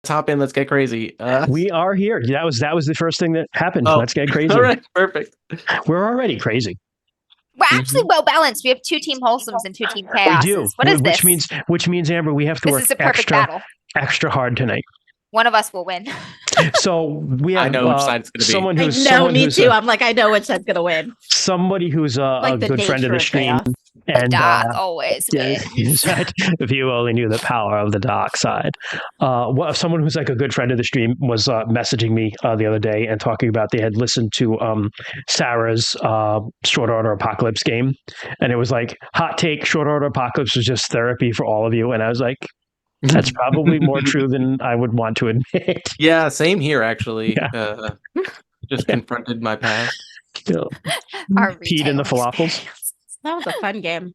hop in. Let's get crazy. We are here. That was the first thing that happened. Oh, Let's get crazy. All right, perfect. We're already crazy. We're actually well balanced. We have 2 Team Wholesomes and 2 Team Chaoses. We do. What is this? Which means Amber, we have to This work is a perfect battle. extra hard tonight. One of us will win. So we have I know which side it's going to be. Me too. I'm like, I know which side's going to win. Somebody who's a good friend of the stream. And dark always wins. Right. If you only knew the power of the dark side. Someone who's like a good friend of the stream was messaging me the other day and talking about they had listened to Sarah's Short Order Apocalypse game. And it was like, hot take, Short Order Apocalypse was just therapy for all of you. And I was like, that's probably more true than I would want to admit. Yeah, same here, actually. Yeah. Just confronted my past. Peed in the falafels. That was a fun game.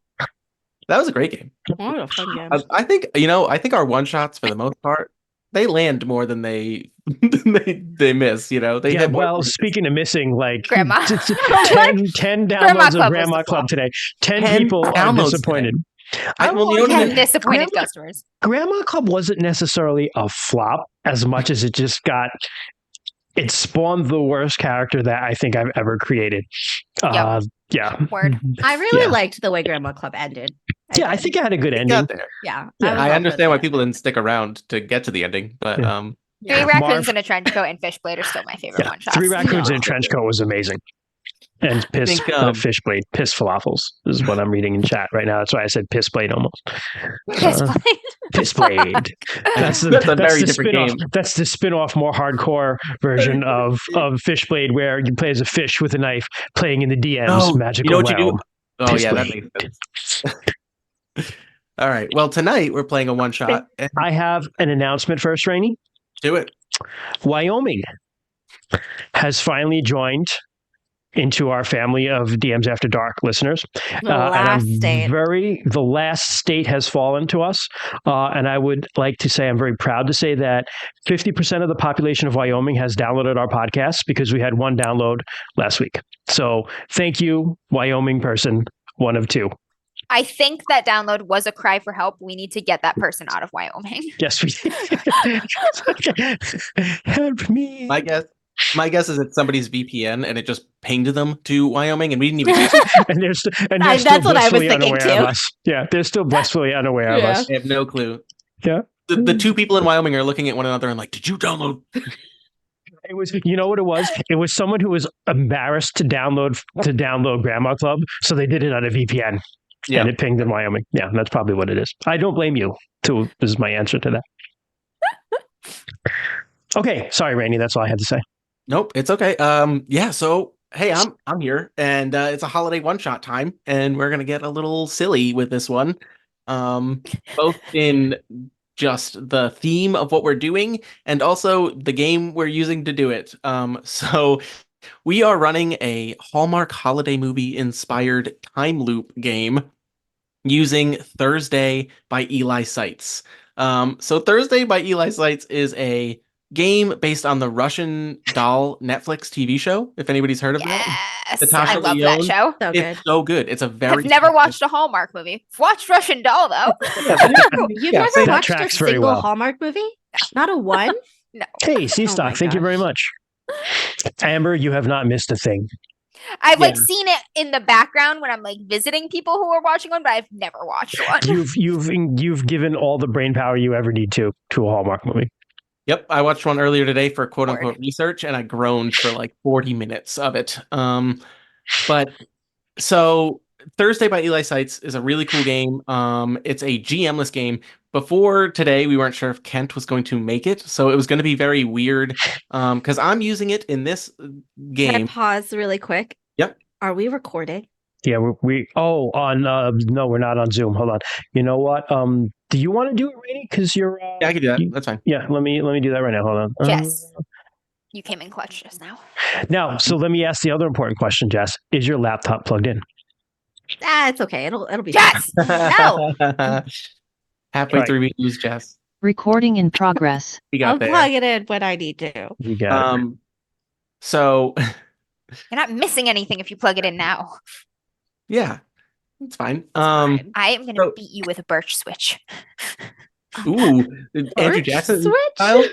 That was a great game. What a fun game. I think our one-shots, for the most part, they land more than they miss, They hit more. Speaking of missing, like Grandma. 10 downloads of Grandma Club today. 10 people are disappointed. Disappointed customers. Grandma Club wasn't necessarily a flop as much as it just it spawned the worst character that I think I've ever created. Yep. Yeah. Word. I really liked the way Grandma Club ended. I think I had a good ending. There. Yeah. I understand why people didn't stick around to get to the ending, but 3 raccoons in a trench coat and Fishblade are still my favorite one shots. 3 raccoons in a trench coat was amazing. And Fishblade, piss falafels is what I'm reading in chat right now. That's why I said Pissblade almost. Pissblade. That's a very different game. That's the spin-off, more hardcore version of Fishblade, where you play as a fish with a knife, playing in the DM's magical realm. You do? Oh, Pissblade. Yeah, that makes sense. All right. Well, tonight we're playing a one-shot. I have an announcement first, Rainey. Do it. Wyoming has finally joined into our family of DMs After Dark listeners. The last state has fallen to us. And I would like to say, I'm very proud to say that 50% of the population of Wyoming has downloaded our podcast because we had 1 download last week. So thank you, Wyoming person, 1 of 2. I think that download was a cry for help. We need to get that person out of Wyoming. Yes, we help me. My guess is it's somebody's VPN and it just pinged them to Wyoming, and we didn't even. and they're that's what I was thinking too. Yeah, they're still blissfully unaware of us. They have no clue. Yeah, the 2 people in Wyoming are looking at one another and like, "Did you download?" It was, you know what it was? It was someone who was embarrassed to download Grandma Club, so they did it on a VPN. Yeah, and it pinged in Wyoming. Yeah, that's probably what it is. I don't blame you. Too is my answer to that. Okay, sorry, Rainey. That's all I had to say. Nope, it's okay. So hey, I'm here, and it's a holiday one-shot time, and we're gonna get a little silly with this one, both in just the theme of what we're doing and also the game we're using to do it. So we are running a Hallmark Holiday Movie inspired time loop game using Thursday by Eli Seitz. So Thursday by Eli Seitz is a game based on the Russian Doll Netflix TV show. If anybody's heard of that, Natasha I love Lyonne. that show. It's so good. It's a very. I've never watched a Hallmark movie. I've watched Russian Doll though. You've never watched a single Hallmark movie? Not a one? No. Hey, C-Stock, thank you very much. Amber, you have not missed a thing. I've seen it in the background when I'm like visiting people who are watching one, but I've never watched one. You've given all the brain power you ever need to a Hallmark movie. Yep, I watched one earlier today for quote unquote research, and I groaned for like 40 minutes of it. But so Thursday by Eli Seitz is a really cool game. It's a GM-less game. Before today, we weren't sure if Kent was going to make it, so it was going to be very weird because I'm using it in this game. Can I pause really quick? Yep. Are we recording? Yeah, no, we're not on Zoom. Hold on. You know what? Do you want to do it, Rainey? Because you're. Yeah, I can do that. That's fine. Yeah, let me do that right now. Hold on. Jess, you came in clutch just now. Now, so let me ask the other important question, Jess. Is your laptop plugged in? It's okay. It'll be. Jess, no. Halfway through, we lose Jess. Recording in progress. I'll plug it in when I need to. You got it. So you're not missing anything if you plug it in now. Yeah, it's fine. I am going to beat you with a birch switch. Ooh, Andrew Jackson switch? style?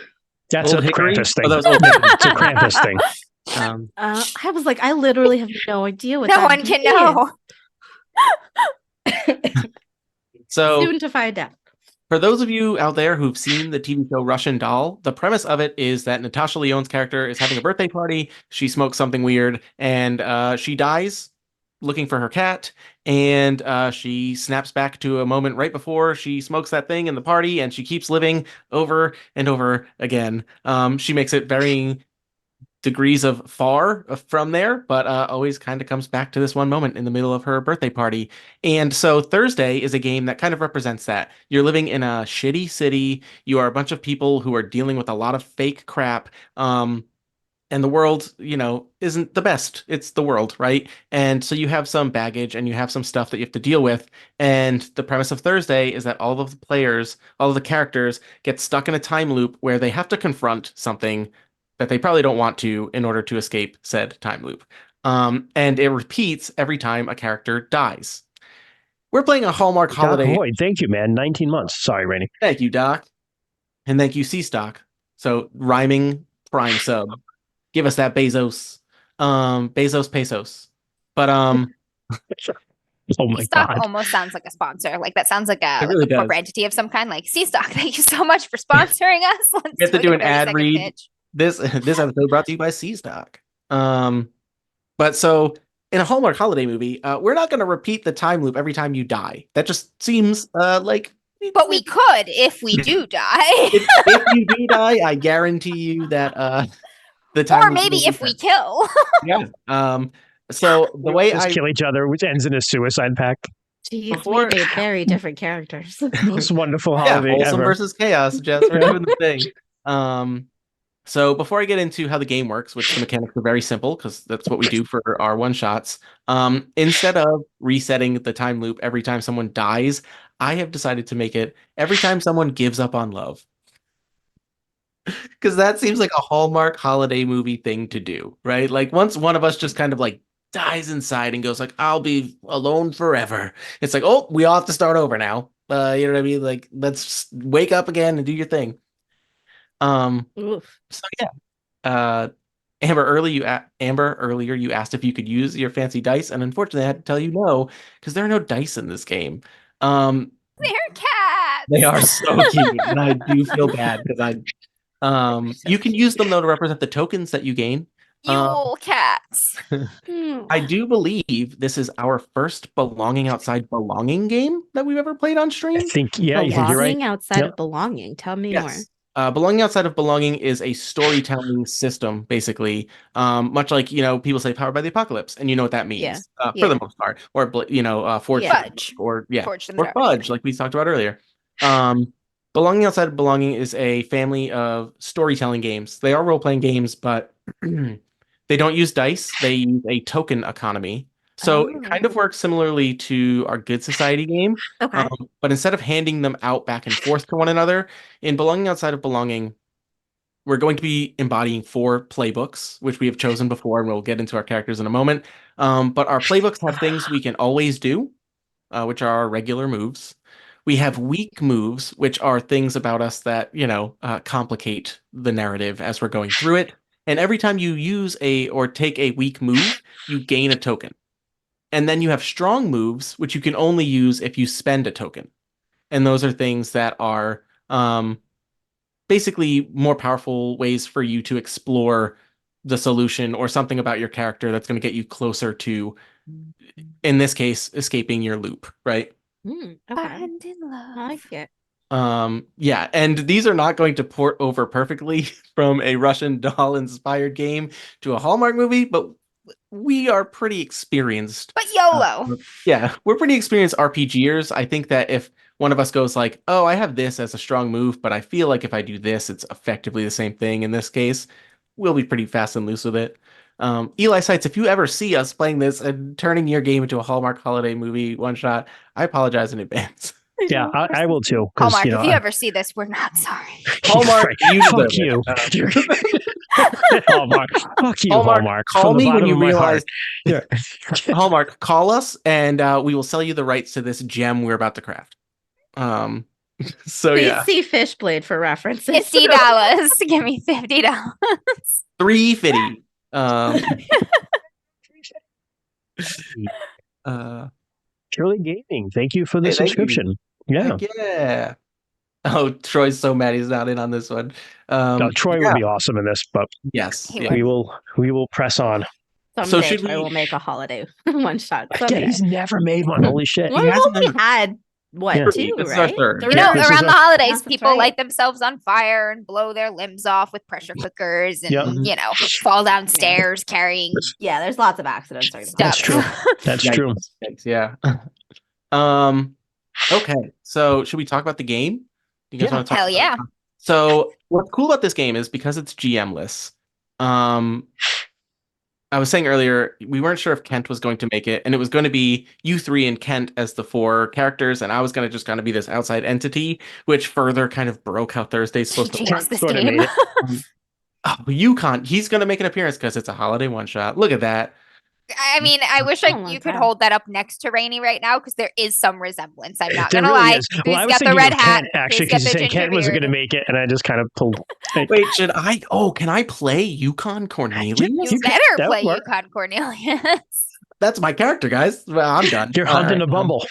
That's Old a Hickory? Krampus thing. Oh, that was Old Hickory. It's a Krampus thing. I was like, I literally have no idea what No that one can means. know. So Soon to find out. for those of you out there who've seen the TV show Russian Doll, the premise of it is that Natasha Lyonne's character is having a birthday party. She smokes something weird, and she dies looking for her cat. And she snaps back to a moment right before she smokes that thing in the party, and she keeps living over and over again. She makes it varying degrees of far from there, but always kind of comes back to this one moment in the middle of her birthday party. And so Thursday is a game that kind of represents that. You're living in a shitty city. You are a bunch of people who are dealing with a lot of fake crap. And the world, isn't the best. It's the world, right? And so you have some baggage and you have some stuff that you have to deal with. And the premise of Thursday is that all of the players, all of the characters get stuck in a time loop where they have to confront something that they probably don't want to in order to escape said time loop. And it repeats every time a character dies. We're playing a Hallmark Doc Holiday. Void, thank you, man. 19 months. Sorry, Rainey. Thank you, Doc. And thank you, C-Stock. So rhyming prime sub. Give us that Bezos. Bezos pesos. But Oh my C-Stock God. almost sounds like a sponsor. Like that sounds like a, really does. corporate entity of some kind. Like C-Stock, thank you so much for sponsoring us. Let's We have to do a an ad 30-second read. pitch. This episode brought to you by C-Stock. But so in a Hallmark holiday movie, we're not going to repeat the time loop every time you die. That just seems like. But we could if we do die. if you do die, I guarantee you that the time Or loop maybe will if be we kill. Yeah. So the way Just I kill each other, which ends in a suicide pact. Jeez, Before- we made very different characters. Most wonderful yeah, holiday wholesome ever. versus chaos, Jess. We're doing the thing. So before I get into how the game works, which the mechanics are very simple because that's what we do for our one shots. Instead of resetting the time loop every time someone dies, I have decided to make it every time someone gives up on love. Because that seems like a Hallmark holiday movie thing to do, right? Like once one of us just kind of like dies inside and goes like, I'll be alone forever. It's like, oh, we all have to start over now. You know what I mean? Like, let's wake up again and do your thing. Oof. So yeah. Amber, earlier you asked if you could use your fancy dice, and unfortunately I had to tell you no, because there are no dice in this game. They're cats. They are so cute, and I do feel bad because you can use them though to represent the tokens that you gain. Yule cats. I do believe this is our first belonging outside belonging game that we've ever played on stream. I think you're right. Belonging outside Yep. of belonging. Tell me more. Yes. Belonging outside of belonging is a storytelling system, basically. Much like, people say powered by the apocalypse, and you know what that means for Yeah. the most part. Or, forged Fudge. or Forged in or the fudge, like we talked about earlier. Belonging outside of belonging is a family of storytelling games. They are role-playing games, but they don't use dice. They use a token economy. So it kind of works similarly to our Good Society game. Okay. But instead of handing them out back and forth to one another, in Belonging Outside of Belonging, we're going to be embodying 4 playbooks, which we have chosen before, and we'll get into our characters in a moment. But our playbooks have things we can always do, which are our regular moves. We have weak moves, which are things about us that, complicate the narrative as we're going through it. And every time you use or take a weak move, you gain a token. And then you have strong moves, which you can only use if you spend a token. And those are things that are basically more powerful ways for you to explore the solution or something about your character that's going to get you closer to, in this case, escaping your loop, right? Okay. Find in love. I like it. Yeah, and these are not going to port over perfectly from a Russian doll inspired game to a Hallmark movie, but we are pretty experienced. But YOLO. Yeah, we're pretty experienced RPGers. I think that if one of us goes like, oh, I have this as a strong move, but I feel like if I do this, it's effectively the same thing in this case, we'll be pretty fast and loose with it. Eli Sites, if you ever see us playing this and turning your game into a Hallmark holiday movie one shot, I apologize in advance. Yeah, I will too. Hallmark, if you ever see this, we're not sorry. Hallmark, you fuck deserve you. it. Hallmark, fuck you, Hallmark. Call From the me when bottom you of my realize. heart. Hallmark, call us and we will sell you the rights to this gem we're about to craft. So Please yeah, see Fishblade for references. $50. Give me $50. $3.50. Purely Gaming, thank you for the Hey, thank you. subscription. Yeah. Heck yeah. Oh, Troy's so mad he's not in on this one. Troy would be awesome in this, but Yes. He Yeah. we will press on. Someday should Troy we- will make a holiday one shot. Yeah, Someday. he's never made one. Holy shit. Well, He we've hasn't only been- had what, Yeah. 2, This is our right? third. You know, this is around the a- holidays, Yes, that's people right. light themselves on fire and blow their limbs off with pressure cookers and, Yep. you know, fall downstairs carrying Yeah, there's lots of accidents. during the stuff. That's true. That's true. Yikes, yeah. Okay. So should we talk about the game? You guys Yeah. want to talk? Hell yeah. So what's cool about this game is because it's GM-less. I was saying earlier, we weren't sure if Kent was going to make it, and it was going to be you three and Kent as the 4 characters, and I was going to just kind of be this outside entity, which further kind of broke how Thursday's supposed to Jinx work. this Sort of game. made it. Yukon, he's going to make an appearance because it's a holiday one-shot. Look at that. I mean, I wish Oh my you could God. hold that up next to Rainy right now because there is some resemblance. I'm not There gonna really lie. is. Who's Well, I was got the thinking red of hat? Kent, actually, Who's got because you the said ginger Kent wasn't beard? going to make it, and I just kind of pulled. Wait, should I? Oh, can I play Yukon Cornelius? You You can- better that play would work. Yukon Cornelius. That's my character, guys. Well, I'm done. You're hunting a bumble.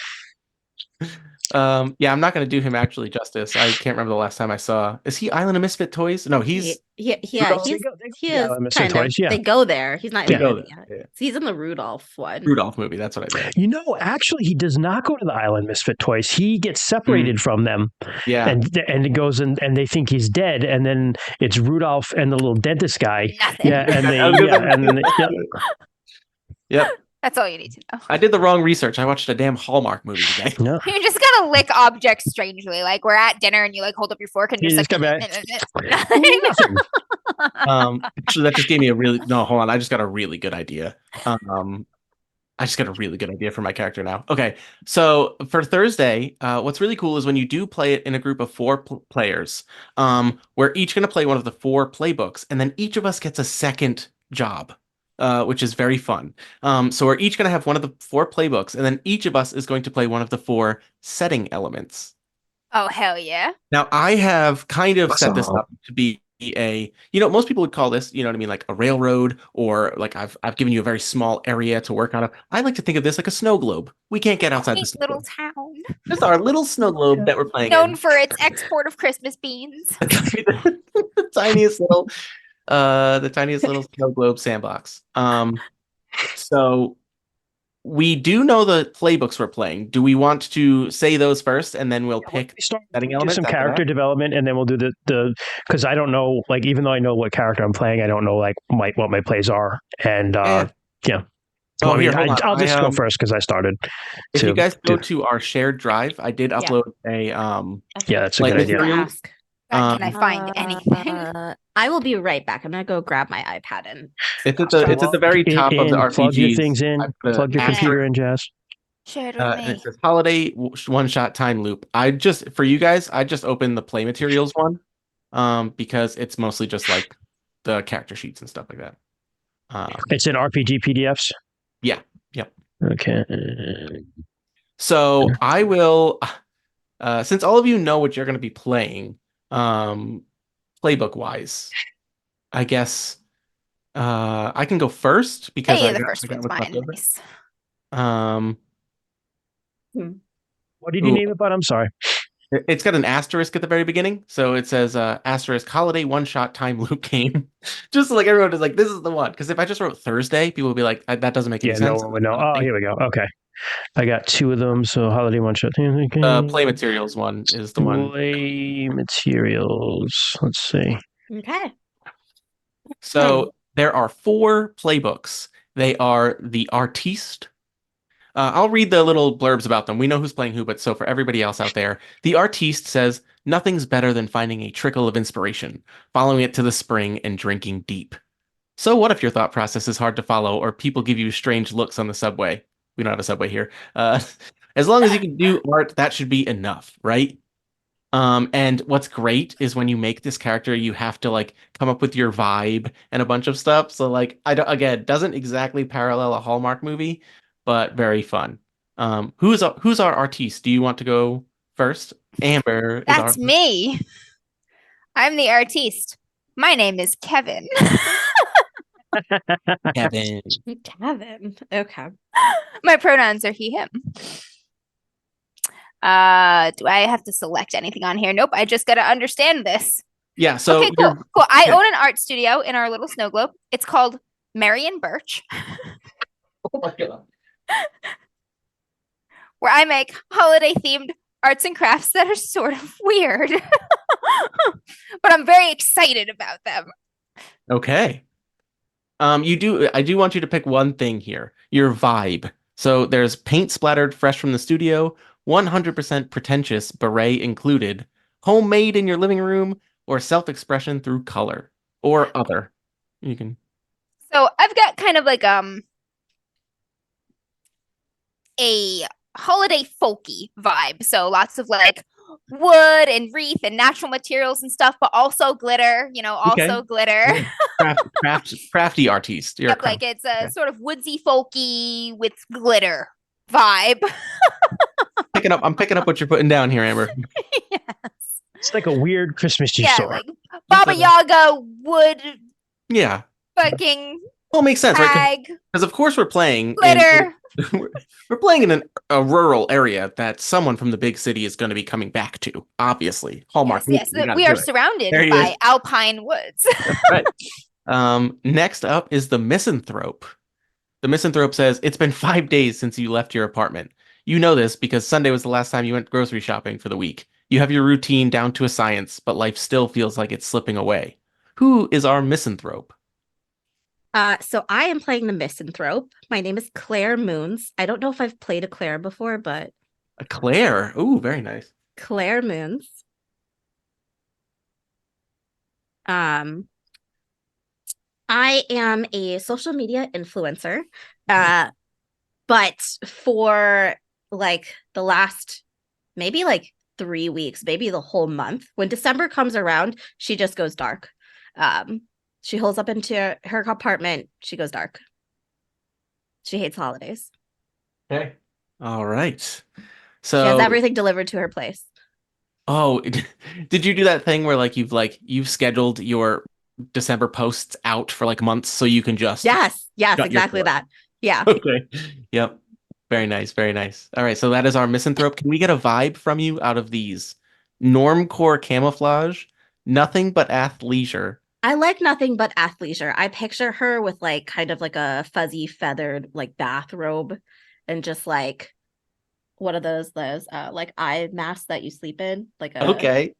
Yeah, I'm not going to do him actually justice. I can't remember the last time I saw. Is he Island of Misfit Toys? No, he's Yeah, Rudolph? he's he Yeah, is Mr. kind of. Toys, yeah. They go there. He's not They in go it there, yet. yeah. He's in the Rudolph one. Rudolph movie. That's what I meant. You know, actually, he does not go to the Island Misfit Toys. He gets separated from them, Yeah. and it goes and they think he's dead, and then it's Rudolph and the little dentist guy. Nothing. Yeah, and they I was gonna yeah, say- and yeah. Yep. That's all you need to know. I did the wrong research. I watched a damn Hallmark movie today. No. You just gotta lick objects strangely. Like we're at dinner and you like hold up your fork and You you're just just come like, Nothing. Actually, that just gave me a really no. Hold on, I just got a really good idea. I just got a really good idea for my character now. Okay, so for Thursday, what's really cool is when you do play it in a group of 4 players, we're each going to play one of the 4 playbooks, and then each of us gets a second job, which is very fun. So we're each going to have one of the 4 playbooks, and then each of us is going to play one of the 4 setting elements. oh hell yeah. Now, I have kind of set this Awesome. up to be most people would call this, you know what I mean, like a railroad, or like I've given you a very small area to work on. I like to think of this like a snow globe. We can't get outside the Quaint snow little globe. town. This is our little snow globe that we're playing Known in. for its export of Christmas beans. the tiniest little snow globe sandbox. So we do know the playbooks we're playing. Do we want to say those first, and then we'll pick setting Do elements some after character that? development, and then we'll do the because I don't know, like, even though I know what character I'm playing, I don't know like what my plays are, and yeah. Oh, I mean, here, hold on. I'll just I, go first because I started. If to you guys go do- to our shared drive, I did upload a Yeah, that's a like good idea. material. Ask. God, can I find anything? I will be right back. I'm gonna go grab my iPad and. It's at the very top of the RPGs. Plug your things in. I put a Plug your asterisk, computer in, Jazz. Share it with and me. it says holiday one-shot time loop. For you guys, I just opened the play materials one, because it's mostly just like the character sheets and stuff like that. It's in RPG PDFs. Yeah. Yep. Okay. So I will, since all of you know what you're going to be playing, playbook wise, I guess I can go first because Hey, I the got- first I got one's what's left mine. over. Nice. What did you Ooh. name it, bud? I'm sorry. It's got an asterisk at the very beginning, so it says asterisk holiday one-shot time loop game. Just like everyone is like, this is the one. Because if I just wrote Thursday, people would be like, that doesn't make any Yeah, no sense. one would know. Oh, here we go. Okay. I got 2 of them. So holiday one shot. Play materials one is the one. Play materials. Let's see. Okay. So there are 4 playbooks. They are the Artiste. I'll read the little blurbs about them. We know who's playing who, but so for everybody else out there, the Artiste says, nothing's better than finding a trickle of inspiration, following it to the spring and drinking deep. So what if your thought process is hard to follow or people give you strange looks on the subway? We don't have a subway here. As long as you can do art, that should be enough, right? And what's great is when you make this character, you have to like come up with your vibe and a bunch of stuff. So like, again, doesn't exactly parallel a Hallmark movie, but very fun. Who's our artiste? Do you want to go first? Amber. That's me. I'm the artiste. My name is Kevin. Kevin. Kevin. Okay. My pronouns are he, him. Do I have to select anything on here? Nope. I just got to understand this. Yeah. So okay, cool. Cool. I own an art studio in our little snow globe. It's called Marion Birch. Oh my God. Where I make holiday themed arts and crafts that are sort of weird. But I'm very excited about them. Okay. I do want you to pick one thing here. Your vibe. So there's paint splattered fresh from the studio, 100% pretentious, beret included, homemade in your living room, or self-expression through color, or other. You can. So I've got kind of like a holiday folky vibe. So lots of like wood and wreath and natural materials and stuff, but also glitter, also glitter. Crafty artiste. Yep, like it's a sort of woodsy folky with glitter vibe. I'm picking up what you're putting down here, Amber. Yes. It's like a weird Christmas tree store. Like Baba Yaga wood. Yeah. Fucking. Well, it makes sense, right? Because of course we're playing glitter. We're playing in a rural area that someone from the big city is going to be coming back to. Obviously, Hallmark. Yes, we are surrounded by alpine woods. Right. Next up is the misanthrope. The misanthrope says, it's been 5 days since you left your apartment. You know this because Sunday was the last time you went grocery shopping for the week. You have your routine down to a science, but life still feels like it's slipping away. Who is our misanthrope? So I am playing the misanthrope. My name is Claire Moons. I don't know if I've played a Claire before, but A Claire. Ooh, very nice. Claire Moons. I am a social media influencer. But for like the last maybe like 3 weeks, maybe the whole month, when December comes around, she just goes dark. She holds up into her apartment. She goes dark. She hates holidays. Okay. All right. So she has everything delivered to her place. Oh, did you do that thing where you've scheduled your December posts out for like months so you can just Yes, exactly that. Yeah. Okay. Yep. Very nice. Very nice. All right. So that is our misanthrope. Can we get a vibe from you out of these? Normcore camouflage, nothing but athleisure. I like nothing but athleisure. I picture her with like kind of like a fuzzy feathered like bathrobe and just like what are those like eye masks that you sleep in? Like a Okay.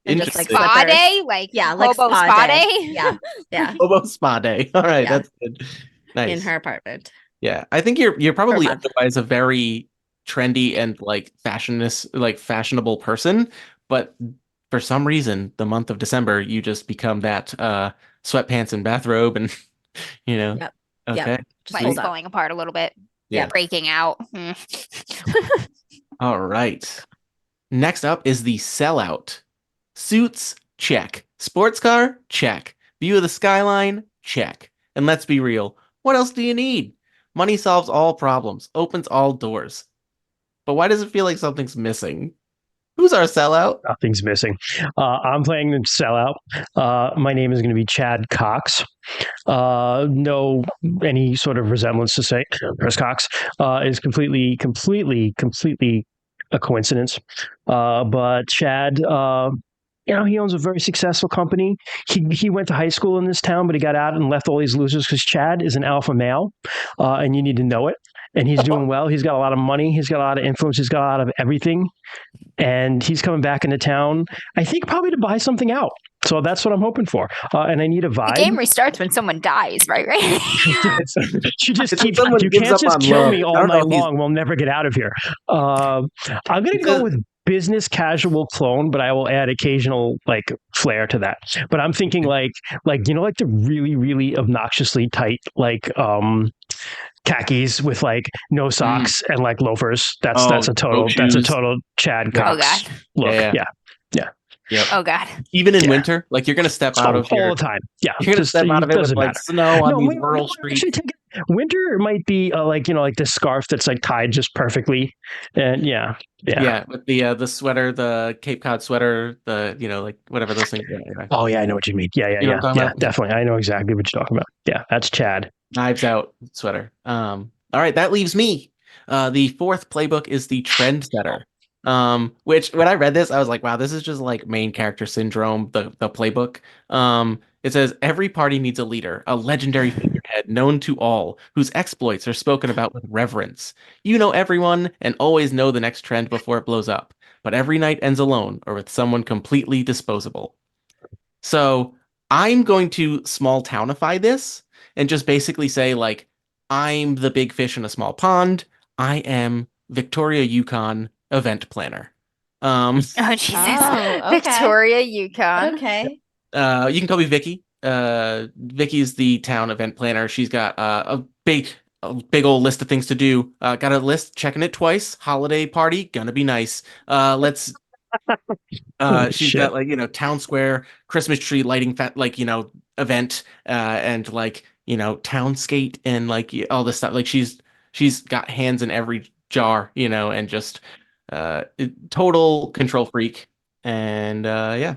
And just like spa day, like spa day. Yeah. Hobo spa day. All right, that's good. Nice. In her apartment. Yeah, I think you're probably otherwise a very trendy and like fashionable person, but for some reason, the month of December, you just become that sweatpants and bathrobe, and Yep. Okay, yep. Just falling apart a little bit. Yeah, breaking out. All right. Next up is the sellout. Suits, check. Sports car, check. View of the skyline, check. And let's be real, what else do you need? Money solves all problems, opens all doors. But why does it feel like something's missing? Who's our sellout? Nothing's missing. I'm playing the sellout. My name is going to be Chad Cox. No, any sort of resemblance to say Chris Cox is completely a coincidence. But Chad, he owns a very successful company. He went to high school in this town, but he got out and left all these losers because Chad is an alpha male, and you need to know it. And he's doing well. He's got a lot of money. He's got a lot of influence. He's got a lot of everything. And he's coming back into town, I think probably to buy something out. So that's what I'm hoping for. And I need a vibe. The game restarts when someone dies, right? She just keeps, you can't just kill me all night long. We'll never get out of here. I'm going to go with business casual clone, but I will add occasional like flair to that. But I'm thinking like the really, really obnoxiously tight, khakis with like no socks and like loafers. That's a total Chad Cox look. Yeah. Yep. Oh God. Even in winter, like you're gonna step out of all the time. Yeah. You're gonna step out of it with like snow on these rural streets. Winter might be like like this scarf that's like tied just perfectly, and yeah. With the sweater, the Cape Cod sweater, the like whatever those things are. Anyway. Oh yeah, I know what you mean. Yeah, You know what I'm talking about? definitely. I know exactly what you're talking about. Yeah, that's Chad. Knives Out sweater. All right, that leaves me. The fourth playbook is the Trendsetter. Which when I read this, I was like, wow, this is just like main character syndrome, the playbook. It says every party needs a leader, a legendary figurehead known to all, whose exploits are spoken about with reverence. You know everyone and always know the next trend before it blows up, but every night ends alone or with someone completely disposable. So I'm going to small townify this and just basically say, like, I'm the big fish in a small pond. I am Victoria Yukon event planner. Oh Jesus. Oh, okay. Victoria, Yukon. Okay. You can call me Vicky. Vicky's the town event planner. She's got a big old list of things to do. Got a list, checking it twice. Holiday party, gonna be nice. Let's she's Shit. got like town square Christmas tree lighting event and town skate and all this stuff. Like she's got hands in every jar, and just total control freak. And yeah,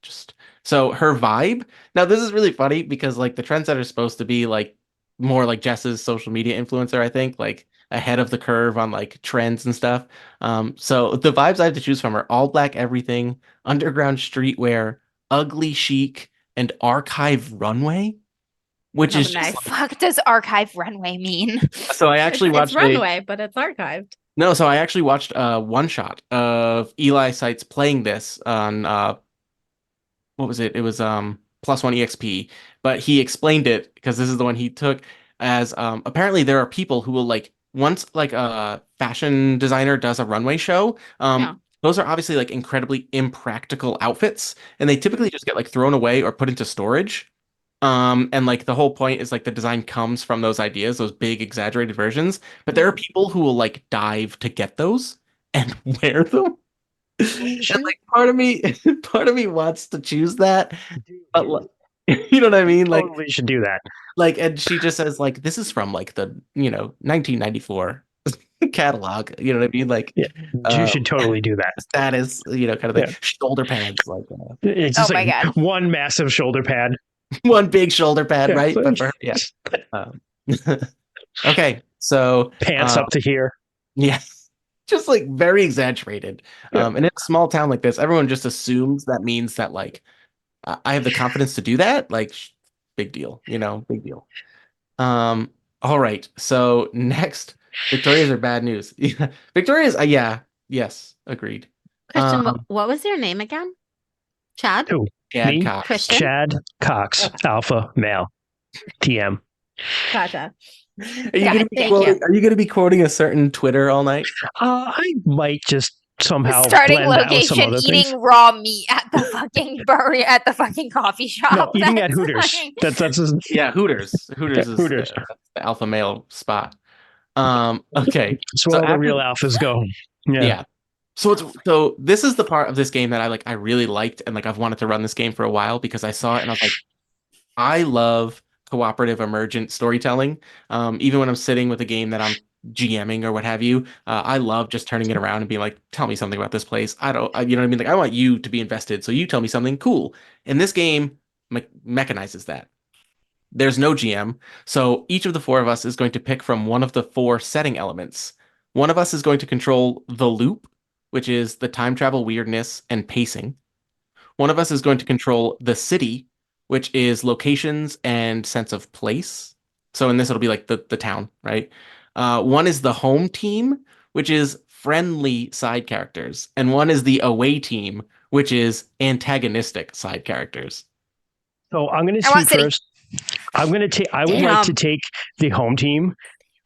just so her vibe. Now this is really funny because like the trendsetter is supposed to be like more like Jess's social media influencer, I think, like ahead of the curve on like trends and stuff. So the vibes I have to choose from are all black everything, underground streetwear, ugly chic, and archive runway, which Oh, is nice. just Fuck does archive runway mean? so I actually It's watched runway, but it's archived. no, so I actually watched a one shot of Eli Seitz playing this on what was it? It was plus one EXP, but he explained it because this is the one he took as apparently there are people who will like once like a fashion designer does a runway show, Yeah. those are obviously like incredibly impractical outfits and they typically just get like thrown away or put into storage. And like the whole point is like the design comes from those ideas, those big exaggerated versions, but there are people who will like dive to get those and wear them. And like part of me wants to choose that, but you know what I mean? Like, Totally should do that. and she just says like this is from like the 1994 catalog. You know what I mean? Like, Yeah, you should totally do that. status, kind of thing. Shoulder pads, like It's just Oh my like God. one massive shoulder pad. one big shoulder pad, Yeah. right? But for her, yeah. Um, okay, so Pants up to here. yeah. Just like very exaggerated. Yeah. And in a small town like this, everyone just assumes that means that like I have the confidence to do that. Like big deal, big deal. All right. So next, Victoria's are bad news. Victoria's, yeah, yes, agreed. Christian, what was your name again? Chad? Who? Chad Me? Cox. Christian? Chad Cox, Okay. alpha male, TM. Gotcha. Are you gonna be quoting a certain Twitter all night? I might just somehow Starting blend that with some location, other eating things. raw meat at the fucking burger at the fucking coffee shop. No, eating at That's Hooters. fucking- That's Yeah, Hooters. Hooters Yeah, is Hooters. the alpha male spot. Okay. That's where all the real alphas go. Yeah. So this is the part of this game that I really liked and like I've wanted to run this game for a while because I saw it and I was like, I love cooperative emergent storytelling. Even when I'm sitting with a game that I'm GMing or what have you, I love just turning it around and being like, tell me something about this place. You know what I mean? Like I want you to be invested, so you tell me something cool. And this game mechanizes that. There's no GM, so each of the four of us is going to pick from one of the four setting elements. One of us is going to control the loop, which is the time travel weirdness and pacing. One of us is going to control the city, which is locations and sense of place. So in this, it'll be like the town, right? One is the home team, which is friendly side characters, and one is the away team, which is antagonistic side characters. So I'm going to I want speak city. first. I'm going to take. I would like to take the home team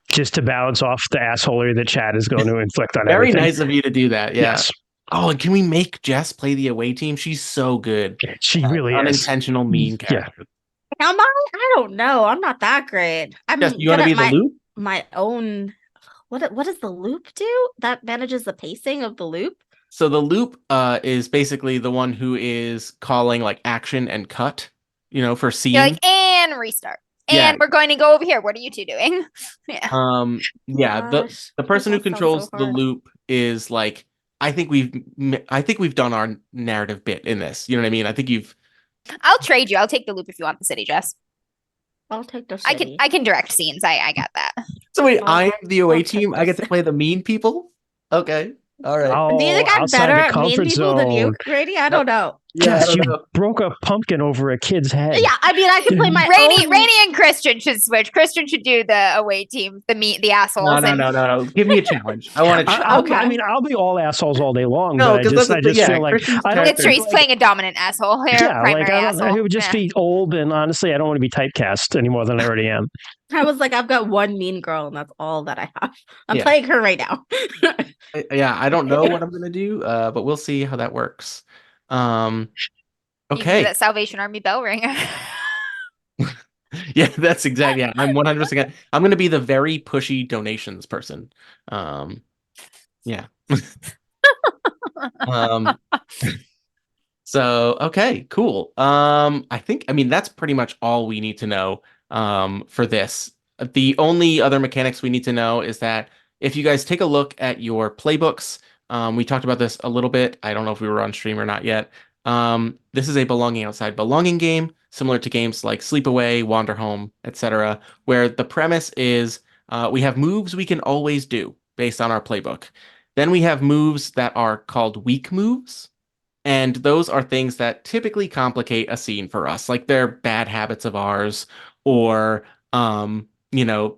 just to balance off the assholery that Chad is going to inflict on Very everything. nice of you to do that. Yeah. Yes, Oh, and can we make Jess play the away team? She's so good. she really is. Unintentional mean Yeah. character. Am I don't know. I'm not that great. I'm Jess, you want to good be at the loop? my own. What does the loop do? That manages the pacing of the loop? So the loop is basically the one who is calling like action and cut, for scene. You're like, and restart. And we're going to go over here. What are you two doing? Yeah. The person who This all sounds controls so the hard. loop is like, I think we've done our narrative bit in this. You know what I mean? I think you've. I'll trade you. I'll take the loop if you want the city, Jess. I'll take the I city. can direct scenes. I got that. So wait, I'll- I'm the OA I'll team. take I get to this. play the mean people. Okay, all right. Do you think I'm outside better the at mean comfort people than you, zone. Grady? I don't know. Yeah, I Jess, don't you know. broke a pumpkin over a kid's head. Yeah, I mean, I can play my Rainy own. and Christian should switch. Christian should do the away team, the assholes. No. Give me a challenge. I want to. Okay. I mean, I'll be all assholes all day long, No, but 'cause I just feel like Christian's I don't. It's true. He's like, playing a dominant asshole here. yeah, Primary like asshole. it would just be old, and honestly, I don't want to be typecast any more than I already am. I was like, I've got one mean girl, and that's all that I have. I'm Yeah. playing her right now. Yeah, I don't know what I'm gonna do, but we'll see how that works. You can do Okay. that Salvation Army bell ringer. Yeah, that's exactly. Yeah, I'm 100%. I'm gonna be the very pushy donations person. Yeah. So okay, cool. I mean that's pretty much all we need to know for this. The only other mechanics we need to know is that if you guys take a look at your playbooks, we talked about this a little bit. I don't know if we were on stream or not yet. This is a belonging outside belonging game, similar to games like Sleepaway, Wander Home, etc., where the premise is we have moves we can always do based on our playbook. Then we have moves that are called weak moves. And those are things that typically complicate a scene for us, like they're bad habits of ours or,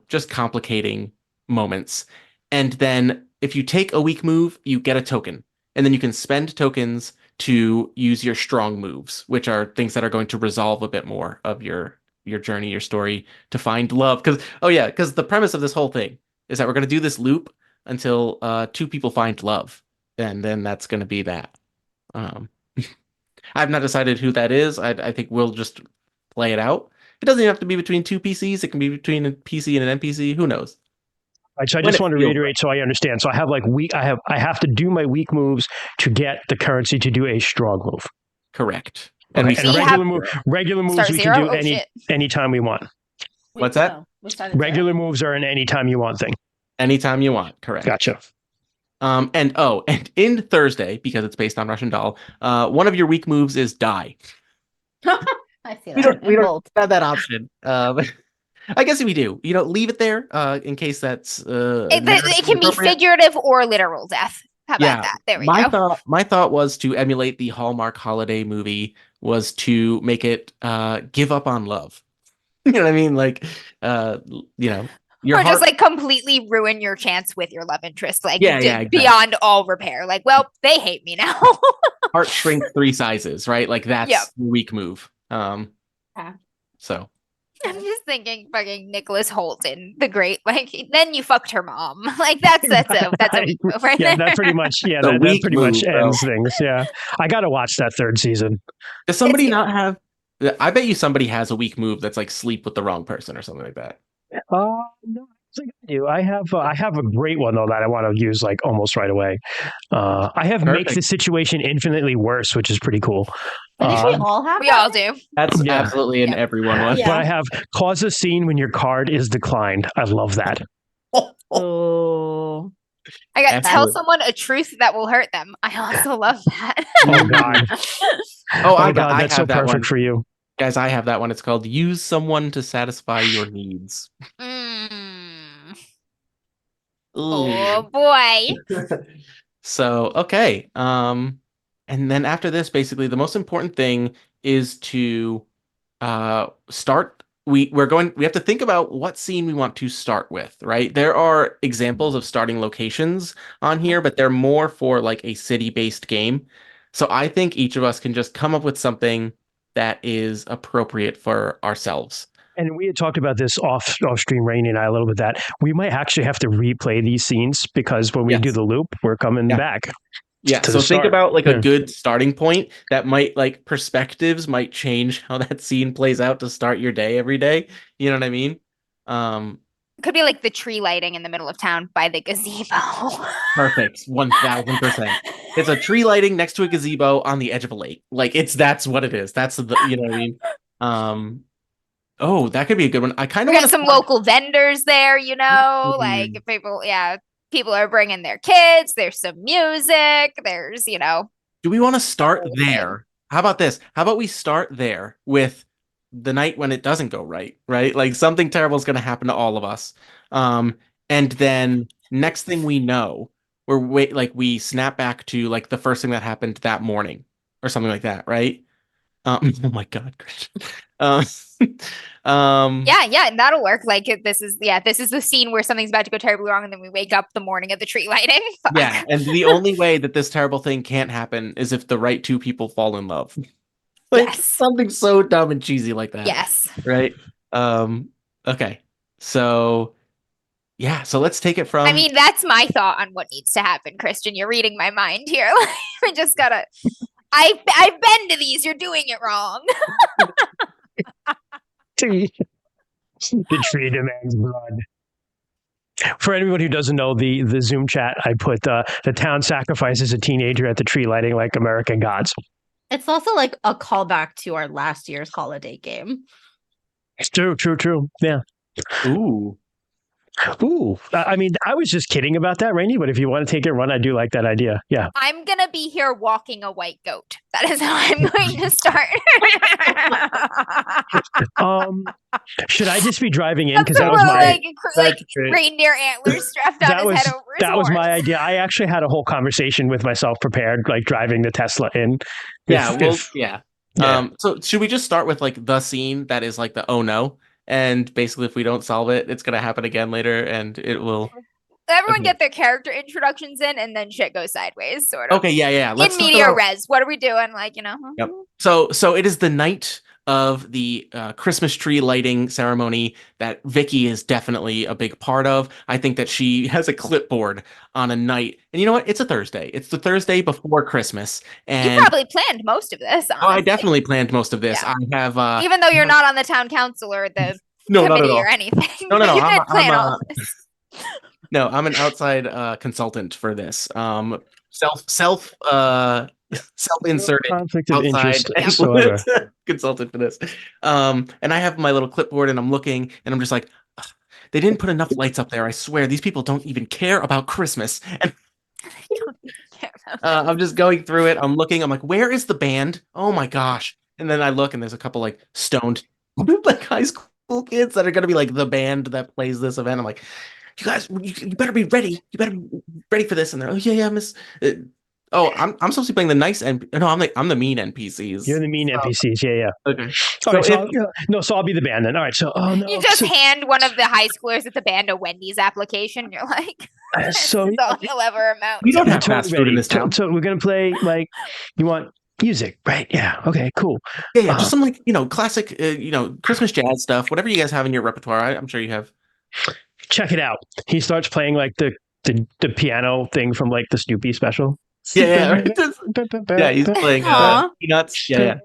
just complicating moments. And then if you take a weak move, you get a token. And then you can spend tokens to use your strong moves, which are things that are going to resolve a bit more of your journey, your story to find love. Because the premise of this whole thing is that we're going to do this loop until two people find love. And then that's going to be that. I've not decided who that is. I think we'll just play it out. It doesn't even have to be between two PCs. It can be between a PC and an NPC. Who knows? Right, so I just want to reiterate so I understand. So I have I have to do my weak moves to get the currency to do a strong move. Correct. And, we regular moves Start we zero? can do Oh, shit. anytime we want. What's that? Regular moves are an anytime you want thing. Anytime you want. Correct. Gotcha. And in Thursday, because it's based on Russian Doll, one of your weak moves is die. I see We don't have that option. I guess we do. Leave it there in case that's. It can be figurative or literal death. How about that? There we go. My thought was to emulate the Hallmark Holiday Movie, was to make it give up on love. You know what I mean? Like, your just like completely ruin your chance with your love interest, like exactly. beyond all repair. Like, well, they hate me now. Heart shrink 3 sizes, right? Like that's the weak move. So I'm just thinking, fucking Nicholas Holt in The Great. Like, then you fucked her mom. Like that's a weak move, right? Yeah, there. that pretty much. Yeah, that pretty much ends things. Yeah, I got to watch that 3rd season. Does somebody not have? I bet you somebody has a weak move that's like sleep with the wrong person or something like that. No, I think I do. I have a great one though that I want to use like almost right away. I have make the situation infinitely worse, which is pretty cool. I think we all have. We all do. That's absolutely in everyone one. But I have cause a scene when your card is declined. I love that. Oh. I got tell someone a truth that will hurt them. I also love that. Oh God. Oh God, that's so perfect for you. Guys, I have that one. It's called use someone to satisfy your needs. Oh boy. So, okay. And then after this, basically the most important thing is to start. We have to think about what scene we want to start with, right? There are examples of starting locations on here, but they're more for like a city-based game. So I think each of us can just come up with something that is appropriate for ourselves. And we had talked about this off stream, Rainey and I, a little bit, that we might actually have to replay these scenes because when we do the loop, we're coming back. Yeah, so think about like a good starting point that might like perspectives might change how that scene plays out to start your day every day. You know what I mean? Could be like the tree lighting in the middle of town by the gazebo. Perfect. 1000%. It's a tree lighting next to a gazebo on the edge of a lake. Like that's what it is. That's the, you know what I mean? Oh, that could be a good one. I kind We of got want to some local vendors there, like if people are bringing their kids, there's some music, there's, Do we want to start whole thing. there? How about this? How about we start there with the night when it doesn't go right, right? Like something terrible is going to happen to all of us. And then next thing we know, we snap back to like the first thing that happened that morning or something like that, right? Oh my God, Christian. Um, Yeah, and that'll work. Like this is the scene where something's about to go terribly wrong, and then we wake up the morning of the tree lighting. yeah, and the only way that this terrible thing can't happen is if the right two people fall in love. Like Yes. something so dumb and cheesy like that. Yes. Right. Okay. So yeah, so let's take it from I mean, that's my thought on what needs to happen, Christian. You're reading my mind here. We just gotta. I've been to these. You're doing it wrong. The tree demands blood. For anyone who doesn't know the Zoom chat, I put the town sacrifices a teenager at the tree lighting like American gods. It's also like a callback to our last year's holiday game. It's true. Yeah. Ooh. I mean, I was just kidding about that, Rainey, but if you want to take it run, I do like that idea. Yeah. I'm gonna be here walking a white goat. That is how I'm going to start. Should I just be driving in? Because That's that was my like reindeer antlers strapped on his head over his that was horns. my idea. I actually had a whole conversation with myself prepared, like driving the Tesla in. Yeah. Yeah. So should we just start with like the scene that is like the oh no? And basically, if we don't solve it, it's gonna happen again later, and it will. Everyone Okay. get their character introductions in, and then shit goes sideways, sort of. Okay, yeah. In Let's talk media about- res, what are we doing? Like, Yep. So it is the night of the Christmas tree lighting ceremony that Vicky is definitely a big part of. I think that she has a clipboard on a night, and you know what? It's a Thursday. It's the Thursday before Christmas, You and probably planned most of this. oh, I Honestly. definitely planned most of this. Yeah. I have Even though you're not on the town council or the no, not at committee all. or anything. No. You I'm did plan all of this. No, I'm an outside consultant for this. Self inserted Conflict of outside interest disorder. consultant for this. And I have my little clipboard and I'm looking and I'm just like, "Ugh, they didn't put enough lights up there. I swear these people don't even care about Christmas. And I'm just going through it. I'm looking. I'm like, where is the band? Oh my gosh! And then I look and there's a couple like stoned like high school kids that are gonna be like the band that plays this event. I'm like, you guys, you better be ready. You better be ready for this. And they're, oh yeah, miss. I'm supposed to be playing the nice no, I'm the mean NPCs. You're the mean NPCs. Yeah. Okay. So I'll be the band then. All right. So You just hand one of the high schoolers at the band a Wendy's application. You're like, this is all you'll ever amount. We don't to. have fast food in this town. So we're gonna play like you want music, right? Yeah. Okay. Cool. Yeah. Just some like classic Christmas jazz stuff. Whatever you guys have in your repertoire. I'm sure you have. Check it out. He starts playing like the piano thing from like the Snoopy special. Yeah. Right. Yeah. He's playing Peanuts. Yeah.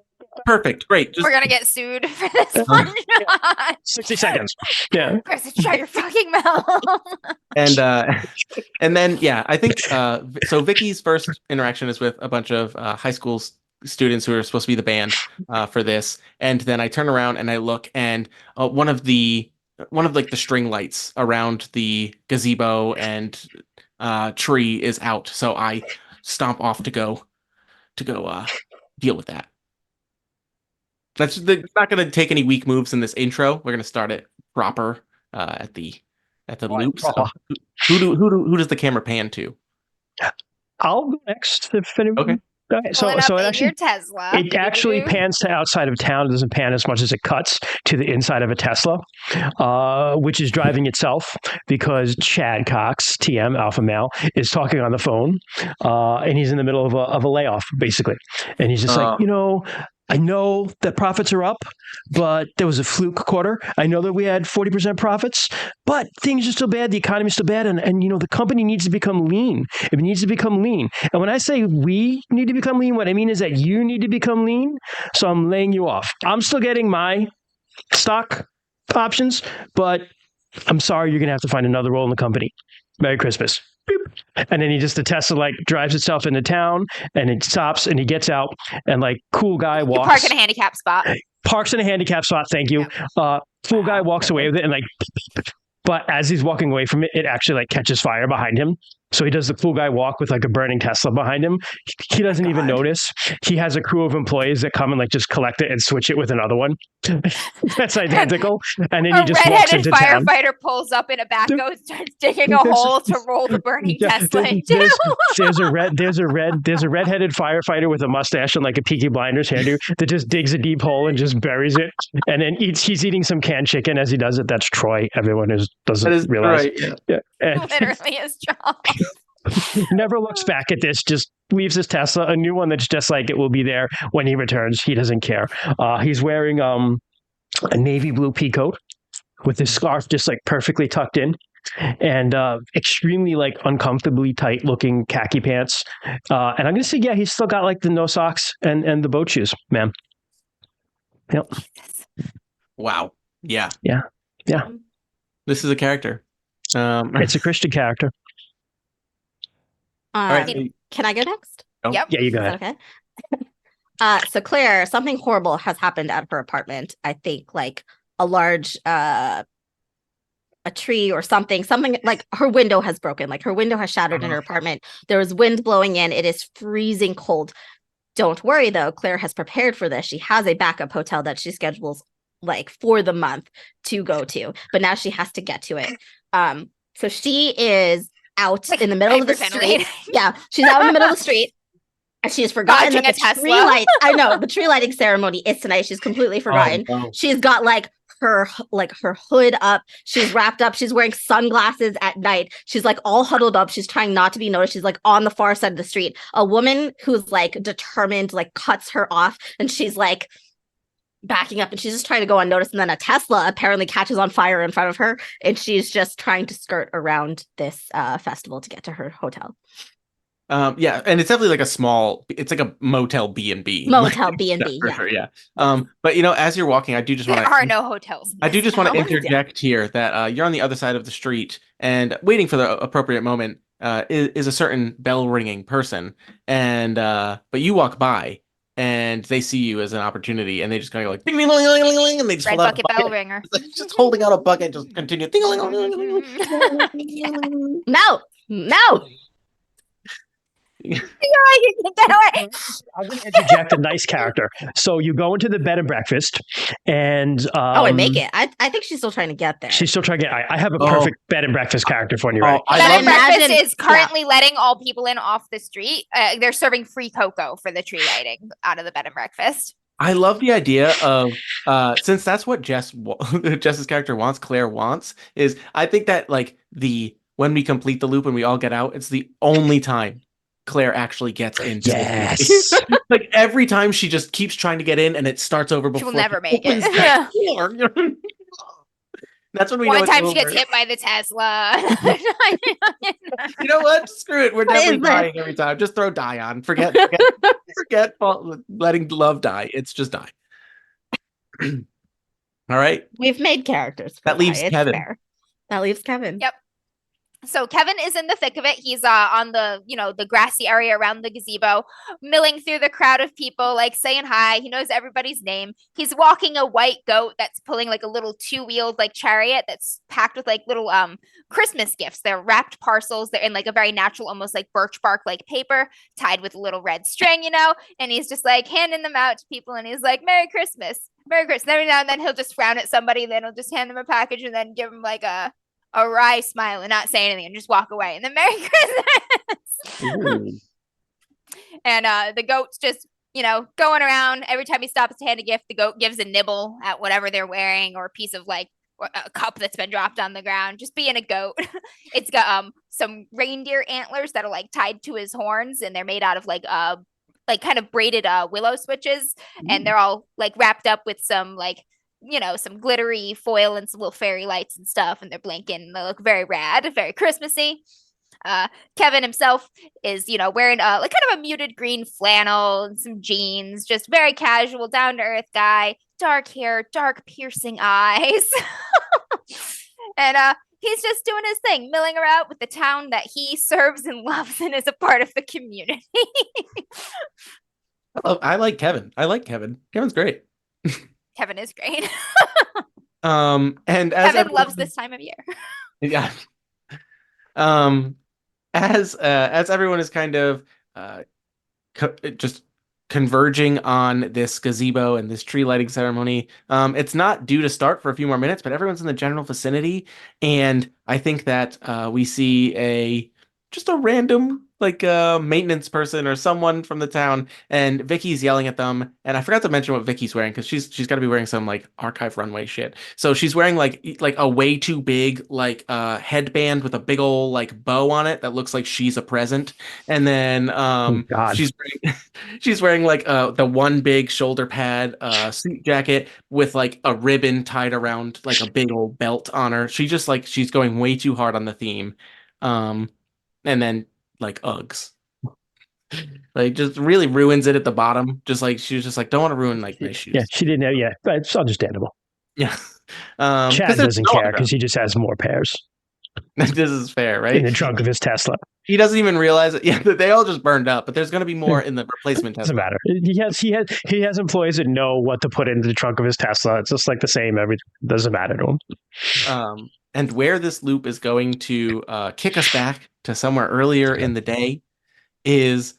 Perfect. Great. We're gonna get sued for this one. 60 seconds. Yeah. Chris, shut your fucking mouth. And then I think so. Vicky's first interaction is with a bunch of high school students who are supposed to be the band for this, and then I turn around and I look, and one of the string lights around the gazebo and tree is out, so I stomp off to go deal with that. It's not going to take any weak moves in this intro. We're going to start it proper at the loop. So who does the camera pan to? I'll go next if anyone. Okay. Okay, so it actually your Tesla. It actually pans to outside of town. It doesn't pan as much as it cuts to the inside of a Tesla, which is driving itself because Chad Cox, TM Alpha Male, is talking on the phone, and he's in the middle of a layoff basically, and he's just like, I know that profits are up, but there was a fluke quarter. I know that we had 40% profits, but things are still bad. The economy's still bad. And the company needs to become lean. It needs to become lean. And when I say we need to become lean, what I mean is that you need to become lean. So I'm laying you off. I'm still getting my stock options, but I'm sorry, you're going to have to find another role in the company. Merry Christmas. beep. And then the Tesla like drives itself into town, and it stops, and he gets out, and like cool guy You walks. park in a handicap spot. Parks in a handicap spot. Thank you. Cool guy walks away with it, and like, but as he's walking away from it, it actually like catches fire behind him. So he does the cool guy walk with like a burning Tesla behind him. He doesn't even notice. He has a crew of employees that come and like just collect it and switch it with another one. That's identical. And then he just walks into town. A firefighter pulls up in a backhoe and starts digging a hole to roll the burning Tesla into. There's a redheaded firefighter with a mustache and like a Peaky Blinders hairdo that just digs a deep hole and just buries it. And then he's eating some canned chicken as he does it. That's Troy. Everyone doesn't realize. Right, yeah. And literally is John. never looks back at this, just leaves his Tesla, a new one that's just like it will be there when he returns. He doesn't care. He's wearing a navy blue pea coat with his scarf just like perfectly tucked in, and extremely like uncomfortably tight looking khaki pants. And I'm gonna say, yeah, he's still got like the no socks and the boat shoes, man. Yep. Wow. Yeah. This is a character. It's a Christian character. All right. Can I go next? Yep. Yeah, you go ahead. Okay. So Claire, something horrible has happened at her apartment. I think like a large a tree or something like her window has broken. Like her window has shattered in her apartment. There was wind blowing in. It is freezing cold. Don't worry though, Claire has prepared for this. She has a backup hotel that she schedules like for the month to go to, but now she has to get to it. So she is out in the middle of the street. Yeah, she's out in the middle of the street. And she's forgotten that the tree light. I know the tree lighting ceremony is tonight. She's completely forgotten. Oh, no. She's got like her hood up. She's wrapped up. She's wearing sunglasses at night. She's like all huddled up. She's trying not to be noticed. She's like on the far side of the street. A woman who's like determined like cuts her off, and she's like backing up, and she's just trying to go unnoticed. And then a Tesla apparently catches on fire in front of her, and she's just trying to skirt around this festival to get to her hotel. Yeah, and it's definitely like it's like a motel B&B. Motel B&B, for sure, yeah. But as you're walking, I do just want to. There are no hotels. I do just want to interject here that you're on the other side of the street and waiting for the appropriate moment is a certain bell ringing person, and but you walk by and they see you as an opportunity, and they just kind of go like ding ding ding ding ding, and they just Red hold out bucket a bucket. bell ringer. Just holding out a bucket, just continue ding ding ding. No. I'm going to interject a nice character. So you go into the bed and breakfast, and I make it. I think she's still trying to get there. She's still trying to get. I have a perfect bed and breakfast character for you, right? Bed and breakfast is currently letting all people in off the street. They're serving free cocoa for the tree lighting out of the bed and breakfast. I love the idea of since that's what Jess's character wants, Claire wants, is I think that like when we complete the loop and we all get out, it's the only time Claire actually gets into yes. Like every time she just keeps trying to get in and it starts over before she will never make it. That's when we One know time it's she over. gets hit by the Tesla. You know what? Screw it. We're definitely dying every time. Just throw die on. Forget letting love die. It's just die. All right. We've made characters. That leaves Kevin. Fair. That leaves Kevin. Yep. So Kevin is in the thick of it. He's on the, the grassy area around the gazebo, milling through the crowd of people, like saying hi. He knows everybody's name. He's walking a white goat that's pulling like a little two-wheeled like chariot that's packed with like little Christmas gifts. They're wrapped parcels. They're in like a very natural, almost like birch bark like paper, tied with a little red string, and he's just like handing them out to people, and he's like, Merry Christmas. Merry Christmas. Every now and then he'll just frown at somebody, then he'll just hand them a package and then give them like a wry smile and not say anything and just walk away, and then Merry Christmas. And the goat's just going around. Every time he stops to hand a gift, the goat gives a nibble at whatever they're wearing, or a piece of like a cup that's been dropped on the ground, just being a goat. It's got some reindeer antlers that are like tied to his horns, and they're made out of like kind of braided willow switches, and they're all like wrapped up with some like some glittery foil and some little fairy lights and stuff, and they're blinking, and they look very rad, very Christmassy. Kevin himself is, wearing like kind of a muted green flannel and some jeans, just very casual, down to earth guy, dark hair, dark piercing eyes. And He's just doing his thing, milling around with the town that he serves and loves and is a part of the community. I like Kevin. I like Kevin. Kevin's great. Kevin is great. And as Kevin loves this time of year. yeah. Um, as everyone is kind of just converging on this gazebo and this tree lighting ceremony. It's not due to start for a few more minutes, but everyone's in the general vicinity, and I think that we see just a random maintenance person or someone from the town, and Vicky's yelling at them. And I forgot to mention what Vicky's wearing because she's got to be wearing some like archive runway shit. So she's wearing like a way too big headband with a big old like bow on it that looks like she's a present. And then Oh God. she's wearing like the one big shoulder pad suit jacket with like a ribbon tied around like a big old belt on her. She's going way too hard on the theme. And then like Uggs. Like just really ruins it at the bottom. Just like she was just like, don't want to ruin like my shoes. Yeah, she didn't know. Yeah, but it's understandable. Yeah. Chad doesn't care because he just has more pairs This is fair, right? in the trunk of his Tesla. He doesn't even realize it. Yeah, they all just burned up, but there's going to be more in the replacement Doesn't Tesla. matter. He has employees that know what to put into the trunk of his Tesla. It's just like the same. Doesn't matter to him. And where this loop is going to kick us back to somewhere earlier in the day is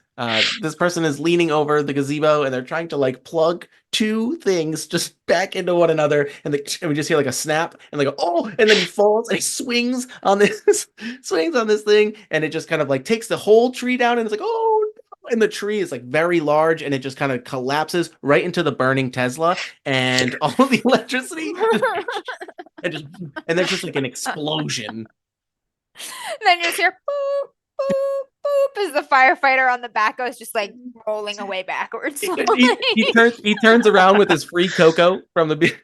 this person is leaning over the gazebo and they're trying to like plug two things just back into one another, and we just hear like a snap and they go, oh, and then he falls and he swings on this thing, and it just kind of like takes the whole tree down, and it's like, oh no. And the tree is like very large, and it just kind of collapses right into the burning Tesla, and all of the electricity and there's just like an explosion. Then you just hear boop, boop, boop as the firefighter on the back goes just like rolling away backwards. He turns around with his free cocoa from the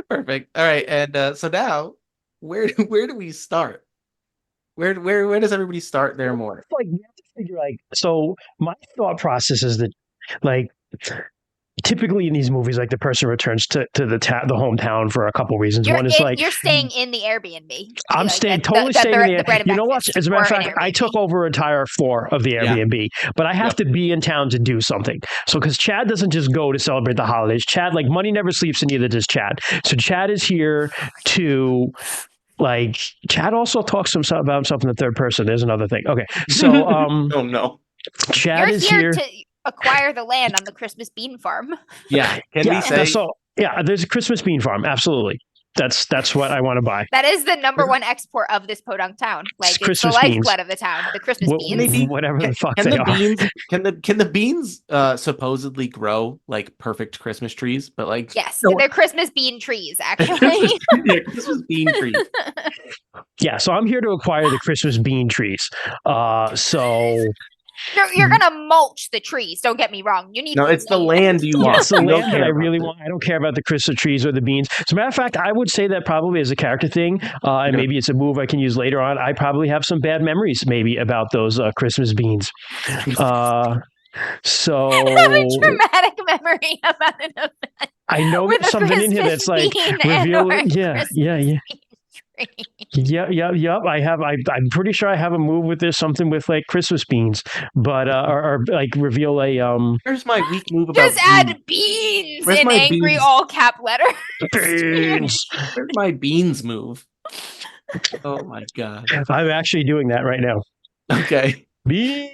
Perfect. All right, and so now where do we start? Where does everybody start their morning? Like you have to figure like so. My thought process is that like typically in these movies, like the person returns to the hometown for a couple reasons. One is like you're staying in the Airbnb. I'm staying in the you know what? As a matter of fact, I took over an entire floor of the Airbnb, but I have to be in town to do something. So because Chad doesn't just go to celebrate the holidays, Chad like money never sleeps, and neither does Chad. So Chad is here to. Like Chad also talks to himself about himself in the third person. There's another thing. Okay, so oh no, Chad is here to acquire the land on the Christmas bean farm. Yeah, we say so? Yeah, there's a Christmas bean farm. Absolutely, that's what I want to buy. That is the number one export of this podunk town. Like it's the lifeblood of the town. The Christmas beans. Whatever the fuck they are. Can the beans supposedly grow like perfect Christmas trees? But like yes, they're Christmas bean trees actually. Yeah, Christmas bean trees. Yeah, so I'm here to acquire the Christmas bean trees. So. No, you're gonna mulch the trees. Don't get me wrong. You need. No, it's the land you want. It's the land that I really want. I don't care about the Christmas trees or the beans. As a matter of fact, I would say that probably as a character thing, and maybe it's a move I can use later on. I probably have some bad memories, maybe about those Christmas beans. So I have a traumatic memory about an event. I know there's something in here that's like revealing. Yeah. Yep. I'm pretty sure I have a move with this, something with like Christmas beans, but or like reveal a Here's my weak move about just add beans Where's in my angry beans? all cap letter. beans. Where's my beans move? Oh my god. I'm actually doing that right now. Okay. Beans.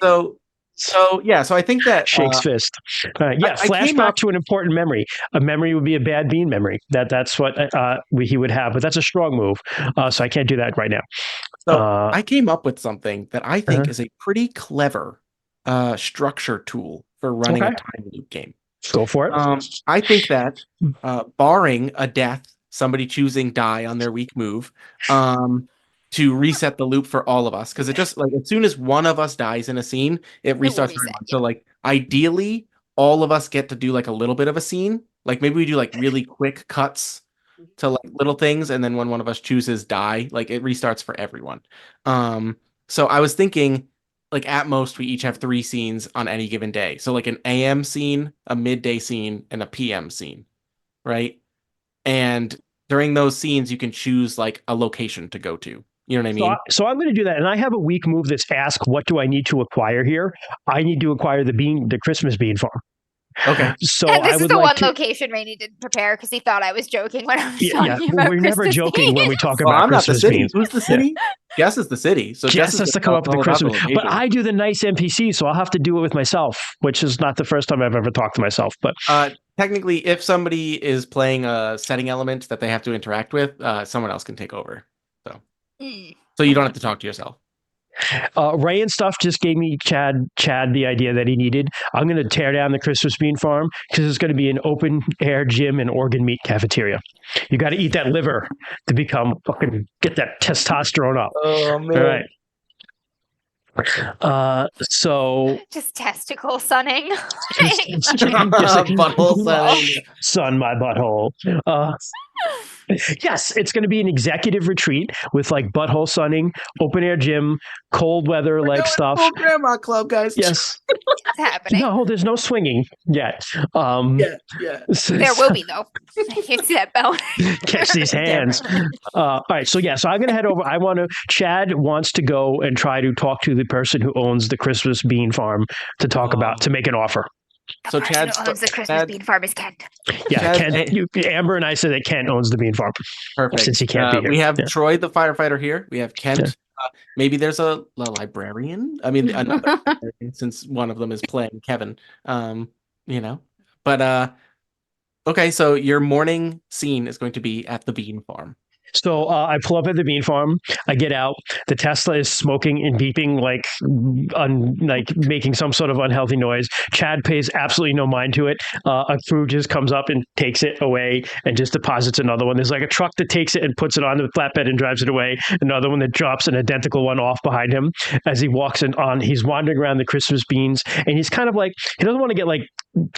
So I think that shakes fist. Flashback to an important memory. A memory would be a bad bean memory. That's what he would have, but that's a strong move. So I can't do that right now. So I came up with something that I think is a pretty clever structure tool for running a time loop game. Go for it. I think that barring a death, somebody choosing die on their weak move, to reset the loop for all of us, because it just like as soon as one of us dies in a scene, it restarts everyone. So like ideally, all of us get to do like a little bit of a scene. Like maybe we do like really quick cuts to like little things, and then when one of us chooses die, like it restarts for everyone. So I was thinking, like at most we each have 3 scenes on any given day. So like an AM scene, a midday scene, and a PM scene, right? And during those scenes, you can choose like a location to go to. You know what I mean? So I'm going to do that, and I have a weak move that's ask, what do I need to acquire here? I need to acquire the Christmas bean farm. Okay. So And this I is would the like one to. location Rainey didn't prepare because he thought I was joking when I was Yeah, talking well, about we're never Christmas joking when we beans. talk Well, about I'm not the Christmas city. beans. Who's the city? Jess is the city. So Jess has is to come up with the all about Christmas, but location. I do the nice NPC, so I'll have to do it with myself, which is not the first time I've ever talked to myself. But Technically, if somebody is playing a setting element that they have to interact with, someone else can take over. So you don't have to talk to yourself. Ray and stuff just gave me Chad the idea that he needed. I'm going to tear down the Christmas bean farm because it's going to be an open air gym and organ meat cafeteria. You got to eat that liver to become fucking get that testosterone up. Oh man! All right. So just testicle sunning. just like, butthole sunning. Sun my butthole. Yes, it's going to be an executive retreat with like butthole sunning, open air gym, cold weather like stuff. Full grandma club, guys. Yes. It's happening. No, there's no swinging yet. Yeah. There will be though. I can't see that bell. Catch these hands. All right, so I'm going to head over. Chad wants to go and try to talk to the person who owns the Christmas bean farm to make an offer. So Chad owns the Christmas bean farm is Kent. Yeah, Kent. Amber and I said that Kent owns the bean farm. Perfect. Since he can't be here. We have Troy, the firefighter, here. We have Kent. Yeah. Maybe there's a librarian. I mean, another since one of them is playing Kevin. But okay. So your morning scene is going to be at the bean farm. So I pull up at the bean farm. I get out. The Tesla is smoking and beeping, like making some sort of unhealthy noise. Chad pays absolutely no mind to it. A crew just comes up and takes it away and just deposits another one. There's like a truck that takes it and puts it on the flatbed and drives it away. Another one that drops an identical one off behind him as he walks on. He's wandering around the Christmas beans, and he's kind of like, he doesn't want to get like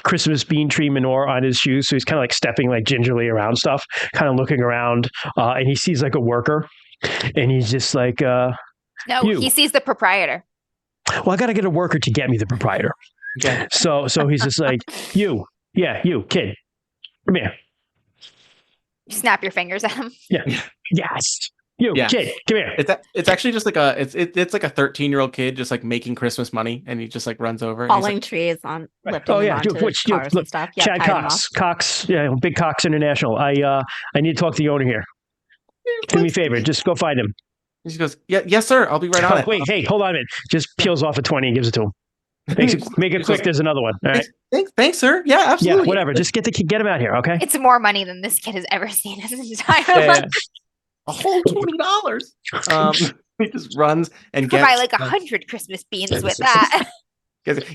Christmas bean tree manure on his shoes, so he's kind of like stepping like gingerly around stuff, kind of looking around, and he sees like a worker, and he's just like, no, he sees the proprietor. Well, I got to get a worker to get me the proprietor. Okay. So he's just like, you kid, come here. You snap your fingers at him. Yeah. Yes. Kid, come here. It's actually just like it's like a 13-year-old kid just like making Christmas money, and he just like runs over, hauling like, trees on, lifting them onto cars and stuff. Yeah, Chad Cox, Big Cox International. I need to talk to the owner here. Do me a favor, just go find him. He just goes, yes, sir. I'll be right on it. Wait, hey, hold on a minute. Just peels off a 20 and gives it to him. Make it quick. There's another one. All right. Thanks, sir. Yeah, absolutely. Yeah, whatever. Just get him out here, okay? It's more money than this kid has ever seen in his entire life. A whole $20. He just runs and gets buy like 100 Christmas beans with that.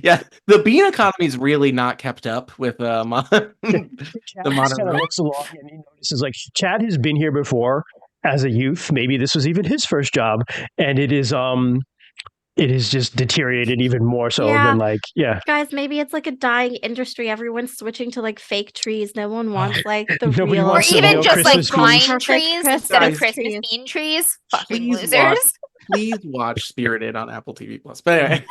Yeah, the bean economy is really not kept up with the modern world. Looks along and he notices like Chad has been here before as a youth. Maybe this was even his first job, and it is just deteriorated even more so than guys, maybe it's like a dying industry. Everyone's switching to like fake trees. No one wants like the Nobody real, or wants even just Christmas like beans. pine trees instead of Christmas bean trees. Fucking losers. Please watch Spirited on Apple TV Plus. But anyway,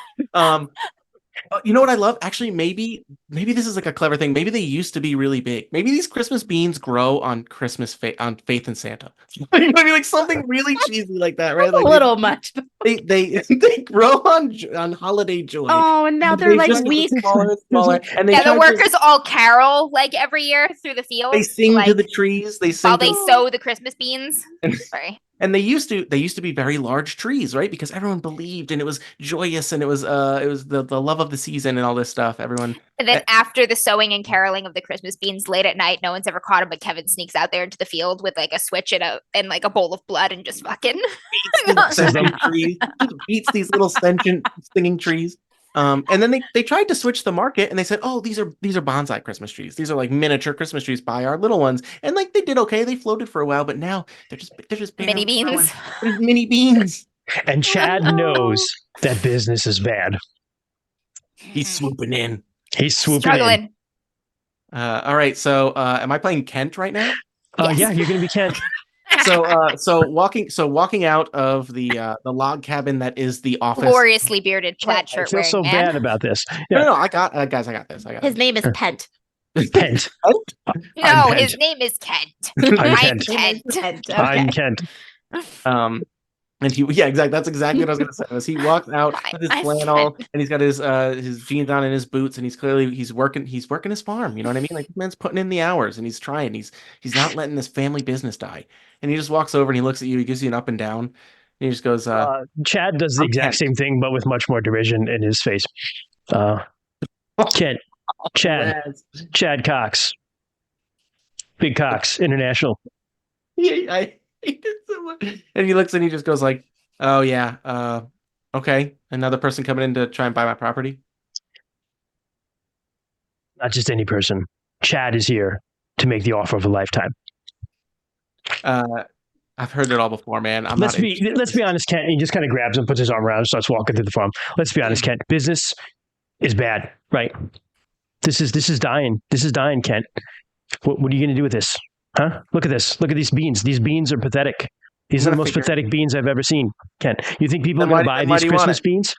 you know what I love? Actually, maybe this is like a clever thing. Maybe they used to be really big. Maybe these Christmas beans grow on on Faith in Santa. Maybe like something really cheesy like that, right? Like a little much. They grow on Holiday Joy. Oh, and now they're like weak. Smaller, and the workers all carol like every year through the field. They sing to the trees. They sing while they sow the Christmas beans. Sorry. And they used to be very large trees, right? Because everyone believed, and it was joyous, and it was the love of the season and all this stuff. Everyone. And then after the sowing and caroling of the Christmas beans, late at night, no one's ever caught him, but Kevin sneaks out there into the field with like a switch and like a bowl of blood and just fucking beats these little sentient singing trees. And then they tried to switch the market, and they said, "Oh, these are bonsai Christmas trees. These are like miniature Christmas trees. Buy our little ones." And like they did okay. They floated for a while, but now they're just mini beans. Mini beans. And Chad knows that business is bad. He's swooping in. He's swooping struggling. in. All right. So, am I playing Kent right now? Yes. Yeah, you're gonna be Kent. So walking out of the log cabin that is the office. Gloriously bearded plaid shirt. I feel so bad about this. Yeah. No, I got this. His name is Pent. Kent. No, Kent. his name is Kent. I'm I'm Kent. Kent. I'm Kent. And exactly. That's exactly what I was gonna say. Was he walks out with his I'm flannel Kent. and he's got his jeans on and his boots, and he's working his farm. You know what I mean? Like, this man's putting in the hours and he's trying. He's not letting this family business die. And he just walks over and he looks at you. He gives you an up and down. And he just goes, Chad does the I'm exact Kent. same thing, but with much more derision in his face. Kent. Chad Cox. Big Cox International. Yeah, I hate it so much. And he looks and he just goes like, "Oh yeah, okay, another person coming in to try and buy my property." Not just any person. Chad is here to make the offer of a lifetime. I've heard it all before, man. Let's be honest, Kent. He just kind of grabs him, puts his arm around, and starts walking through the farm. Let's be honest, Kent. Business is bad, right? This is dying. This is dying, Kent. What are you going to do with this? Huh? Look at this. Look at these beans. These beans are pathetic. These are the most pathetic beans I've ever seen, Kent. You think people are going to buy these Christmas beans?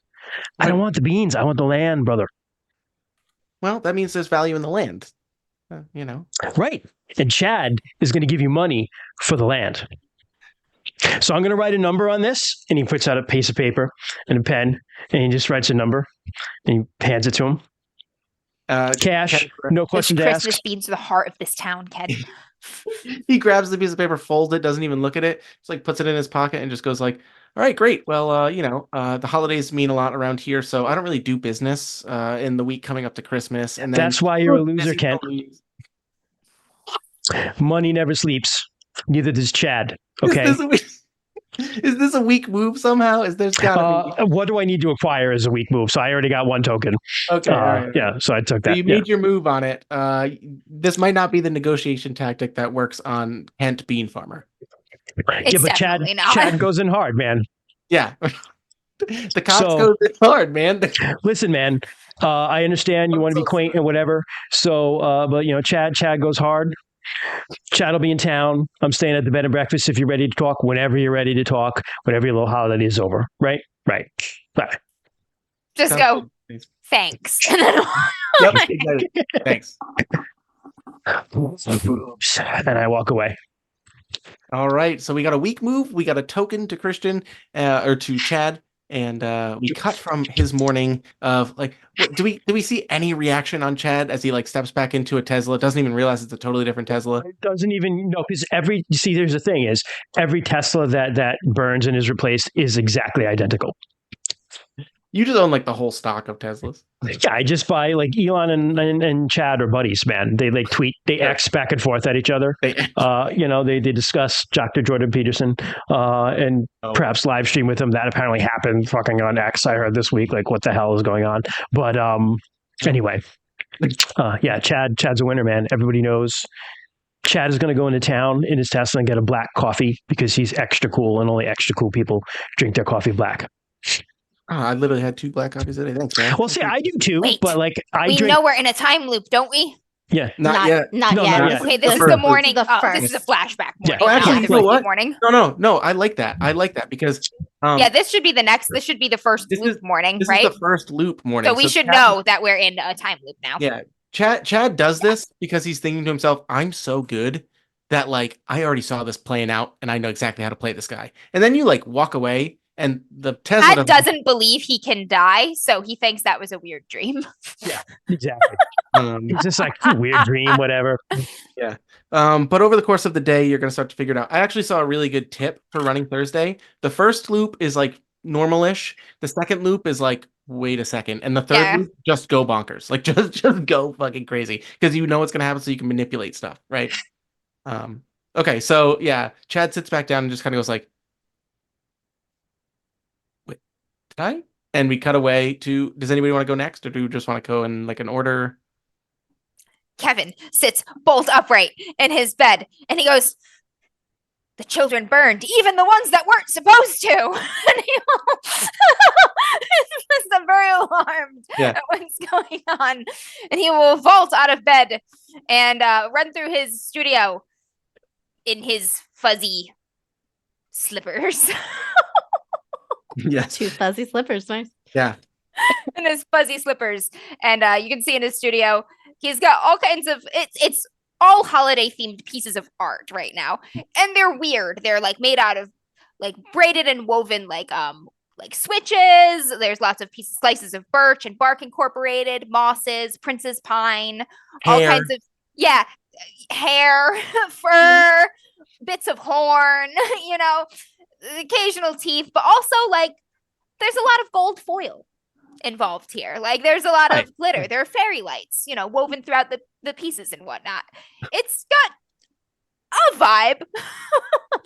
I don't want the beans. I want the land, brother. Well, that means there's value in the land. You know. Right. And Chad is going to give you money for the land. So I'm going to write a number on this. And he puts out a piece of paper and a pen. And he just writes a number. And he hands it to him. Cash, no question to ask. Christmas beans are the heart of this town, Ken. He grabs the piece of paper, folds it, doesn't even look at it, just like puts it in his pocket and just goes like, "All right, great. Well, the holidays mean a lot around here, so I don't really do business in the week coming up to Christmas." And then that's why you're a loser, Kent. Money never sleeps. Neither does Chad. Okay. Is this a weak move somehow? There's gotta be? What do I need to acquire as a weak move? So I already got one token. Okay. Right. Yeah. So I took that. So you made your move on it. This might not be the negotiation tactic that works on Kent Bean Farmer. It's but Chad goes in hard, man. Yeah. The Cox goes in hard, man. Listen, man. I understand you want to be quaint and whatever. So, but Chad goes hard. Chad will be in town. I'm staying at the bed and breakfast if you're ready to talk, whenever you're ready to talk, whenever your little holiday is over. Right. Just go, thanks. Yep, exactly. Thanks. And I walk away. All right. So we got a weak move. We got a token to Christian or to Chad. And we cut from his morning of like, do we see any reaction on Chad as he like steps back into a Tesla? Doesn't even realize it's a totally different Tesla. It doesn't even know, because there's the thing is every Tesla that burns and is replaced is exactly identical. You just own like the whole stock of Teslas. Yeah, I just buy like Elon and Chad are buddies, man. They like tweet, they X back and forth at each other. They discuss Dr. Jordan Peterson and perhaps live stream with him. That apparently happened fucking on X. I heard this week, like what the hell is going on? But anyway, Chad's a winner, man. Everybody knows. Chad is going to go into town in his Tesla and get a black coffee because he's extra cool, and only extra cool people drink their coffee black. Oh, I literally had 2 black coffees today. Thanks, man. Well, see, I do too. Wait, but like we know we're in a time loop, don't we? Yeah, not yet. Okay, this is the morning. This is a flashback morning. Yeah. Oh, actually, you know what? Morning. No. I like that. Because this should be the next. This should be the first loop morning, right? This is the first loop morning. So we should know that we're in a time loop now. Yeah, Chad does this because he's thinking to himself, "I'm so good that like I already saw this playing out, and I know exactly how to play this guy." And then you like walk away. And the Tesla Chad doesn't believe he can die, so he thinks that was a weird dream. Yeah, exactly. It's just like a weird dream, whatever. Yeah. But over the course of the day, you're going to start to figure it out. I actually saw a really good tip for running Thursday. The first loop is like normal-ish. The second loop is like, wait a second. And the third loop, just go bonkers. Like just go fucking crazy because you know what's going to happen, so you can manipulate stuff, right? Okay, so yeah, Chad sits back down and just kind of goes like, and we cut away to, does anybody want to go next, or do we just want to go in like an order? Kevin sits bolt upright in his bed and he goes, "The children burned, even the ones that weren't supposed to." And he's very alarmed at what's going on. And he will vault out of bed and run through his studio in his fuzzy slippers. Yes. 2 fuzzy slippers, nice. Yeah. In his fuzzy slippers. And you can see in his studio He's got all kinds of it's all holiday themed pieces of art right now, and they're weird. They're like made out of like braided and woven like switches. There's lots of slices of birch and bark incorporated, mosses, prince's pine, all Hair. kinds of hair, fur, bits of horn, occasional teeth, but also like there's a lot of gold foil involved here. Like there's a lot of glitter. There are fairy lights, woven throughout the pieces and whatnot. It's got a vibe.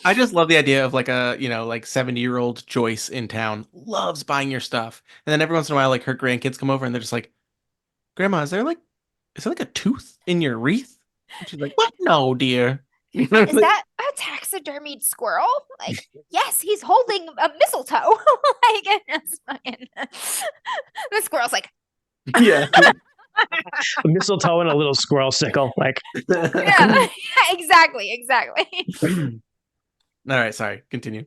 I just love the idea of like a, like 70-year-old Joyce in town loves buying your stuff. And then every once in a while, like her grandkids come over and they're just like, Grandma, is there like a tooth in your wreath? And she's like, what? No, dear. Is that a taxidermied squirrel? Like, yes, he's holding a mistletoe. Like, it's fucking... The squirrel's like, Yeah. A mistletoe and a little squirrel sickle. Like, yeah, exactly. All right, sorry. Continue.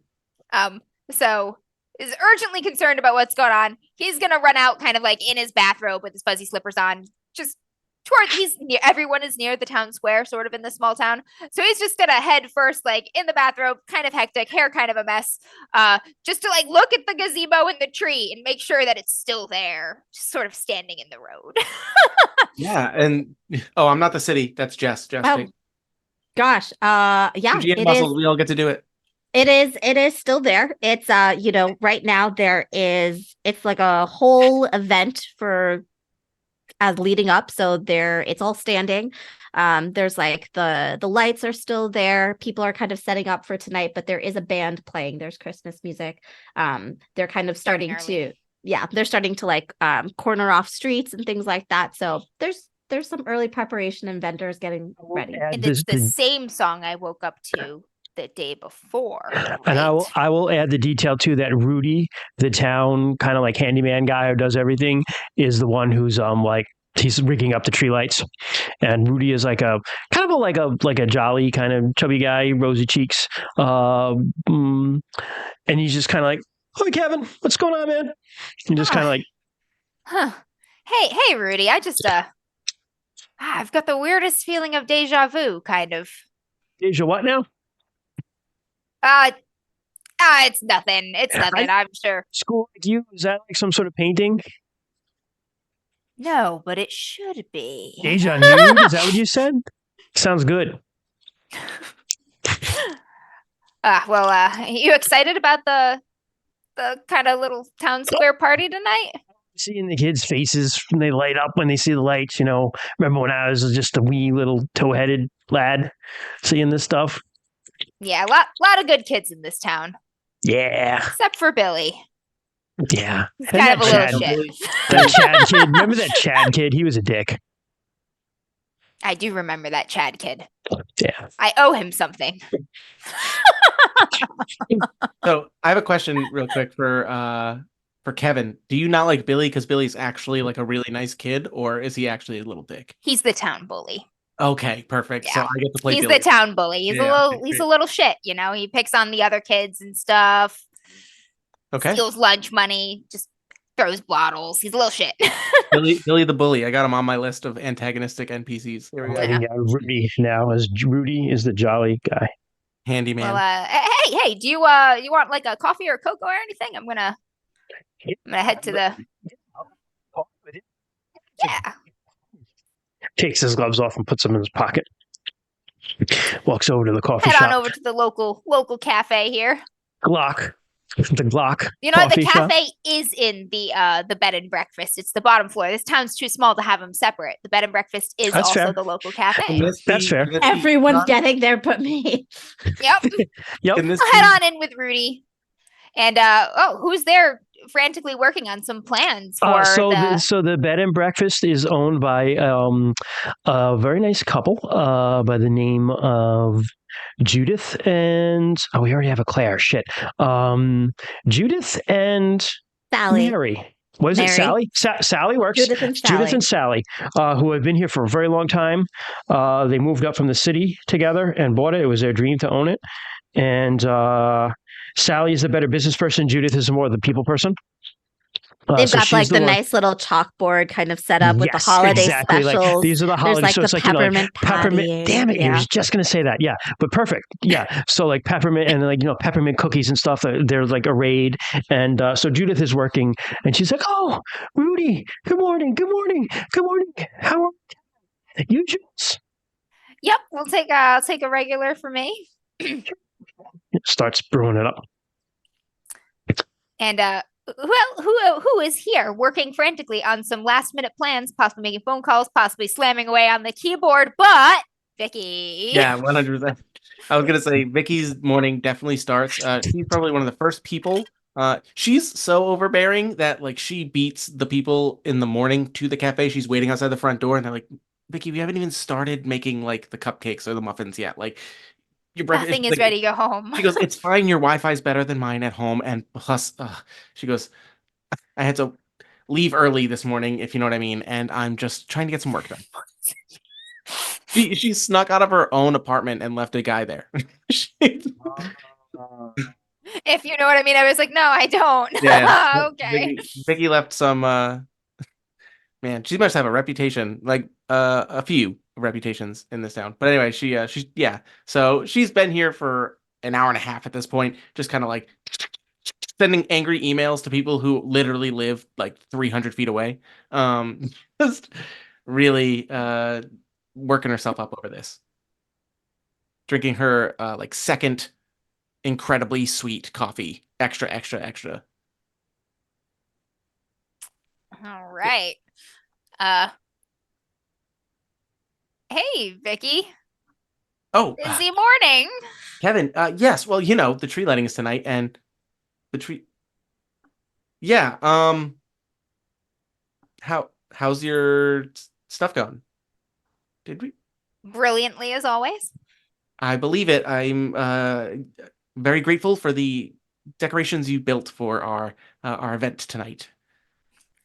So is urgently concerned about what's going on. He's gonna run out kind of like in his bathrobe with his fuzzy slippers on, just everyone is near the town square, sort of in the small town. So he's just gonna head first, like in the bathrobe, kind of hectic, hair kind of a mess, just to like look at the gazebo and the tree and make sure that it's still there, just sort of standing in the road. Yeah, and I'm not the city. That's Jess. Jess, Oh, gosh. Yeah, GM it muscles. is. We all get to do it. It is still there. It's right now it's like a whole event for as leading up. So it's all standing. There's like the lights are still there. People are kind of setting up for tonight, but there is a band playing. There's Christmas music. They're kind of starting to like corner off streets and things like that. So there's some early preparation and vendors getting ready. And it's the same song I woke up to the day before. Right? And I will add the detail too that Rudy, the town kind of like handyman guy who does everything, is the one who's like he's rigging up the tree lights. And Rudy is like a kind of like a jolly kind of chubby guy, rosy cheeks. And he's just kind of like, "Hi, Kevin, what's going on, man?" And just kind of like, huh? Hey, Rudy, I just I've got the weirdest feeling of deja vu, kind of. Deja what now? It's nothing. It's nothing, I'm sure. School like you? Is that like some sort of painting? No, but it should be. Deja nude? Is that what you said? Sounds good. You excited about the kind of little town square party tonight? Seeing the kids' faces when they light up when they see the lights, remember when I was just a wee little toe-headed lad seeing this stuff? Yeah, lot of good kids in this town. Yeah. Except for Billy. Yeah. He's kind of a little shit. That Chad kid. Remember that Chad kid? He was a dick. I do remember that Chad kid. Yeah. I owe him something. So I have a question real quick for Kevin. Do you not like Billy because Billy's actually like a really nice kid, or is he actually a little dick? He's the town bully. Okay, perfect. Yeah. So I get to play He's Billy. the town bully. He's a little shit, He picks on the other kids and stuff. Okay. Steals lunch money, just throws bottles. He's a little shit. Billy the bully. I got him on my list of antagonistic NPCs. Here we go. Writing down Rudy now as Rudy is the jolly guy. Handyman. Well, hey, do you want like a coffee or a cocoa or anything? I'm gonna head to the Takes his gloves off and puts them in his pocket. Walks over to the coffee head shop. on over to the local cafe here. Glock. The Glock. You know what? The coffee shop. cafe is in the bed and breakfast. It's the bottom floor. This town's too small to have them separate. The bed and breakfast is That's also fair. the local cafe. That's fair. Everyone's getting there but me. Yep. Yep. I'll head on in with Rudy. And who's there frantically working on some plans for so the bed and breakfast is owned by a very nice couple by the name of Judith and we already have a Claire. Shit. Judith and Sally. Mary. What is it? Mary. Sally? Sally works. Judith and Sally. Who have been here for a very long time. They moved up from the city together and bought it. It was their dream to own it. And Sally is the better business person. Judith is more the people person. They've So got she's like the one. nice little chalkboard kind of set up with the Yes, holiday exactly. Like specials. these are the There's holidays. like So the it's like, you know, like peppermint peppermint. patty. Damn it! I Yeah. was just gonna say that. Yeah, but perfect. Yeah. So like peppermint and like, you know, peppermint cookies and stuff. They're like arrayed, and so Judith is working, and she's like, "Oh, Rudy, good morning, good morning, good morning. How are you, Jules?" Yep, I'll take a regular for me. Starts brewing it up. And who is here working frantically on some last minute plans, possibly making phone calls, possibly slamming away on the keyboard, but Vicky. Yeah, 100%. I was gonna say Vicky's morning definitely starts. She's probably one of the first people. She's so overbearing that like she beats the people in the morning to the cafe. She's waiting outside the front door, and they're like, "Vicky, we haven't even started making like the cupcakes or the muffins yet. Like your breakfast." Nothing is Like, ready. Go home. she goes, "It's fine. Your Wi-Fi's better than mine at home, and plus, she goes, I had to leave early this morning, if you know what I mean, and I'm just trying to get some work done." She snuck out of her own apartment and left a guy there. If you know what I mean. I was like, no, I don't. Yeah. Okay. Vicky left some man, she must have a reputation, like a few reputations in this town. But anyway, she's yeah. So she's been here for an hour and a half at this point, just kind of like sending angry emails to people who literally live like 300 feet away. Just really working herself up over this. Drinking her like second incredibly sweet coffee. Extra, extra, extra. All right. Hey, Vicky. Oh, Busy morning. Kevin. Yes. Well, you know, the tree lighting is tonight, and the tree. Yeah. How's your stuff going? Did we? Brilliantly as always. I believe it. I'm very grateful for the decorations you built for our event tonight.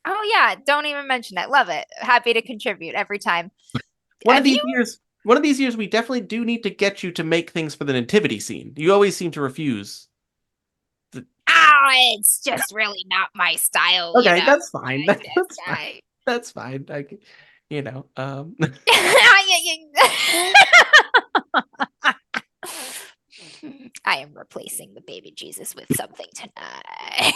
Oh yeah, don't even mention it. Love it. Happy to contribute every time. One of Have these you? years, one of these years, we definitely do need to get you to make things for the nativity scene. You always seem to refuse. Oh, it's just really not my style, you Okay, know. that's fine. I That's just, fine. That's fine. You know, I am replacing the baby Jesus with something tonight.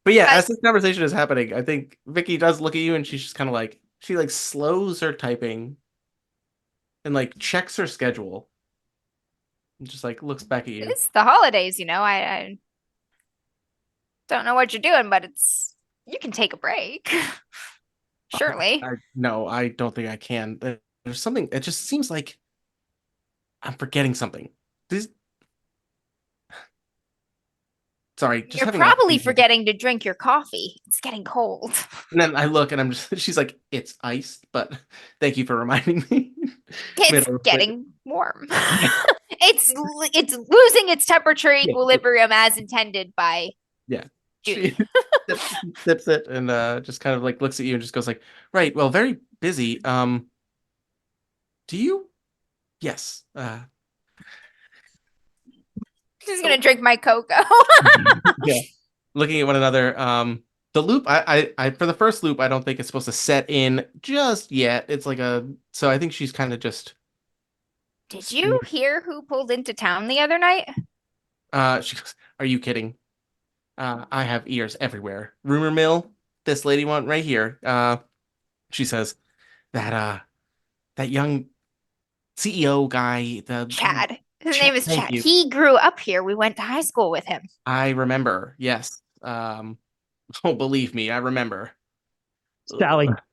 but yeah, as this conversation is happening, I think Vicky does look at you and she's just kind of like, she like slows her typing and like checks her schedule and just like looks back at you. It's the holidays, you know. I don't know what you're doing, but you can take a break. Surely. No, I don't think I can. There's something, it just seems like I'm forgetting something. Sorry, just You're having probably forgetting to drink your coffee. It's getting cold. And then I look and I'm just, she's like, it's iced, but thank you for reminding me. It's getting warm. It's losing its temperature equilibrium as intended by she sips it and just kind of like looks at you and just goes like, right, well, very busy. Do you? Yes. She's gonna drink my cocoa. Yeah. Looking at one another. The loop, I for the first loop, I don't think it's supposed to set in just yet. It's like so I think she's kind of just. Did you hear who pulled into town the other night? She goes, are you kidding? I have ears everywhere. Rumor mill, this lady one right here. She says that young CEO guy, the Chad. His name is Thank Chad. you. He grew up here. We went to high school with him. I remember. Yes. Oh, believe me, I remember.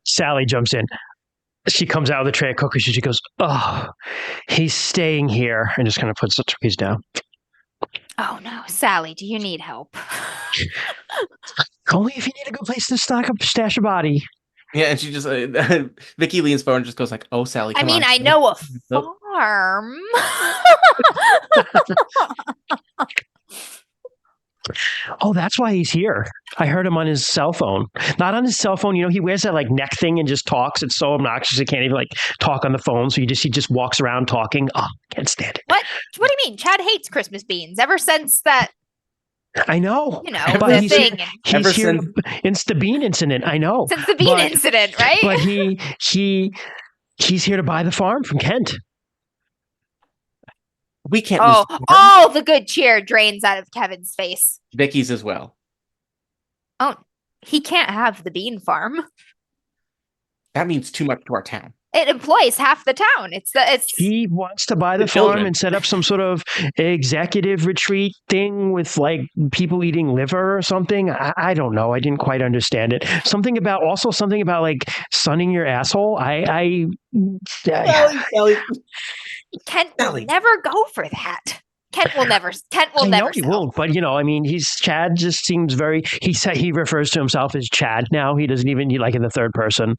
Sally jumps in. She comes out with a tray of cookies and she goes, "Oh, he's staying here," and just kind of puts the cookies down. Oh no, Sally, do you need help? Only if you need a good place to stash a body. Yeah, and she just Vicky leans forward and just goes like, "Oh, Sally, come on." I know a Nope. farm. Oh, that's why he's here. I heard him on his cell phone. Not on his cell phone. You know, he wears that like neck thing and just talks. It's so obnoxious. He can't even like talk on the phone. So he just walks around talking. Oh, can't stand it. What do you mean? Chad hates Christmas beans ever since that, I know. the But he's thing. he's Ever here. since- It's the bean incident. I know. Since the bean incident, right? But he's here to buy the farm from Kent. We can't Oh, lose all the good cheer drains out of Kevin's face. Vicky's as well. Oh, he can't have the bean farm. That means too much to our town. It employs half the town. He wants to buy the farm children. and set up some sort of executive retreat thing with like people eating liver or something. I don't know. I didn't quite understand it. Something about like sunning your asshole. Ellie. Kent will Ellie. never go for that. Kent will never. I know he sell. won't, but I mean, Chad just seems very. He refers to himself as Chad now. He doesn't even like in the third person.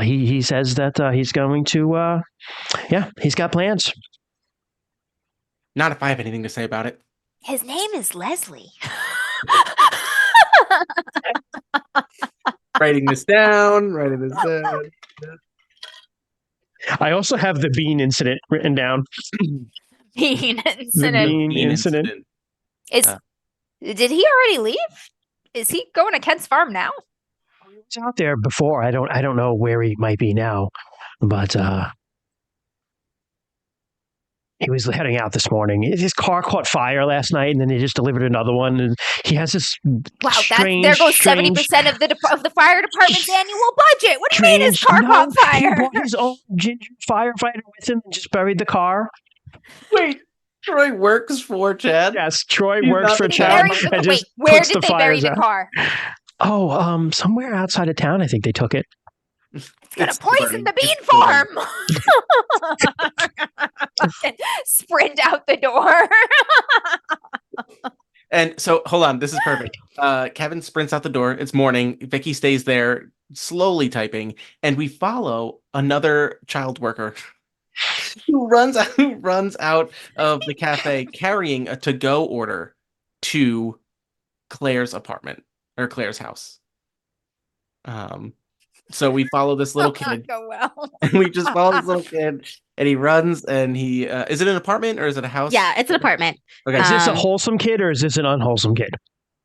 He says that he's going to. He's got plans. Not if I have anything to say about it. His name is Leslie. Writing this down. I also have the bean incident written down. Bean The incident. bean incident. Did he already leave? Is he going to Kent's farm now? He was out there before. I don't know where he might be now, but he was heading out this morning. His car caught fire last night, and then they just delivered another one. And he has this Wow, strange, there goes strange- 70% of the fire department's annual budget. What do you mean his car No, caught He fire? brought his own ginger firefighter with him and just buried the car. Wait, Troy works for Chad. Yes, Troy He's works not for the Chad. and Wait, just where puts did the they bury fires the out. car? Oh, somewhere outside of town, I think they took it. It's gonna It's poison burning. the bean It's burning. farm. Sprint out the door. And so, hold on, this is perfect. Kevin sprints out the door. It's morning. Vicky stays there, slowly typing, and we follow another child worker who runs out of the cafe carrying a to-go order to Claire's apartment or Claire's house. So we follow this little Will not kid, go well. and we just follow this little kid, and he runs, and he is it an apartment or is it a house? Yeah, it's an apartment. Okay, Is this a Um, wholesome kid or is this an unwholesome kid?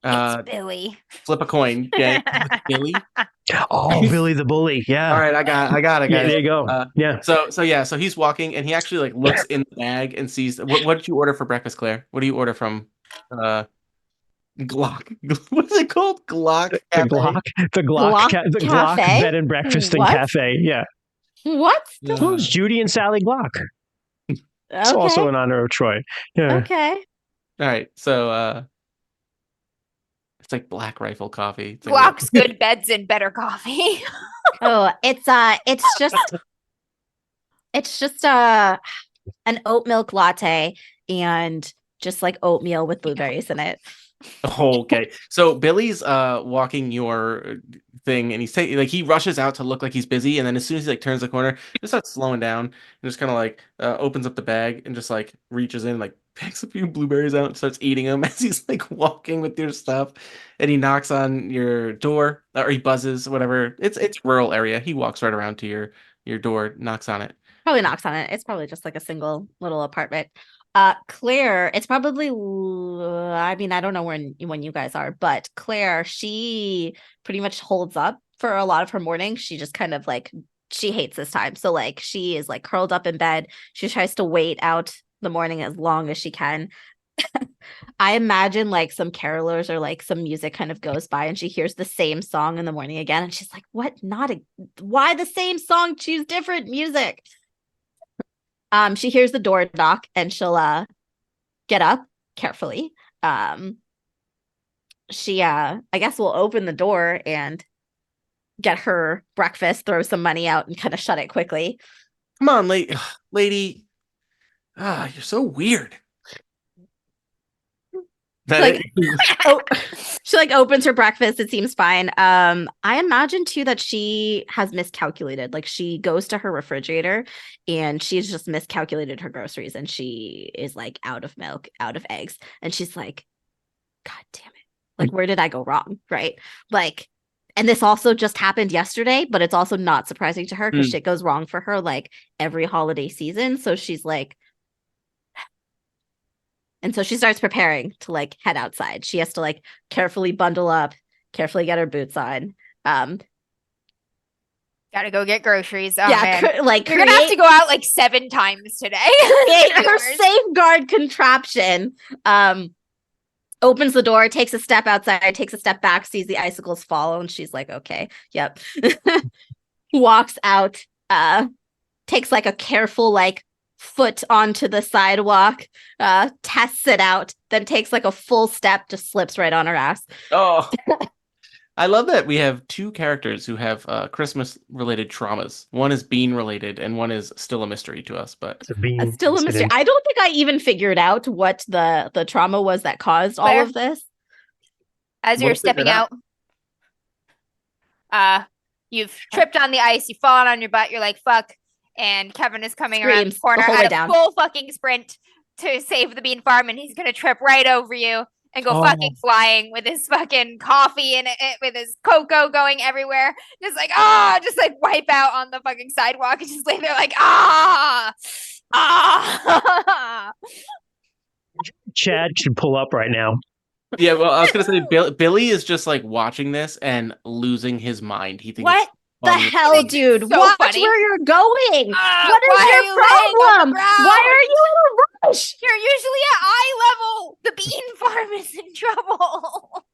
It's Billy. flip a coin. Yeah, Billy. Oh, Billy the bully. Yeah. All right, I got it, Yeah, guys. there you go. Yeah. So he's walking, and he actually like looks in the bag and sees what did you order for breakfast, Claire? What do you order from Glock? What is it called? Glock. The Cafe? Glock Glock Cafe? bed and breakfast and What? cafe. Yeah. What? Who's Judy and Sally Glock? It's Okay. also in honor of Troy. Yeah. Okay. All right, so it's like Black Rifle coffee. It's like Glock's good beds and better coffee. Oh, it's just an oat milk latte and just like oatmeal with blueberries in it. Okay, so Billy's walking your thing, and he's he rushes out to look like he's busy, and then as soon as he like turns the corner, he just starts slowing down and just kind of like opens up the bag and just like reaches in, like picks a few blueberries out and starts eating them as he's like walking with your stuff, and he knocks on your door or he buzzes, whatever. It's rural area. He walks right around to your door, knocks on it. Probably knocks on it. It's probably just like a single little apartment. Claire, it's probably I mean, I don't know when you guys are, but Claire, she pretty much holds up for a lot of her morning. She just kind of like she hates this time. So like she is like curled up in bed. She tries to wait out the morning as long as she can. I imagine like some carolers or like some music kind of goes by and she hears the same song in the morning again and she's like, "What? Why the same song? Choose different music." She hears the door knock and she'll get up carefully. She I guess will open the door and get her breakfast, throw some money out and kind of shut it quickly. Come on, lady. You're so weird. She like opens her breakfast. It seems fine. I imagine too that she has miscalculated. Like she goes to her refrigerator and she's just miscalculated her groceries and she is like out of milk, out of eggs. And she's like, God damn it. Like, where did I go wrong? Right. Like, and this also just happened yesterday, but it's also not surprising to her because shit goes wrong for her like every holiday season. So she's like, and so she starts preparing to like head outside. She has to like carefully bundle up, carefully get her boots on. Gotta go get groceries. Oh, yeah, man. like You're gonna have to go out like 7 times today. create her Viewers. safeguard contraption. Opens the door, takes a step outside, takes a step back, sees the icicles fall, and she's like, okay, yep. Walks out, takes like a careful like foot onto the sidewalk, tests it out, then takes like a full step, just slips right on her ass. Oh, I love that we have 2 characters who have Christmas-related traumas. One is bean-related, and one is still a mystery to us. But Bean Still a mystery. incident. I don't think I even figured out what the trauma was that caused all Claire? of this. As We'll you're figure it stepping out, you've tripped on the ice, you've fallen on your butt, you're like, fuck. And Kevin is coming around the Screams the corner whole way at a down. full fucking sprint to save the bean farm, and he's gonna trip right over you and go fucking flying with his fucking coffee and it with his cocoa going everywhere. Just like, just like wipe out on the fucking sidewalk and just lay there like, Chad should pull up right now. yeah, well, I was gonna say Billy is just like watching this and losing his mind. He thinks What it's the funny. hell, Thinks it's dude? so Watch funny. where you're going. What is why are your you laying on the problem? ground? Why are you in a rush? You're usually at eye level. The bean farm is in trouble.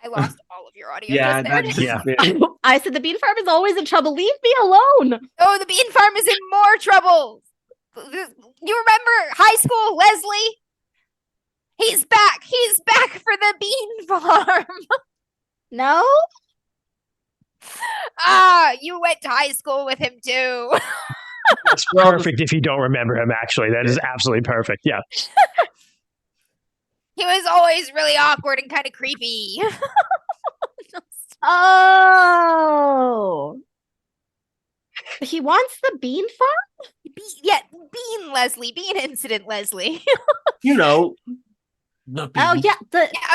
I lost all of your audio. Yeah, just there. that's Yeah. I said the bean farm is always in trouble. Leave me alone. Oh, the bean farm is in more trouble. You remember high school Leslie? He's back. He's back for the bean farm. No? You went to high school with him too. That's perfect if you don't remember him, actually. That is absolutely perfect. Yeah. He was always really awkward and kind of creepy. Oh. He wants the bean farm? Bean Leslie. Bean incident Leslie. you know the Oh, bean. yeah.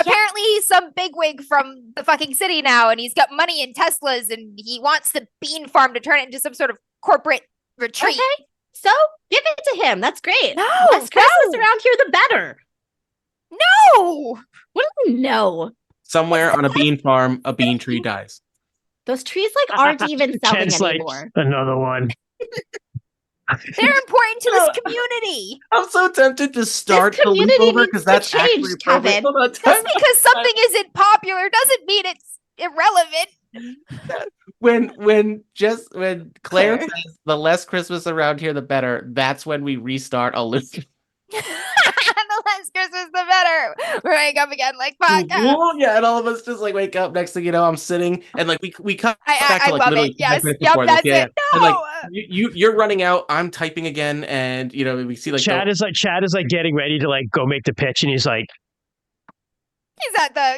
Apparently he's some bigwig from the fucking city now, and he's got money and Teslas, and he wants the bean farm to turn it into some sort of corporate retreat. Okay. So give it to him. That's great. No, Less Christmas around here, the better. no. What do you know? Somewhere on a bean farm, a bean tree dies. Those trees like aren't even selling Ken's like, anymore. another one. They're important to this community. I'm so tempted to start the community leapover needs because to that's change, actually appropriate. Kevin. Hold on, Just time because something isn't popular doesn't mean it's irrelevant. when Claire Claire. says the less Christmas around here, the better, that's when we restart a loop. The less Christmas, the better. We wake up again like, fuck. Yeah, and all of us just like wake up. Next thing you know, I'm sitting and like we cut back I to like love literally it. Yes. 5 minutes Yep, before this. that's Yeah, it. and No. like you're running out. I'm typing again, and you know we see like Chad is like getting ready to like go make the pitch, and he's like,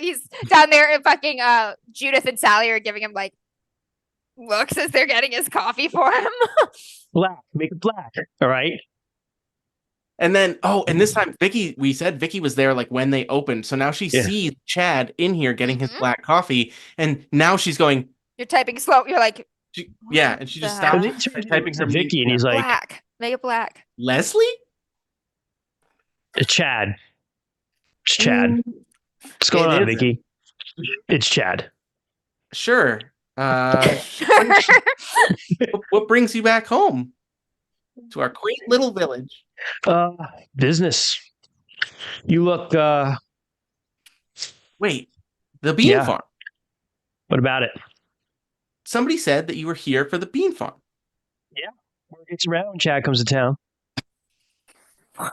He's down there and fucking Judith and Sally are giving him like looks as they're getting his coffee for him. black, make it black. All right. And then, and this time, we said Vicky was there like when they opened. So now she sees Chad in here getting his black coffee. And now she's going, You're typing slow. You're like, and she just the stops hell? typing her Vicky, and he's like, black. Make it black. Leslie? It's Chad. It's Chad. What's going It on, is. Vicky? It's Chad. Sure. What brings you back home? To our quaint little village. Business. You look, Wait, the bean farm. what about it? Somebody said that you were here for the bean farm. Word gets around when Chad comes to town. What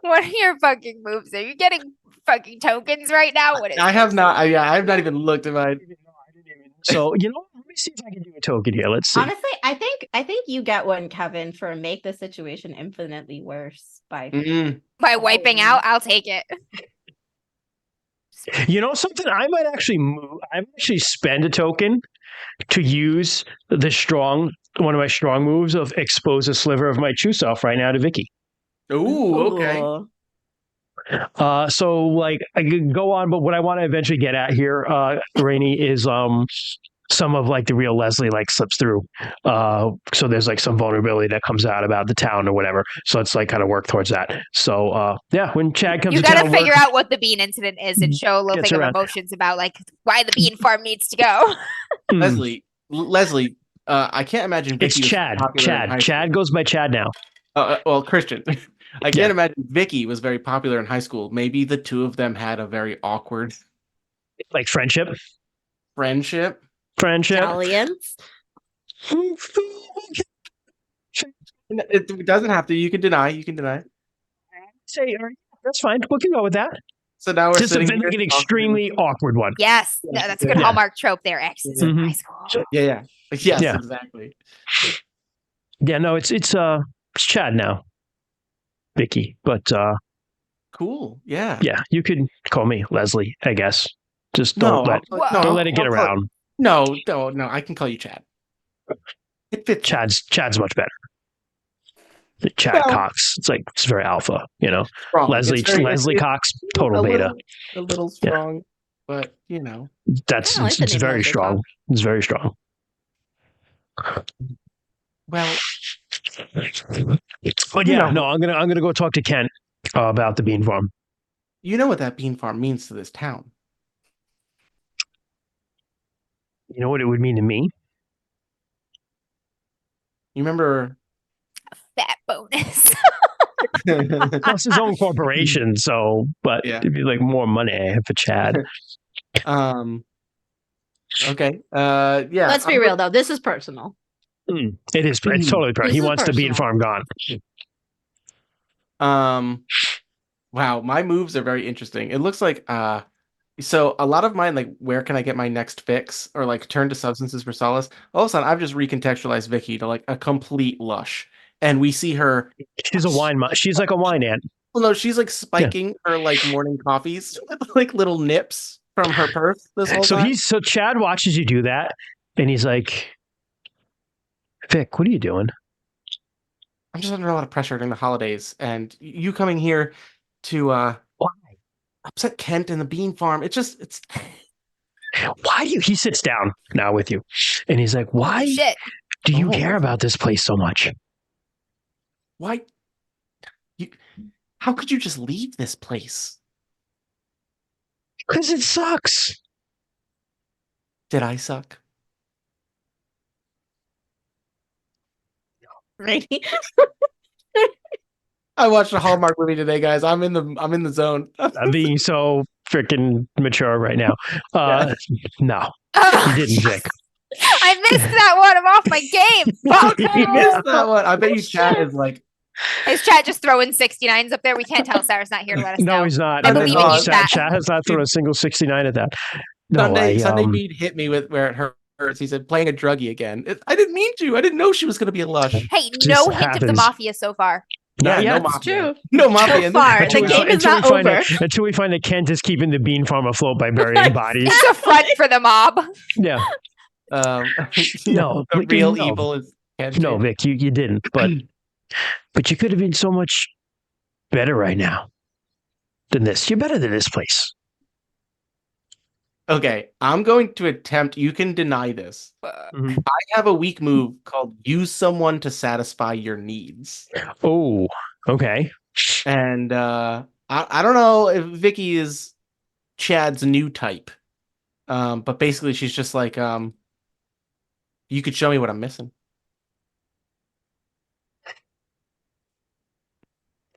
are your fucking moves? Are you getting fucking tokens right now? What is I have not. I have not even looked at my. So, you know, let me see if I can do a token here. Let's see. Honestly, I think you get one, Kevin, for make the situation infinitely worse by by wiping out? I'll take it. You know something? I might actually spend a token to use the strong one of my strong moves of expose a sliver of my true self right now to Vicky. Ooh, okay. Ooh. So like I could go on, but what I want to eventually get at here, Rainey, is some of like the real Leslie like slips through. So there's like some vulnerability that comes out about the town or whatever. So it's like kind of work towards that. So yeah, when Chad comes You to got town, to figure out what the bean incident is and show a little Gets thing of around. emotions about like why the bean farm needs to go. Leslie, I can't imagine It's Vicky was Chad. popular in high school. Chad goes by Chad now. Well, Christian. I can't imagine Vicky was very popular in high school. Maybe the two of them had a very awkward Like friendship. Dalliance. It doesn't have to. You can deny. Say, that's fine. We can go with that. So now we're Just sitting like here an extremely awkward one. Yes, no, that's a good Yeah. Hallmark trope there. Exes in high school. Yeah. Yes, Yeah. exactly. Yeah, no, it's Chad now, Vicky. But Cool. Yeah. yeah, you could call me Leslie, I guess. Just No, don't let it get around. No, I can call you Chad. It fits. Chad's much better. Chad Well- Cox. It's very alpha, you know. Strong. Leslie It's very- Cox, total a beta. little strong, but you know. That's I like the it's name very Leslie strong. Cox. It's very strong. Well, But You yeah, know. no, I'm gonna go talk to Kent about the bean farm. you know what that bean farm means to this town. You know what it would mean to me? You remember? Fat bonus. Plus his own corporation, so but Yeah. it'd be like more money for Chad. Okay. Yeah. Let's be real though. This is personal. It is. It's totally This He is wants the bean personal. farm gone. Wow, my moves are very interesting. It looks like so a lot of mine, like where can I get my next fix or like turn to substances for solace? All of a sudden I've just recontextualized Vicky to like a complete lush. And we see her She's a wine. She's like a wine ant. well, no, she's like spiking her like morning coffees with like little nips from her purse this whole time. So Chad watches you do that, and he's like, "Vic, what are you doing?" I'm just under a lot of pressure during the holidays, and you coming here to upset Kent and the bean farm. It's Why do you? He sits down now with you, and he's like, "Why Shit. do you Oh. care about this place so much?" why how could you just leave this place? Because it sucks. Did I suck? Right? I watched a Hallmark movie today, guys. I'm in the zone. I'm being so freaking mature right now. No, Oh, you didn't, Vic. I missed that one. I'm off my game. Fuck. You missed that one. I bet you chat is like Is Chad just throwing 69s up there? We can't tell. Sarah's not here to let us know. No, he's not. I No, believe no, in you, Chad, Chad. Chad has not thrown a single 69 at that. No, Sunday Bead hit me with where it hurts. He said playing a druggie again. I didn't mean to. I didn't know she was going to be a lush. Hey, Just no hint of the happens. mafia so far. Not Yeah, yet. no It's mafia. true. No mafia. So far, Until the we game find- is until not we find over. that- until we find that Kent is keeping the bean farm afloat by burying bodies. It's a front for the mob. Yeah. Yeah, No, the like, real no. evil is Kent. No, Vic, you didn't. But you could have been so much better right now than this. You're better than this place. Okay, I'm going to attempt. You can deny this. I have a weak move called use someone to satisfy your needs. Oh, okay. And I don't know if Vicky is Chad's new type. But basically she's just like, you could show me what I'm missing.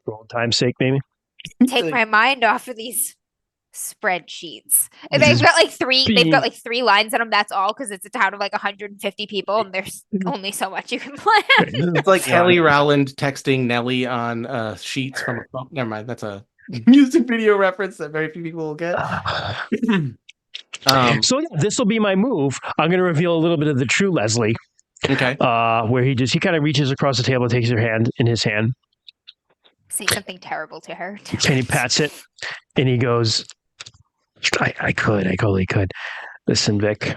For old time's sake, maybe. Take my mind off of these spreadsheets. And they've got like three. They've got like 3 lines in them. That's all because it's a town of like 150 people, and there's only so much you can plan. It's like Kelly Rowland texting Nelly on sheets from a phone. Never mind, that's a music video reference that very few people will get. So yeah, this will be my move. I'm going to reveal a little bit of the true Leslie, Okay. where he kind of reaches across the table, takes her hand in his hand, Say something terrible to her. and he pats it, and he goes, I totally could. Listen, Vic,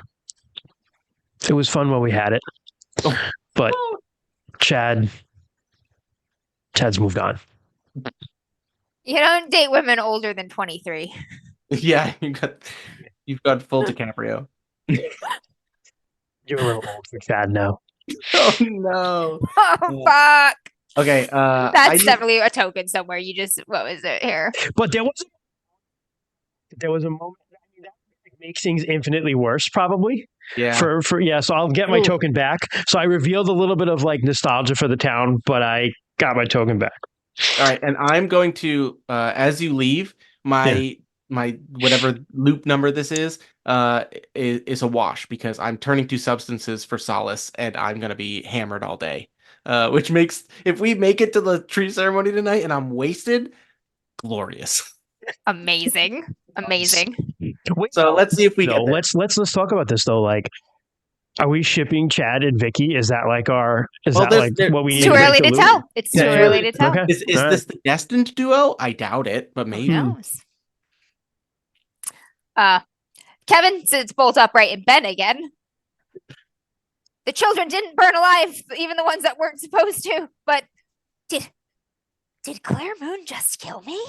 it was fun while we had it. but Chad's moved on. You don't date women older than 23. Yeah, you've got full DiCaprio. You're a little old for Chad now. Oh no. Oh, fuck. Okay, That's definitely a token somewhere. You just, what was it here? But there was a moment that makes things infinitely worse, probably. Yeah. So I'll get my token back. So I revealed a little bit of like nostalgia for the town, but I got my token back. All right, and I'm going to as you leave, my whatever loop number this is a wash because I'm turning to substances for solace and I'm gonna be hammered all day. Which makes if we make it to the tree ceremony tonight and I'm wasted, glorious. Amazing. So let's see if we get there. Let's talk about this though. Like, are we shipping Chad and Vicky? Is that like our? What we need? It's too early to tell. It's too early to tell. Okay. Is this the destined duo? I doubt it, but maybe. Who knows? Kevin sits bolt upright in bed again. The children didn't burn alive, even the ones that weren't supposed to. But did Claire Moon just kill me?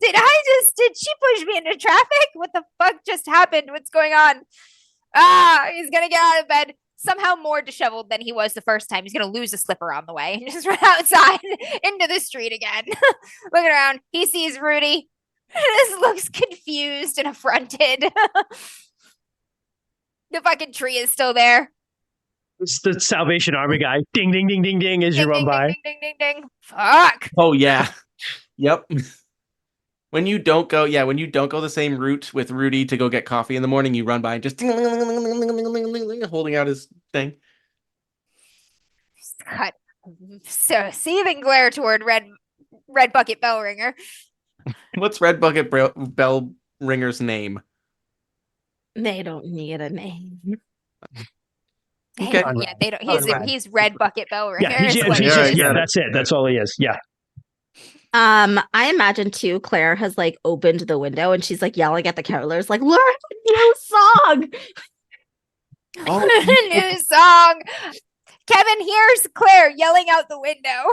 Did she push me into traffic? What the fuck just happened? What's going on? He's gonna get out of bed somehow more disheveled than he was the first time. He's gonna lose a slipper on the way and just run outside into the street again. Looking around, he sees Rudy. Just looks confused and affronted. The fucking tree is still there. It's the Salvation Army guy. Ding, ding, ding, ding, ding as you run by. Ding, ding, ding, ding, ding. Fuck. Oh yeah. Yep. When you don't go the same route with Rudy to go get coffee in the morning, you run by and just holding out his thing. Cut. So seething glare toward red bucket bell ringer. What's Red Bucket Bell Ringer's name? They don't need a name. Okay. Yeah, they don't. He's Red Bucket Bell Ringer. Yeah, that's it. That's all he is. Yeah. I imagine too, Claire has like opened the window and she's like yelling at the carolers, like, learn a new song. New song. Kevin hears Claire yelling out the window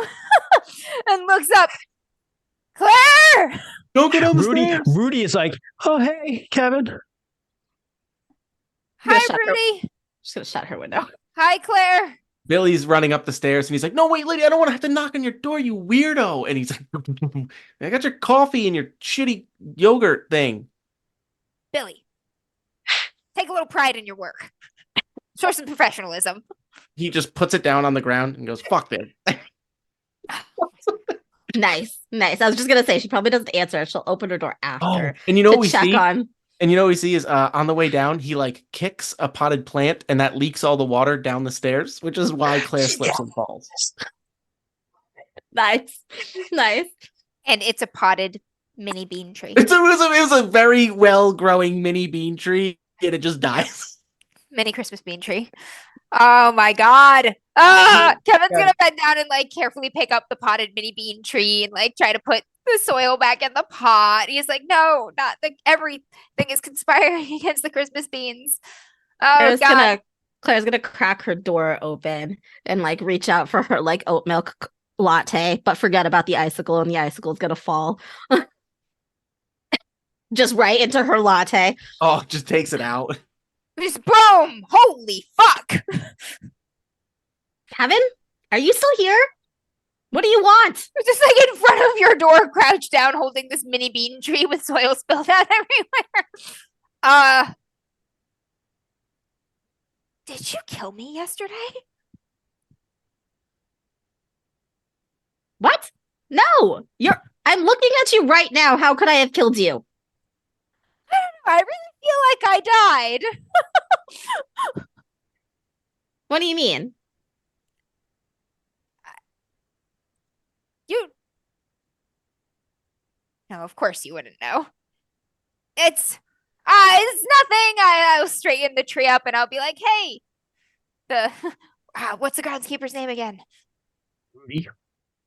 and looks up. Claire! Don't go down the stairs. Rudy is like, oh hey, Kevin. Hi, Rudy. Just gonna shut her window. Hi, Claire. Billy's running up the stairs and he's like, no, wait, lady, I don't want to have to knock on your door, you weirdo. And he's like, I got your coffee and your shitty yogurt thing. Billy, take a little pride in your work. Show some professionalism. He just puts it down on the ground and goes, fuck it. Nice. I was just gonna say she probably doesn't answer. She'll open her door after. And you know what we check see? on. And you know what we see is on the way down, he like kicks a potted plant and that leaks all the water down the stairs, which is why Claire slips and falls. Nice. And it's a potted mini bean tree. It was a very well growing mini bean tree and it just dies. Mini Christmas bean tree. Oh my god. Kevin's gonna bend down and like carefully pick up the potted mini bean tree and like try to put the soil back in the pot. He's like, no, not everything is conspiring against the Christmas beans. Oh god. Claire's gonna crack her door open and like reach out for her like oat milk latte, but forget about the icicle, and the icicle is gonna fall just right into her latte. Oh, just takes it out. Just boom! Holy fuck! Kevin, are you still here? What do you want? Just like in front of your door, crouched down, holding this mini bean tree with soil spilled out everywhere. Did you kill me yesterday? What? No, I'm looking at you right now. How could I have killed you? I really feel like I died. What do you mean? No, of course you wouldn't know. It's nothing. I'll straighten the tree up and I'll be like, hey, what's the groundskeeper's name again? Rudy.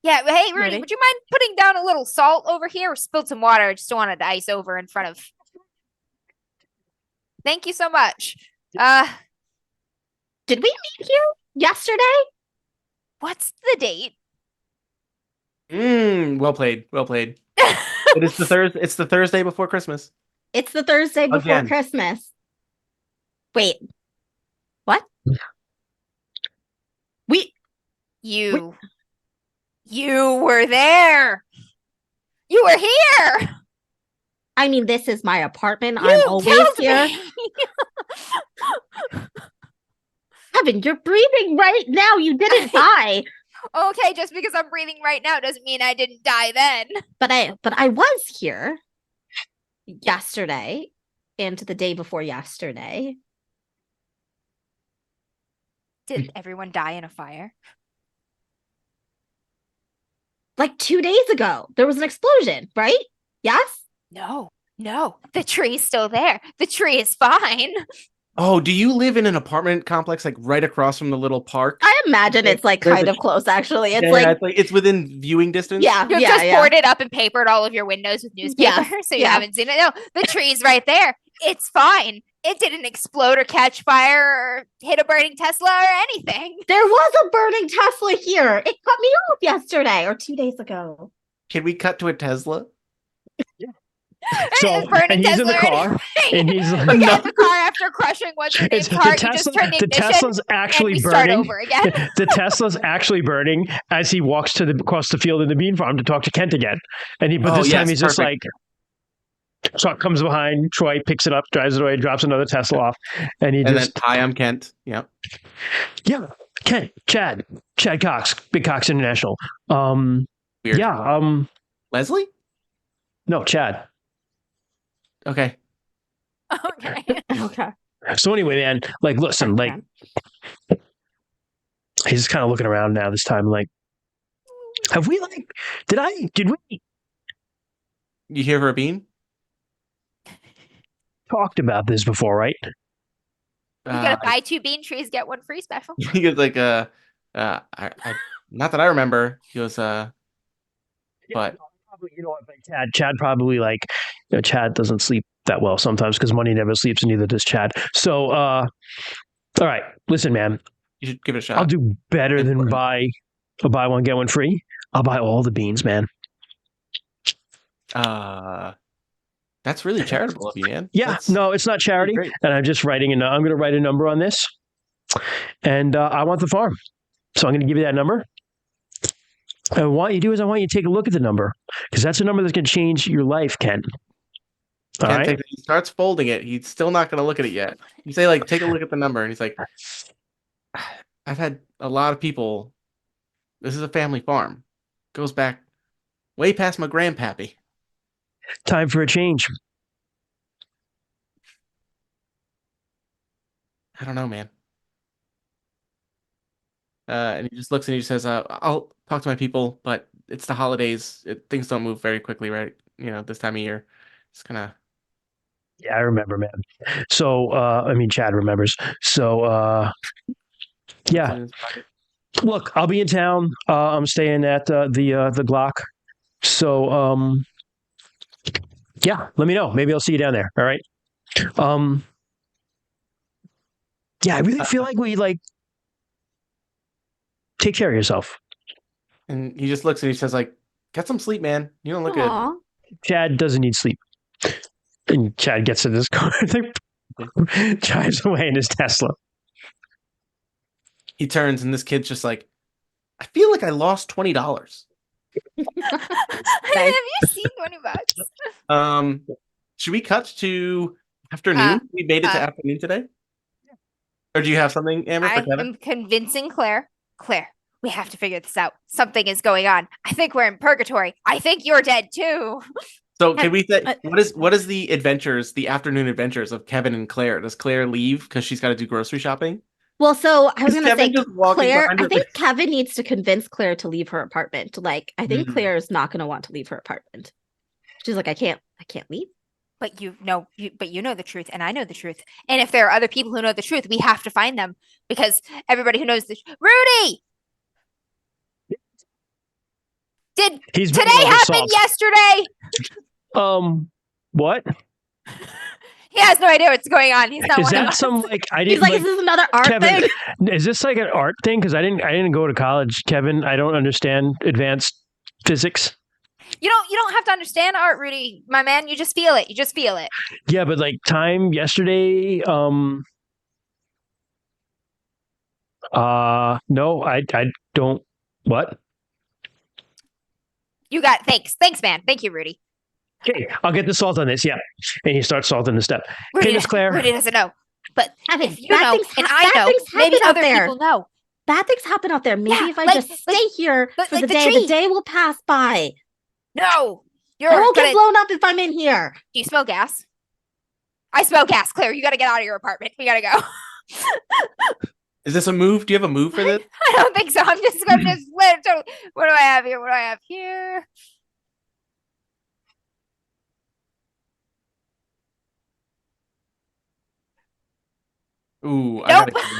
Yeah, hey, Rudy, Rudy? would you mind putting down a little salt over here? Or spilled some water. I just don't want it to ice over in front of. Thank you so much. Did we meet here yesterday? What's the date? Well played. Well played. It is it's the Thursday before Christmas. It's the Thursday before Again. Christmas. Wait. What? You were there. You were here. I mean, this is my apartment. You I'm always killed here. me. Kevin, you're breathing right now. You didn't die. Okay, just because I'm breathing right now doesn't mean I didn't die then. But I was here yesterday and the day before yesterday. Did everyone die in a fire? Like 2 days ago, there was an explosion, right? Yes? No. The tree's still there. The tree is fine. Oh, do you live in an apartment complex like right across from the little park? I imagine it's like There's kind a- of close, actually. It's Yeah, like, it's within viewing distance. yeah, You've yeah, just yeah. boarded up and papered all of your windows with newspaper, Yes, so you yeah. haven't seen it. No, the tree's right there. It's fine. It didn't explode or catch fire or hit a burning Tesla or anything. There was a burning Tesla here. It cut me off yesterday or 2 days ago. Can we cut to a Tesla? So, It's burning and he's in the Tesla or car, anything. and he's You get in the car after crushing what's her name's the heart. You just turn the ignition Tesla's and actually we start burning. over again. The Tesla's actually burning as he walks across the field in the bean farm to talk to Kent again. But this time yes, he's just like, perfect. truck comes behind, Troy picks it up, drives it away, drops another Tesla off, and And just then, hi, I'm Kent. Yeah. yeah, Kent, Chad Cox, Big Cox International. Weird. Yeah, Leslie? no, Chad. Okay. Okay. Okay. So anyway, man, like, listen, like, he's just kind of looking around now this time, like, have we, like, did we You here for a bean? talked about this before, right? You gotta buy 2 bean trees, get 1 free special. He goes like, not that I remember. He goes, but Probably, you know what, like Chad probably like, Chad doesn't sleep that well sometimes because money never sleeps, and neither does Chad. So, all right, listen, man, you should give it a shot. I'll do better than Important. buy one get one free. I'll buy all the beans, man. That's really charitable of you, man. Yeah, no, it's not charity, great. and I'm just writing. I'm going to write a number on this, and I want the farm, so I'm going to give you that number. And what you do is I want you to take a look at the number because that's a number that's going to change your life, Ken. All Kent right. he starts folding it. He's still not going to look at it yet. You say, like, take a look at the number, and he's like, I've had a lot of people. This is a family farm. Goes back way past my grandpappy. Time for a change. I don't know, man. And he just looks and he says, I'll talk to my people, but it's the holidays. Things don't move very quickly, right? You know, this time of year. It's kind of... Yeah, I remember, man. So, I mean, Chad remembers. So, yeah. Look, I'll be in town. I'm staying at the Glock. So, yeah, let me know. Maybe I'll see you down there. All right. Yeah, I really feel like we like take care of yourself. And he just looks and he says, like, get some sleep, man. You don't look good. Aw. Chad doesn't need sleep. And Chad gets in his car, drives away in his Tesla. He turns and this kid's just like, I feel like I lost $20. Have you seen $20? Should we cut to afternoon? We made it to afternoon today? Or do you have something, Amber, for I Kevin? am convincing Claire. Claire, we have to figure this out. Something is going on. I think we're in purgatory. I think you're dead too. So can we say what is the adventures, the afternoon adventures of Kevin and Claire? Does Claire leave because she's got to do grocery shopping? Well, so I was Is going to say, Kevin just walking Claire, behind I her? think Kevin needs to convince Claire to leave her apartment. Like, I think Mhm. Claire is not going to want to leave her apartment. She's like, I can't leave. But you know the truth, and I know the truth. And if there are other people who know the truth, we have to find them because everybody who knows the Rudy, did He's today being happen oversoft. yesterday? What? He has no idea what's going on. He's not Is one of that us. some like I He's didn't like, like is this another art Kevin? thing? Is this like an art thing? Because I didn't go to college, Kevin. I don't understand advanced physics. You don't have to understand art, Rudy, my man. You just feel it. You just feel it. Yeah, but like time yesterday, no, I don't. What? You got thanks, man. Thank you, Rudy. Okay, I'll get the salt on this. Yeah, and he starts salting the step. Rudy, Okay, Miss Claire. Rudy doesn't know, but Kevin, if you bad know things and ha- I bad know, things maybe happen out other there. people know. Bad things happen out there. Maybe Yeah, if I like- just stay here like for the the day, tree. the day will pass by. No, you're I won't gonna. get blown up if I'm in here. Do you smell gas? I smell gas, Claire. You got to get out of your apartment. We got to go. Is this a move? Do you have a move for this? I don't think so. I'm just what do I have here? What do I have here? Ooh, I Nope. gotta.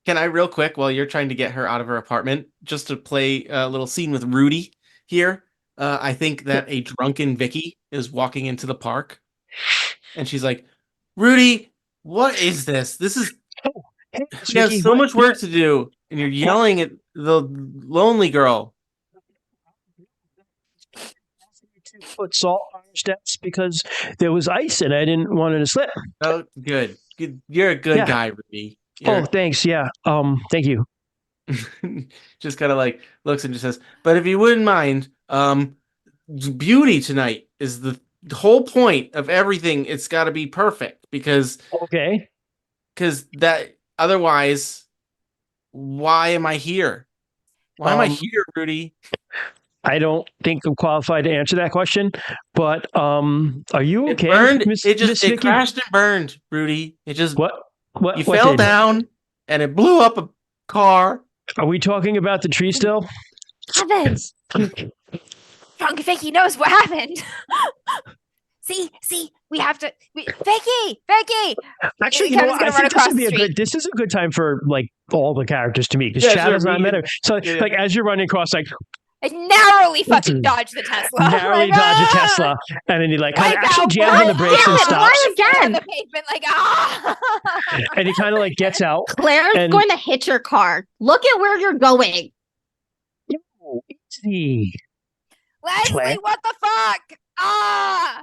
Can I real quick while you're trying to get her out of her apartment, just to play a little scene with Rudy here? I think that a drunken Vicky is walking into the park, and she's like, "Rudy, what is this? This is Hey, you have Vicky, so what- much work to do, and you're yelling at the lonely girl." Put salt on your steps because there was ice and I didn't want it to slip. Oh, good. You're a good Yeah. guy, Rudy. Oh, thanks. Yeah. Thank you. Just kind of like looks and just says, "But if you wouldn't mind, beauty tonight is the whole point of everything. It's got to be perfect because Okay. that otherwise, why am I here? Why am I here, Rudy?" I don't think I'm qualified to answer that question, but are you It okay, burned. Miss It Miss Vicky? crashed and burned, Rudy. It just What you what fell did? down and it blew up a car. Are we talking about the tree still? Kevin, Drunk Vicky knows what happened. See, we have to. Vicky. Actually, you know, Kevin's what? gonna I run think this across would be the a street. good. This is a good time for like all the characters to meet because Yeah, Chad sure, has not me met either. him. So, Yeah. like, as you're running across, like, I narrowly fucking dodged the Tesla. narrowly Like, dodge a ah! Tesla, and then he like kind of Like, actually ah, jams on the brakes and Damn it, stops, why again? On the pavement, like ah. and he kind of like gets out. Claire's And- going to hit your car. Look at where you're going. Oh, easy. Leslie, Claire? what the fuck? Ah.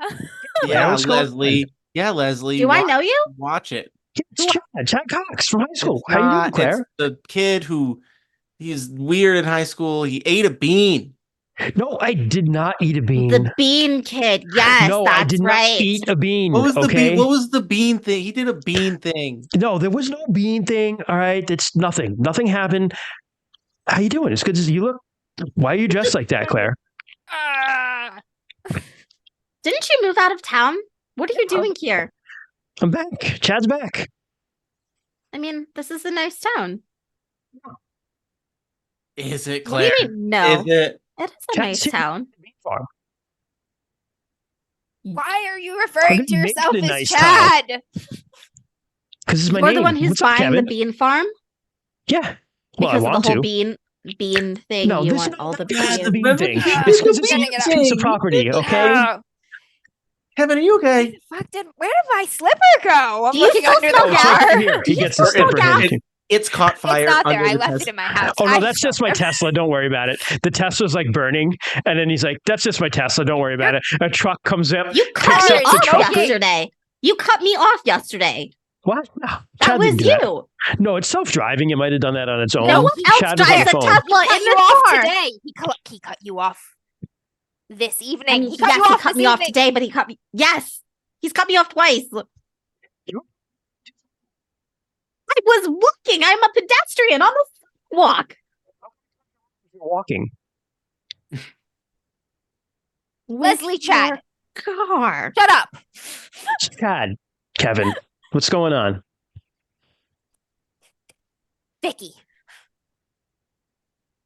Yeah, what's going on? Leslie. Yeah, Leslie. Do I know you? Watch it. It's Chad Cox from high school. It's How you doing, not- Claire? It's the kid who he's weird in high school. He ate a bean. No, I did not eat a bean. The bean kid. Yes, no, that's I did right. not eat a bean. What was the okay? bean? What was the bean thing? He did a bean thing. No, there was no bean thing. All right, it's nothing. Nothing happened. How you doing? It's good to see you. Look, why are you dressed like that, Claire? Ah. Didn't you move out of town? What are you doing here? I'm back. Chad's back. I mean, this is a nice town. Is it, What do Claire? you mean? No, Is it? it is a Chad's nice sitting town. at the bean farm. Why are you referring to gonna make yourself it a as nice Chad? Because it's my You're name. the one who's What's up, buying Kevin? the bean farm Yeah. Well, I because of want the whole to. bean thing. No, you this want is all the this is the beans. bean Remember thing. the- It's because it's Beginning a of piece of thing. property, okay? Oh, Kevin, are you okay? where did my slipper go? I'm Do you looking still under smell the gas? car. Here, he gets the It's still slipper. gas. Here. It's caught fire. It's not there. under I the left Tesla. it in my house. Oh no, I that's just my don't- Tesla. Don't worry about it. The Tesla's like burning, and then he's like, "That's just my Tesla. Don't worry about it." A truck comes up. You cut Picks me up the off truck. yesterday. You cut me off yesterday. What? No, That Chad was didn't do you. that. No, it's self-driving. It might have done that on its own. No one else Chad was on drives the a phone. Tesla cut in you the off car. today. He cut you off this evening. I mean, he cut yes, you he off cut this me off evening. today, but he cut me. Yes, he's cut me off twice. I was walking. I'm a pedestrian on the sidewalk. You're walking. Leslie With Chad. your car. Shut up. Chad, Kevin, what's going on? Vicky.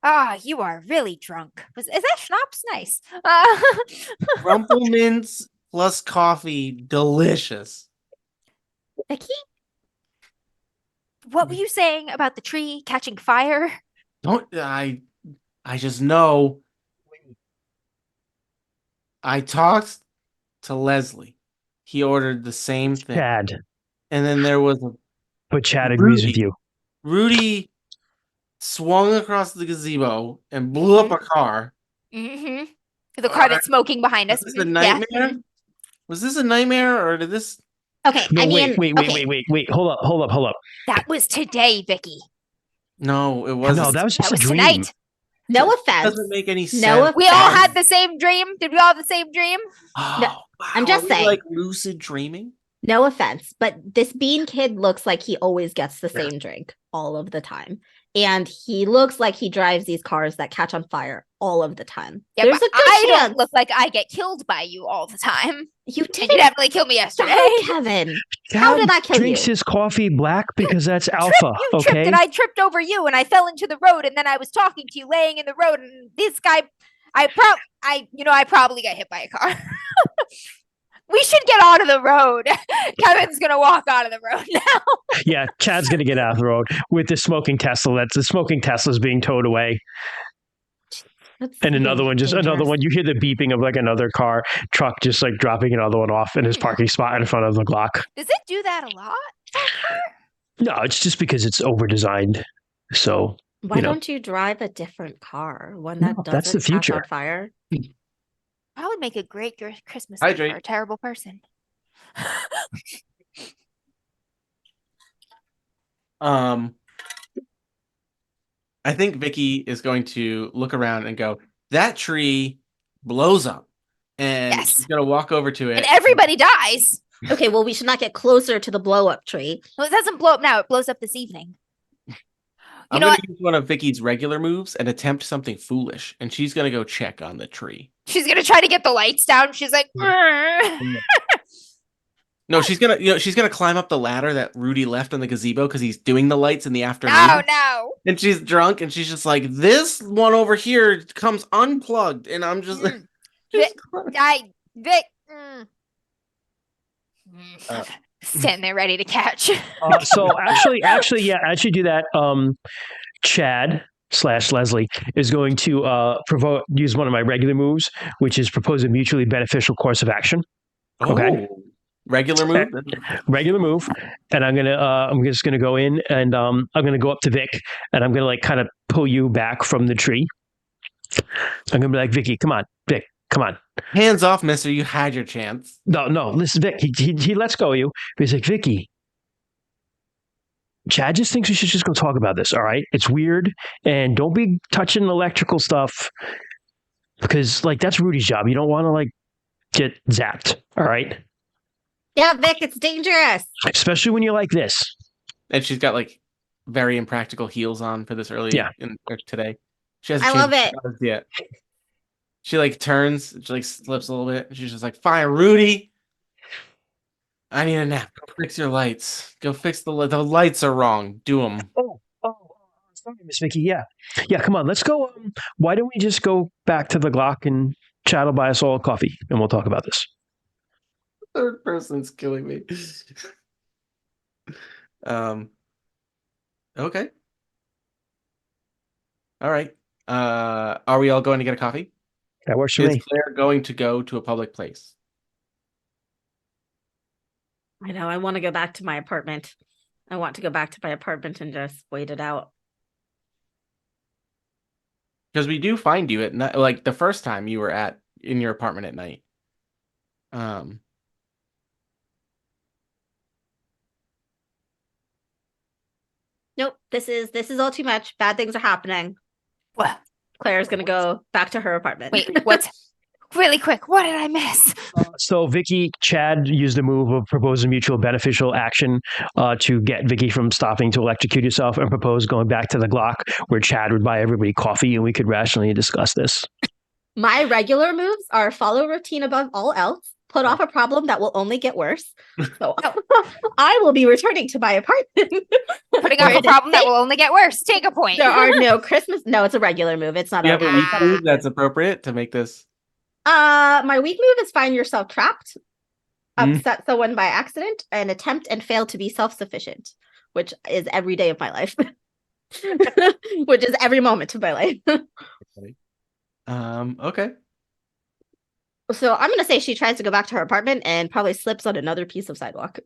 Ah, you are really drunk. Is that schnapps? Nice. Rumplemints plus coffee, delicious. Vicky? What were you saying about the tree catching fire? Don't I just know. I talked to Leslie. He ordered the same thing. Chad. And then there was But Chad agrees with you. Rudy swung across the gazebo and blew up a car. Mm-hmm. The car that's smoking behind us. Was this a nightmare? Yeah. Was this a nightmare or did this? Okay, No, I mean, wait. Hold up. That was today, Vicky. No, it wasn't. No, that was just That a was dream. tonight. no It offense. doesn't make any sense. No We all offense. had the same dream. Did we all have the same dream? Oh, No, wow. I'm just Are we, saying. like lucid dreaming. No offense, but this Bean kid looks like he always gets the same drink all of the time. And he looks like he drives these cars that catch on fire all of the time. Yeah, There's but a good I chance don't look like I get killed by you all the time. you And you didn't. definitely killed me yesterday. Stop, Kevin. How did I kill drinks you? his coffee black because that's You alpha. tripped Okay. and I tripped over you and I fell into the road and then I was talking to you laying in the road and this guy I probably got hit by a car. We should get out of the road. Kevin's gonna walk out of the road now. Yeah, Chad's gonna get out of the road with the smoking Tesla. That's the smoking Tesla's being towed away. That's And another one, just another dangerous. one. You hear the beeping of like another car truck, just like dropping another one off in his parking spot in front of the Glock. Does it do that a lot? No, it's just because it's over designed. So Why you know. don't you drive a different car? One No, that doesn't that's the catch future. on fire? I would make a great Christmas Hi, gift Drake. for a terrible person. I think Vicky is going to look around and go, that tree blows up. And Yes. she's going to walk over to it. And everybody dies. Okay, well, we should not get closer to the blow up tree. Well, it doesn't blow up now. It blows up this evening. I'm know going what? to use one of Vicky's regular moves and attempt something foolish. And she's going to go check on the tree. She's gonna try to get the lights down. She's like, No, she's gonna climb up the ladder that Rudy left on the gazebo because he's doing the lights in the afternoon. no. And she's drunk and she's just like, this one over here comes unplugged. And I'm just, Mm. just Vic. Uh, Standing there ready to catch. So actually, yeah, I should do that. Chad / Leslie is going to use one of my regular moves, which is propose a mutually beneficial course of action. Okay. Regular move. Regular move, and I'm just gonna go in and I'm gonna go up to Vic and I'm gonna like kind of pull you back from the tree. I'm gonna be like, Vicky, come on, Vic, come on. Hands off, mister. You had your chance. No, listen, Vic. He lets go of you. He's like, Vicky, Chad just thinks we should just go talk about this. All right, it's weird, and don't be touching electrical stuff because like that's Rudy's job. You don't want to like get zapped. All right. Yeah, Vic, it's dangerous. Especially when you're like this. And she's got like very impractical heels on for this early today. She hasn't I love changed it. clothes yet. She like turns, she like slips a little bit. And she's just like, fine, Rudy. I need a nap. Go fix your lights. Go fix the lights are wrong. Do them. Oh, sorry, Miss Vicky. Yeah. Come on, let's go. Why don't we just go back to the Glock and Chad will buy us all a coffee and we'll talk about this. Third person's killing me. Okay. All right. Are we all going to get a coffee? That works for Is me. Claire going to go to a public place? I know. I want to go back to my apartment. I want to go back to my apartment and just wait it out. Because we do find you at night, like the first time you were in your apartment at night. Nope. This is all too much. Bad things are happening. What? Claire's gonna go back to her apartment. Wait, what? Really quick, what did I miss? So Vicky, Chad used the move of propose a mutual beneficial action to get Vicky from stopping to electrocute herself and propose going back to the Glock where Chad would buy everybody coffee and we could rationally discuss this. My regular moves are follow routine above all else, put off a problem that will only get worse. So I will be returning to my apartment. Putting up a problem that will only get worse. Take a point. There are no Christmas. No, it's a regular move. It's not Do you have a weak Ah. move that's appropriate to make this? My weak move is find yourself trapped, Mm. upset someone by accident, and attempt and fail to be self-sufficient, which is every day of my life. Which is every moment of my life. Okay. So I'm gonna say she tries to go back to her apartment and probably slips on another piece of sidewalk.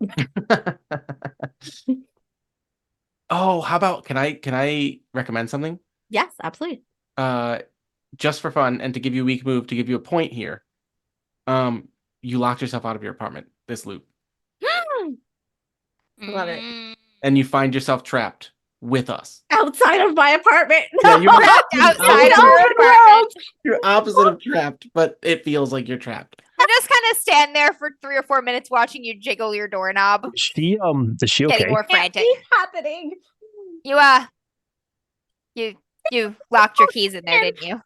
Oh, how about can I recommend something? Yes, absolutely. Just for fun and to give you a weak move to give you a point here. You locked yourself out of your apartment this loop, Love it. and you find yourself trapped with us. Outside of my apartment. Yeah, you're Outside of opposite her apartment. You're opposite of trapped, but it feels like you're trapped. I just kind of stand there for 3 or 4 minutes watching you jiggle your doorknob, Is she okay? getting more Can't frantic. keep happening. You locked your keys in there, didn't you?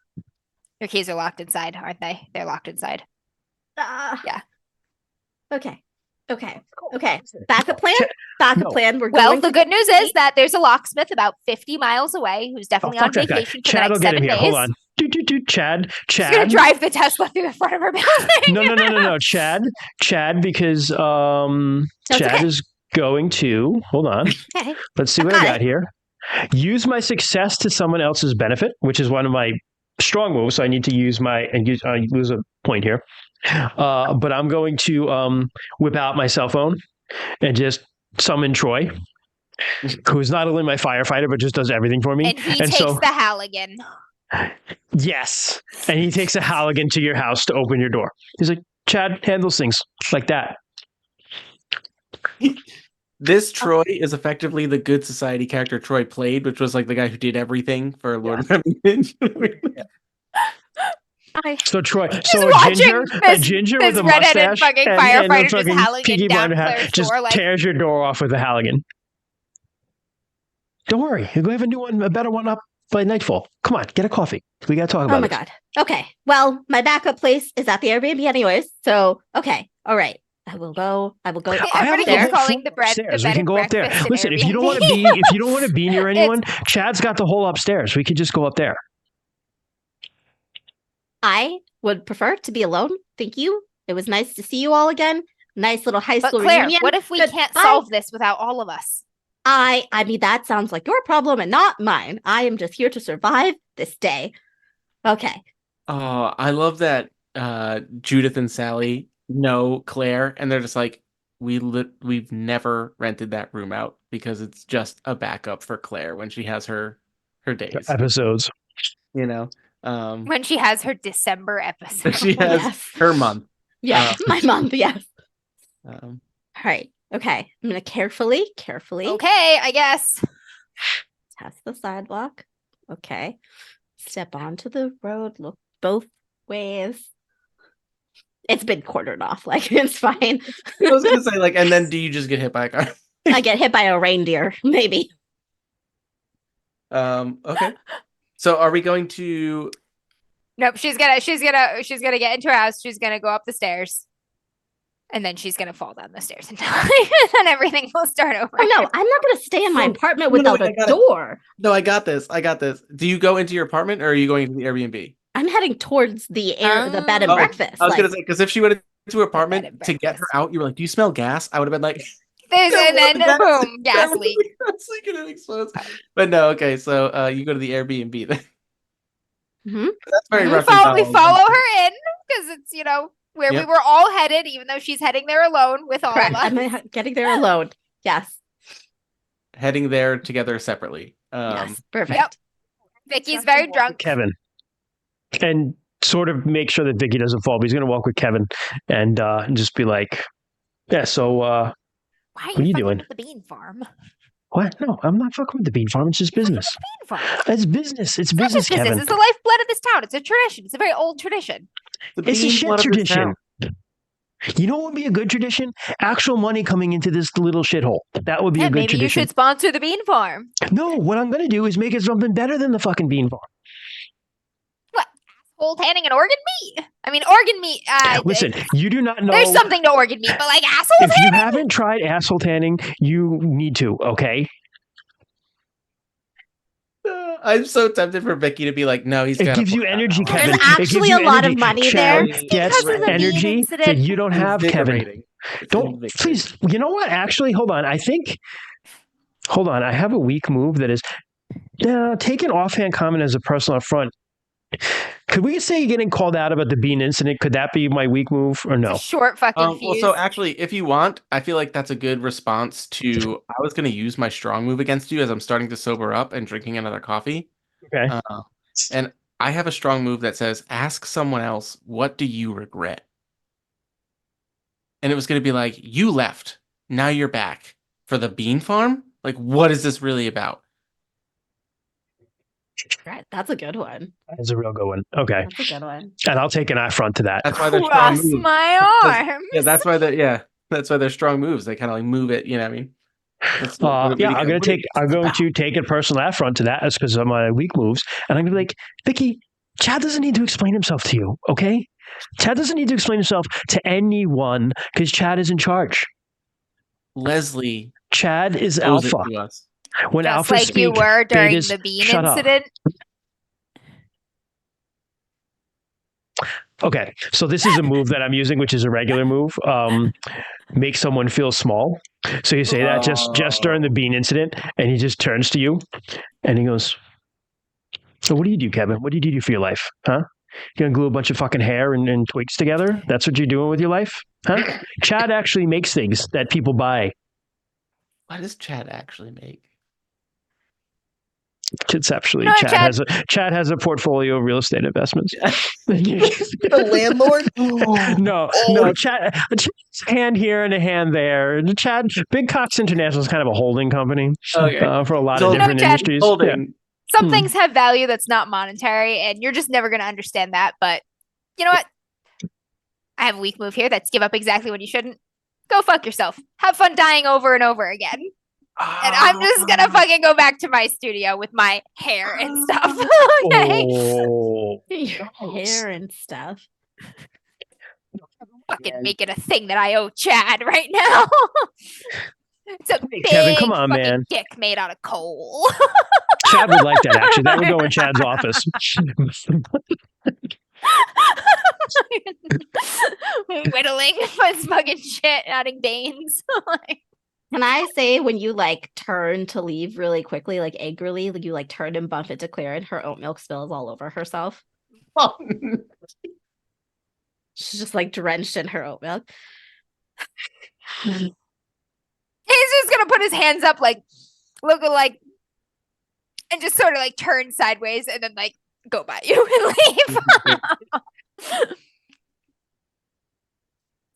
Your keys are locked inside, aren't they? They're locked inside. Yeah. Okay. Backup plan. Backup plan. We're Well, going the to good news is that there's a locksmith about 50 miles away who's definitely on fuck that guy. vacation for the Chad will next get him 7 here. days. Hold on. Chad. She's gonna drive the Tesla through the front of her building. No. Chad, because No, it's Chad okay. is going to hold on. Okay. Let's see what got I got here. Use my success to someone else's benefit, which is one of my strong moves. So I need to use lose a point here. But I'm going to whip out my cell phone and just summon Troy, who's not only my firefighter but just does everything for me. And he takes the Halligan. Yes, and he takes a Halligan to your house to open your door. He's like, Chad handles things like that. This Troy is effectively the Good Society character Troy played, which was like the guy who did everything for Lord of the So Troy, watching a ginger this with a redheaded mustache fucking and firefighter a just fucking Halligan Peaky down Blinder hat Claire's just door, like- tears your door off with a Halligan. Don't worry, you'll have a new one, a better one up by nightfall. Come on, get a coffee. We got to talk about Oh my it. god. Okay. Well, my backup place is at the Airbnb anyways. So okay. All right. I will go. Everybody I have keeps a whole calling the floor bread the upstairs. bed We can and go up there. breakfast an Listen, if you don't want to be near anyone, Chad's got the whole upstairs. We could just go up there. I would prefer to be alone. Thank you. It was nice to see you all again. Nice little high But school Claire, reunion. what if we can't Goodbye. solve this without all of us? I mean, that sounds like your problem and not mine. I am just here to survive this day. Okay. Oh, I love that Judith and Sally know Claire, and they're just like, we've never rented that room out because it's just a backup for Claire when she has her days. Episodes. You know, When she has her December episode. she has Yes. her month. Yes, my month. Yes. Um, All right. Okay. I'm gonna carefully Okay, I guess. test the sidewalk. Okay. Step onto the road. Look both ways. It's been quartered off. Like it's fine. I was gonna say like, and then do you just get hit by a car? I get hit by a reindeer, maybe. Okay. So are we going to? Nope, she's gonna get into her house. She's gonna go up the stairs. And then she's gonna fall down the stairs and die. And everything will start over. Oh no, I'm not gonna stay in my apartment No, without I a got it. door. No, I got this. Do you go into your apartment or are you going to the Airbnb? I'm heading towards the the bed and Oh, breakfast. I was like- gonna say because if she went into her bed apartment and to get her breakfast. out, you were like, "Do you smell gas?" I would have been like, And then That was- boom, gas leak. That's like an explodes. But no, okay. So you go to the Airbnb then. Mhm. That's very We rough. follow her in because it's where we Yep. were all headed, even though she's heading there alone with all Correct. of us. I'm getting there alone. Yes. Heading there together separately. Yes. Perfect. Yep. Vicky's very drunk. Kevin. And sort of make sure that Vicky doesn't fall. But he's going to walk with Kevin and just be like, yeah, so Why are What are you fucking doing? with the bean farm? what? No, I'm not fucking with the bean farm. It's just business. Bean farm. It's business. It's It's not business, just business. Kevin. It's the lifeblood of this town. It's a tradition. It's a very old tradition. The It's a bean shit blood of this tradition. town. You know what would be a good tradition? Actual money coming into this little shithole. That would be Yeah, a good maybe you tradition. should sponsor the bean farm. No, what I'm going to do is make it something better than the fucking bean farm. Asshole tanning and organ meat. I mean, organ meat. Listen, you do not know. There's something to organ meat, but like asshole If you tanning. haven't tried asshole tanning, you need to, okay? I'm so tempted for Vicky to be like, "No, he's It got." gives you energy, Kevin. There's It gives actually you a lot of energy. money Chad there. gets Because of the bean energy incident. that you don't have, Kevin. Don't please. You know what? Actually, hold on. Hold on. I have a weak move that is take an offhand comment as a personal affront. Could we say getting called out about the bean incident? Could that be my weak move or It's no? a short fucking Well, fuse. so actually, if you want, I feel like that's a good response to. I was going to use my strong move against you as I'm starting to sober up and drinking another coffee. Okay. And I have a strong move that says, ask someone else, what do you regret? And it was going to be like, you left. Now you're back for the bean farm? Like, what is this really about? Right, that's a good one. That's a real good one. Okay. That's a good one. And I'll take an affront to that. That's why they're strong Cross moves. my arms. Yeah, that's why they're strong moves. They kind of like move it, you know what I mean? I'm going to take a personal affront to that. That's because of my weak moves. And I'm going to be like, Vicky, Chad doesn't need to explain himself to you, okay? Chad doesn't need to explain himself to anyone because Chad is in charge. Leslie Chad is owes alpha. it to us. When Just alpha like speak, you were during betas the bean shut up. incident. Okay, so this is a move that I'm using, which is a regular move. Make someone feel small. So you say that just during the bean incident, and he just turns to you, and he goes, "So what do you do, Kevin? What do you do for your life? Huh? You gonna glue a bunch of fucking hair and twigs together? That's what you're doing with your life? Huh?" Chad actually makes things that people buy. What does Chad actually make? Conceptually, No, Chad has a portfolio of real estate investments. The landlord? No, Chad's a hand here and a hand there. Chad, Big Cox International is kind of a holding company for a lot of different Chad, industries. Holding. Some things have value that's not monetary, and you're just never going to understand that. But you know what? I have a weak move here. That's give up exactly when you shouldn't. Go fuck yourself. Have fun dying over and over again. And I'm just going to fucking go back to my studio with my hair and stuff. Okay? Oh, Your hair and stuff. Fucking make it a thing that I owe Chad right now. It's a big Kevin, come on, fucking man. dick made out of coal. Chad would like that, actually. That would go in Chad's office. Whittling my fucking shit, adding veins. Can I say when you like turn to leave really quickly, like angrily, like you like turn and bump into Claire and her oat milk spills all over herself? Oh, She's just like drenched in her oat milk. He's just gonna put his hands up, like looking like, and just sort of like turn sideways and then like go by you and leave.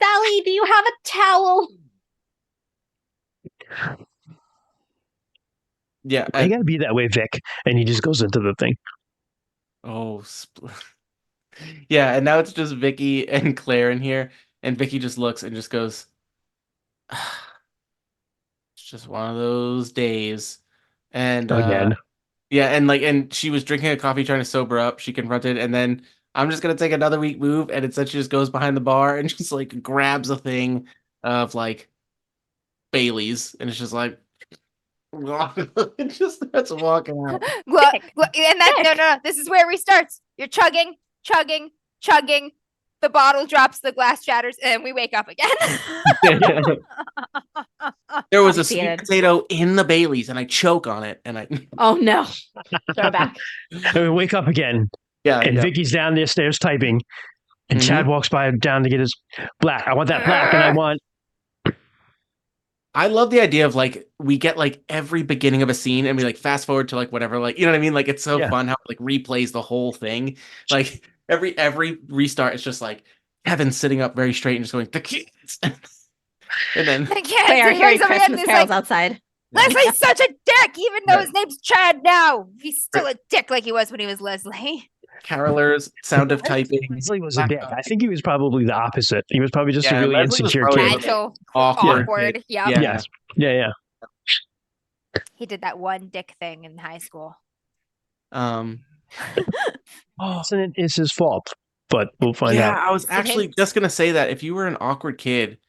Sally, do you have a towel? yeah. I gotta be that way, Vic. And he just goes into the thing. Yeah, and now it's just Vicky and Claire in here, and Vicky just looks and just goes, "It's just one of those days." And Again. yeah, and she was drinking a coffee trying to sober up. She confronted, and then I'm just gonna take another weak move, and instead she just goes behind the bar and just like grabs a thing of like Bailey's, and it's just like. It just starts walking out. And that no, this is where it restarts. You're chugging. The bottle drops, the glass shatters, and we wake up again. There was a sweet potato in the Bailey's, and I choke on it, and I. Oh no! Throw it back. And we wake up again. Yeah, And yeah. Vicky's down the stairs typing, and Chad walks by down to get his black. I want that black, and I want. I love the idea of like we get like every beginning of a scene and we like fast forward to like whatever, like you know what I mean? Like it's so fun how it like replays the whole thing. Like every restart, it's just like Kevin sitting up very straight and just going the kids, and then Claire, hearing Christmas carols outside. Leslie's such a dick, even though his name's Chad now. He's still a dick like he was when he was Leslie. carolers, sound of typing. Leslie was a dick. I think he was probably the opposite. He was probably just a really Leslie was insecure probably kid. Fragile, awkward. Yeah. Yes. Yeah. He did that one dick thing in high school. It is his fault, but we'll find out. I was actually just gonna say that if you were an awkward kid,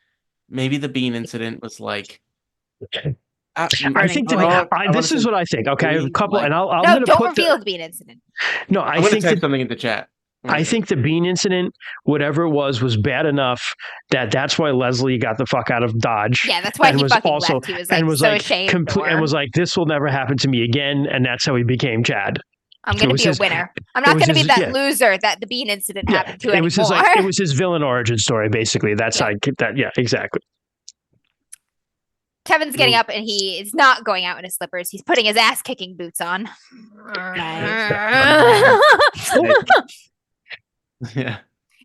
maybe the bean incident was like. I think this is what I think. Okay, a couple, and I'm going to don't reveal the bean incident. No, I'm going to type something into chat. I think the bean incident, whatever it was bad enough that's why Leslie got the fuck out of Dodge. Yeah, that's why he fucking left. He was like so ashamed. And was like, this will never happen to me again, and that's how he became Chad. I'm going to be a winner. I'm not going to be that loser that the bean incident happened to anymore. It was his villain origin story, basically. That's how I keep that. Yeah, exactly. Kevin's getting up and he is not going out in his slippers. He's putting his ass kicking boots on. Yeah.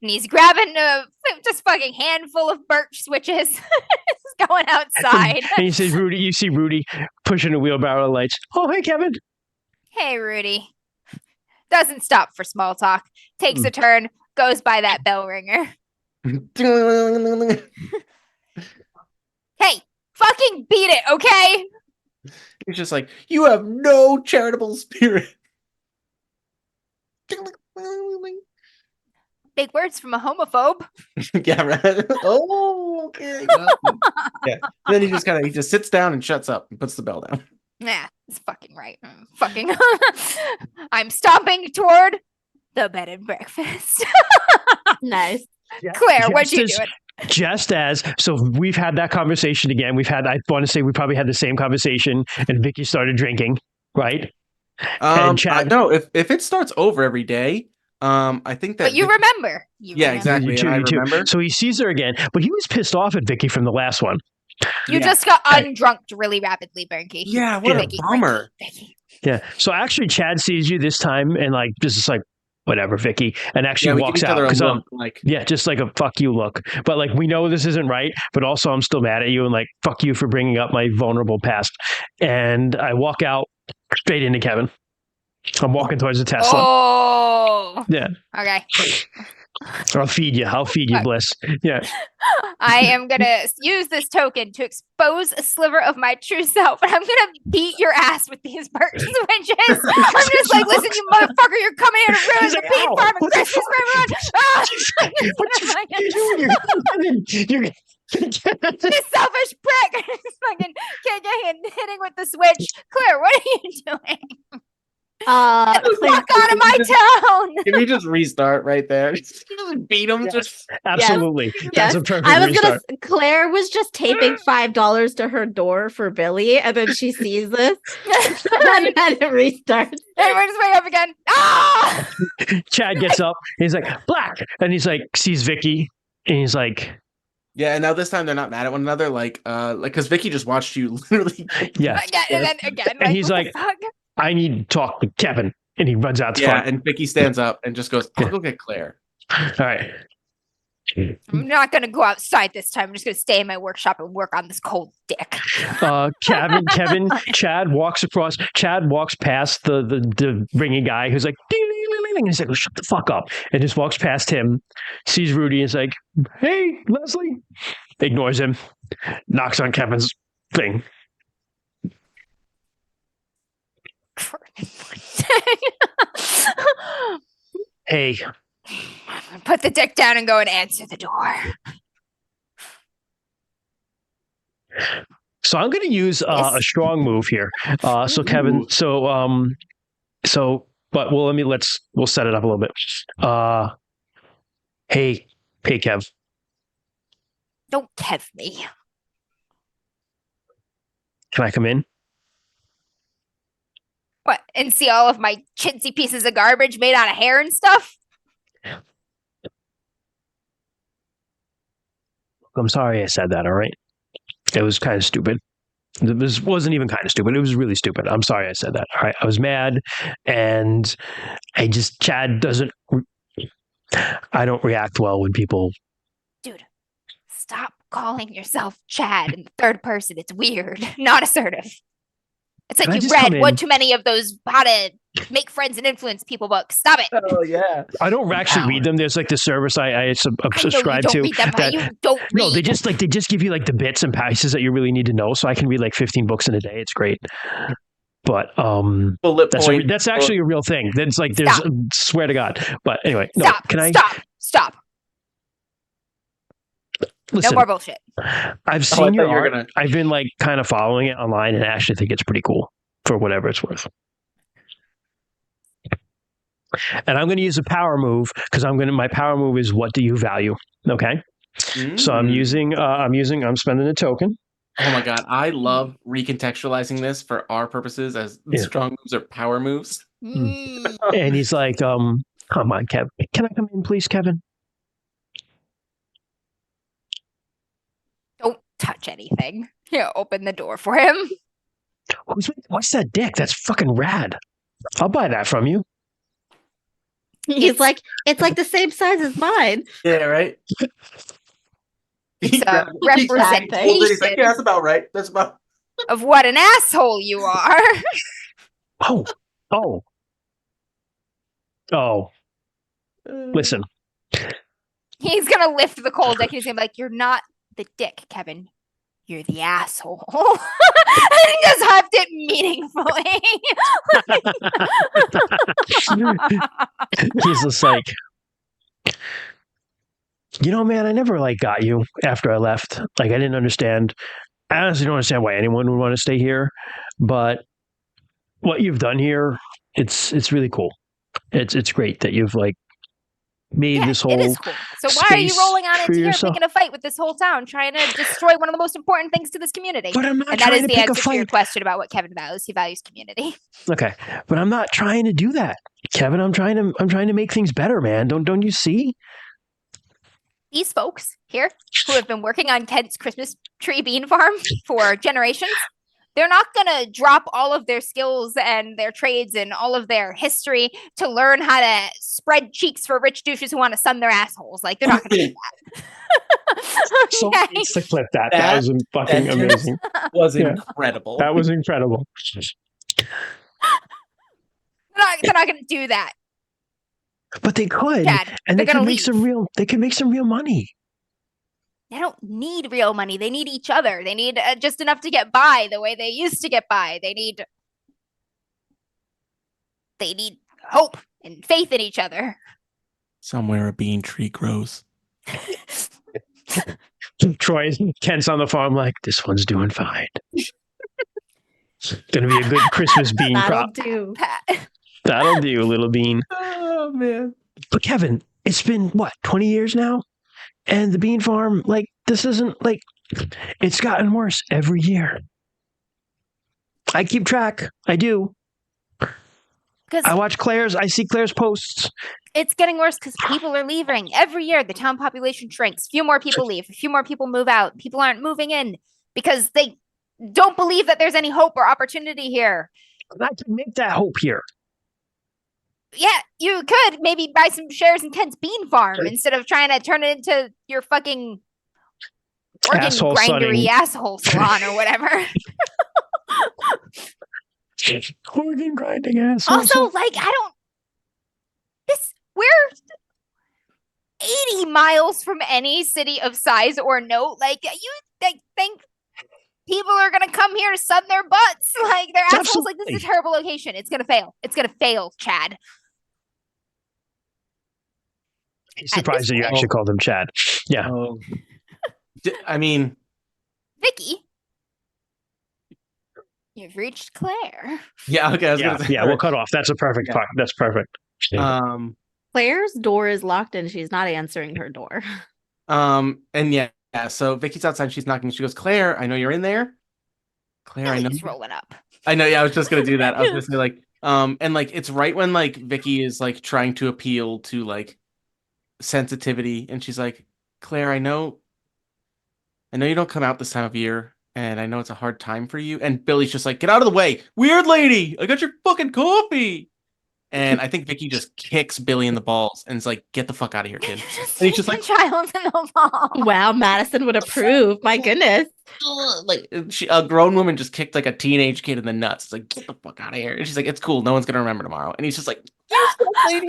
And he's grabbing a just fucking handful of birch switches. He's going outside. And you see Rudy pushing a wheelbarrow of lights. Oh, hey, Kevin. Hey, Rudy. Doesn't stop for small talk. Takes a turn. Goes by that bell ringer. Hey, fucking beat it, okay? He's just like, you have no charitable spirit. Big words from a homophobe. Yeah, right. Oh, okay. Yeah. And then he just sits down and shuts up and puts the bell down. Yeah, that's fucking right. Fucking. I'm stomping toward the bed and breakfast. Nice. Yeah. Claire, what you doing? So we've had that conversation again. I want to say we probably had the same conversation, and Vicky started drinking, right? And Chad, no, if it starts over every day, I think that. But you remember. Exactly. And I remember. So he sees her again, but he was pissed off at Vicky from the last one. You just got undrunked really rapidly, Bernke. Yeah, what a bummer. Yeah. So actually, Chad sees you this time and just like, whatever, Vicky, and actually walks out because just like a fuck you look. But like, we know this isn't right, but also I'm still mad at you and like, fuck you for bringing up my vulnerable past. And I walk out straight into Kevin. I'm walking towards the Tesla. Oh. Yeah. Okay. I'll feed you, Bliss. Yeah. I am going to use this token to expose a sliver of my true self, and I'm going to beat your ass with these birch switches. I'm just like, listen, you motherfucker, you're coming here to ruin the bean farm and Christmas for everyone. What you doing? This selfish prick. Fucking kicking and hitting with the switch. Claire, what are you doing? Get the fuck out of my town! Can we just restart right there? Just beat him. Yes. Just absolutely. Yes. That's a perfect I was restart. Claire was just taping $5 to her door for Billy, and then she sees this, and then it restarts. And we're just wake up again. Ah! Chad gets up. He's like, Black, and he's like, sees Vicky, and he's like, yeah. And now this time they're not mad at one another, like because Vicky just watched you literally. Yeah. Again, and then again, and he's like, I need to talk with Kevin. And he runs out to front. And Vicky stands up and just goes, I'll go get Claire. All right. I'm not going to go outside this time. I'm just going to stay in my workshop and work on this cold dick. Chad walks past the ringing guy who's like, ding, ding, ding, ding. And he's like, well, shut the fuck up. And just walks past him, sees Rudy, and is like, hey, Leslie. Ignores him, knocks on Kevin's thing. Hey. Put the dick down and go and answer the door. So I'm going to use a strong move here. So Kevin, we'll set it up a little bit. Hey, Kev. Don't Kev me. Can I come in? What, and see all of my chintzy pieces of garbage made out of hair and stuff? I'm sorry I said that, all right? It was kind of stupid. This wasn't even kind of stupid. It was really stupid. I'm sorry I said that, all right? I was mad, and Chad doesn't... I don't react well when people... Dude, stop calling yourself Chad in the third person. It's weird. Not assertive. It's like you read one too many of those how to make friends and influence people books. Stop it. Oh, yeah. I don't actually read them. There's like the service I subscribe to. You don't read. No, they just give you like the bits and pieces that you really need to know. So I can read like 15 books in a day. It's great. But that's actually a real thing. That's like there's swear to God. But anyway, Stop. Listen, no more bullshit. I've seen your art. I've been like kind of following it online, and I actually think it's pretty cool for whatever it's worth. And I'm going to use a power move because my power move is what do you value? Okay. So I'm spending a token. Oh my God. I love recontextualizing this for our purposes as strong moves or power moves. Mm. And he's like, come on, Kevin. Can I come in, please, Kevin? Don't touch anything. Open the door for him. What's that dick? That's fucking rad. I'll buy that from you. He's like, it's like the same size as mine. Yeah, right. It's a He holds it, he's representation like, yeah, that's about right. That's about. of what an asshole you are. Oh. Listen. He's gonna lift the cold dick and he's gonna be like, "You're not the dick, Kevin. You're the asshole." And he just huffed it meaningfully. He's just like, man, I never like got you after I left. Like, I didn't understand. I honestly don't understand why anyone would want to stay here, but what you've done here, it's really cool. It's great that you've like made this whole. It is cool. So why are you space rolling on for into here yourself. picking a fight with this whole town, trying to destroy one of the most important things to this community? But I'm not And that trying is to the pick a answer to your fight. question about what Kevin values. He values community. Okay, but I'm not trying to do that, Kevin. I'm trying to make things better, man. Don't you see? These folks here who have been working on Kent's Christmas tree bean farm for generations, they're not going to drop all of their skills and their trades and all of their history to learn how to spread cheeks for rich douches who want to sun their assholes. Like, they're not going to do that. So Okay? needs to clip that. That was fucking sentence amazing. Was Yeah. incredible. That was incredible. They're not going to do that, But they could, Chad. and They're they could gonna make leave. some real. They could make some real money. They don't need real money. They need each other. They need just enough to get by the way they used to get by. They need hope and faith in each other. Somewhere a bean tree grows. Troy, Kent's on the farm like, this one's doing fine. It's gonna be a good Christmas bean That'll crop. do. That'll do, little bean. Oh man. But Kevin, it's been what, 20 years now? And the bean farm, like, this isn't like, it's gotten worse every year. I keep track. I do. Because I watch Claire's, I see Claire's posts. it's getting worse because people are leaving. Every year, the town population shrinks. Few more people leave. A few more people move out. People aren't moving in because they don't believe that there's any hope or opportunity here. I can make that hope here. Yeah, you could maybe buy some shares in Kent's bean farm instead of trying to turn it into your fucking organ Asshole grindery sunning. asshole salon or whatever. Organ grinding asshole. Also, like, we're 80 miles from any city of size or note. Like, you think people are gonna come here to sun their butts? Like, they're assholes. Like, this is a terrible location. It's gonna fail. It's gonna fail, Chad. He's surprised that you actually called him Chad. Yeah. I mean, Vicky, you've reached Claire. yeah. Okay. I was gonna say, We'll cut off. That's a perfect part. That's perfect. Claire's door is locked and she's not answering her door. And yeah. So Vicky's outside. She's knocking. She goes, "Claire, I know you're in there." Claire, I know. He's rolling up. I know. Yeah, I was just gonna do that. I was just gonna like, and like it's right when like Vicky is like trying to appeal to like sensitivity, and she's like, "Claire, I know you don't come out this time of year, and I know it's a hard time for you." And Billy's just like, "Get out of the way, weird lady! I got your fucking coffee." And I think Vicky just kicks Billy in the balls and is like, "Get the fuck out of here, kid." And he's just like, child in the ball. Wow, Madison would approve. My goodness. like a grown woman just kicked like a teenage kid in the nuts. It's like, "Get the fuck out of here." And she's like, "It's cool. No one's gonna remember tomorrow." And he's just like, "You stop, lady."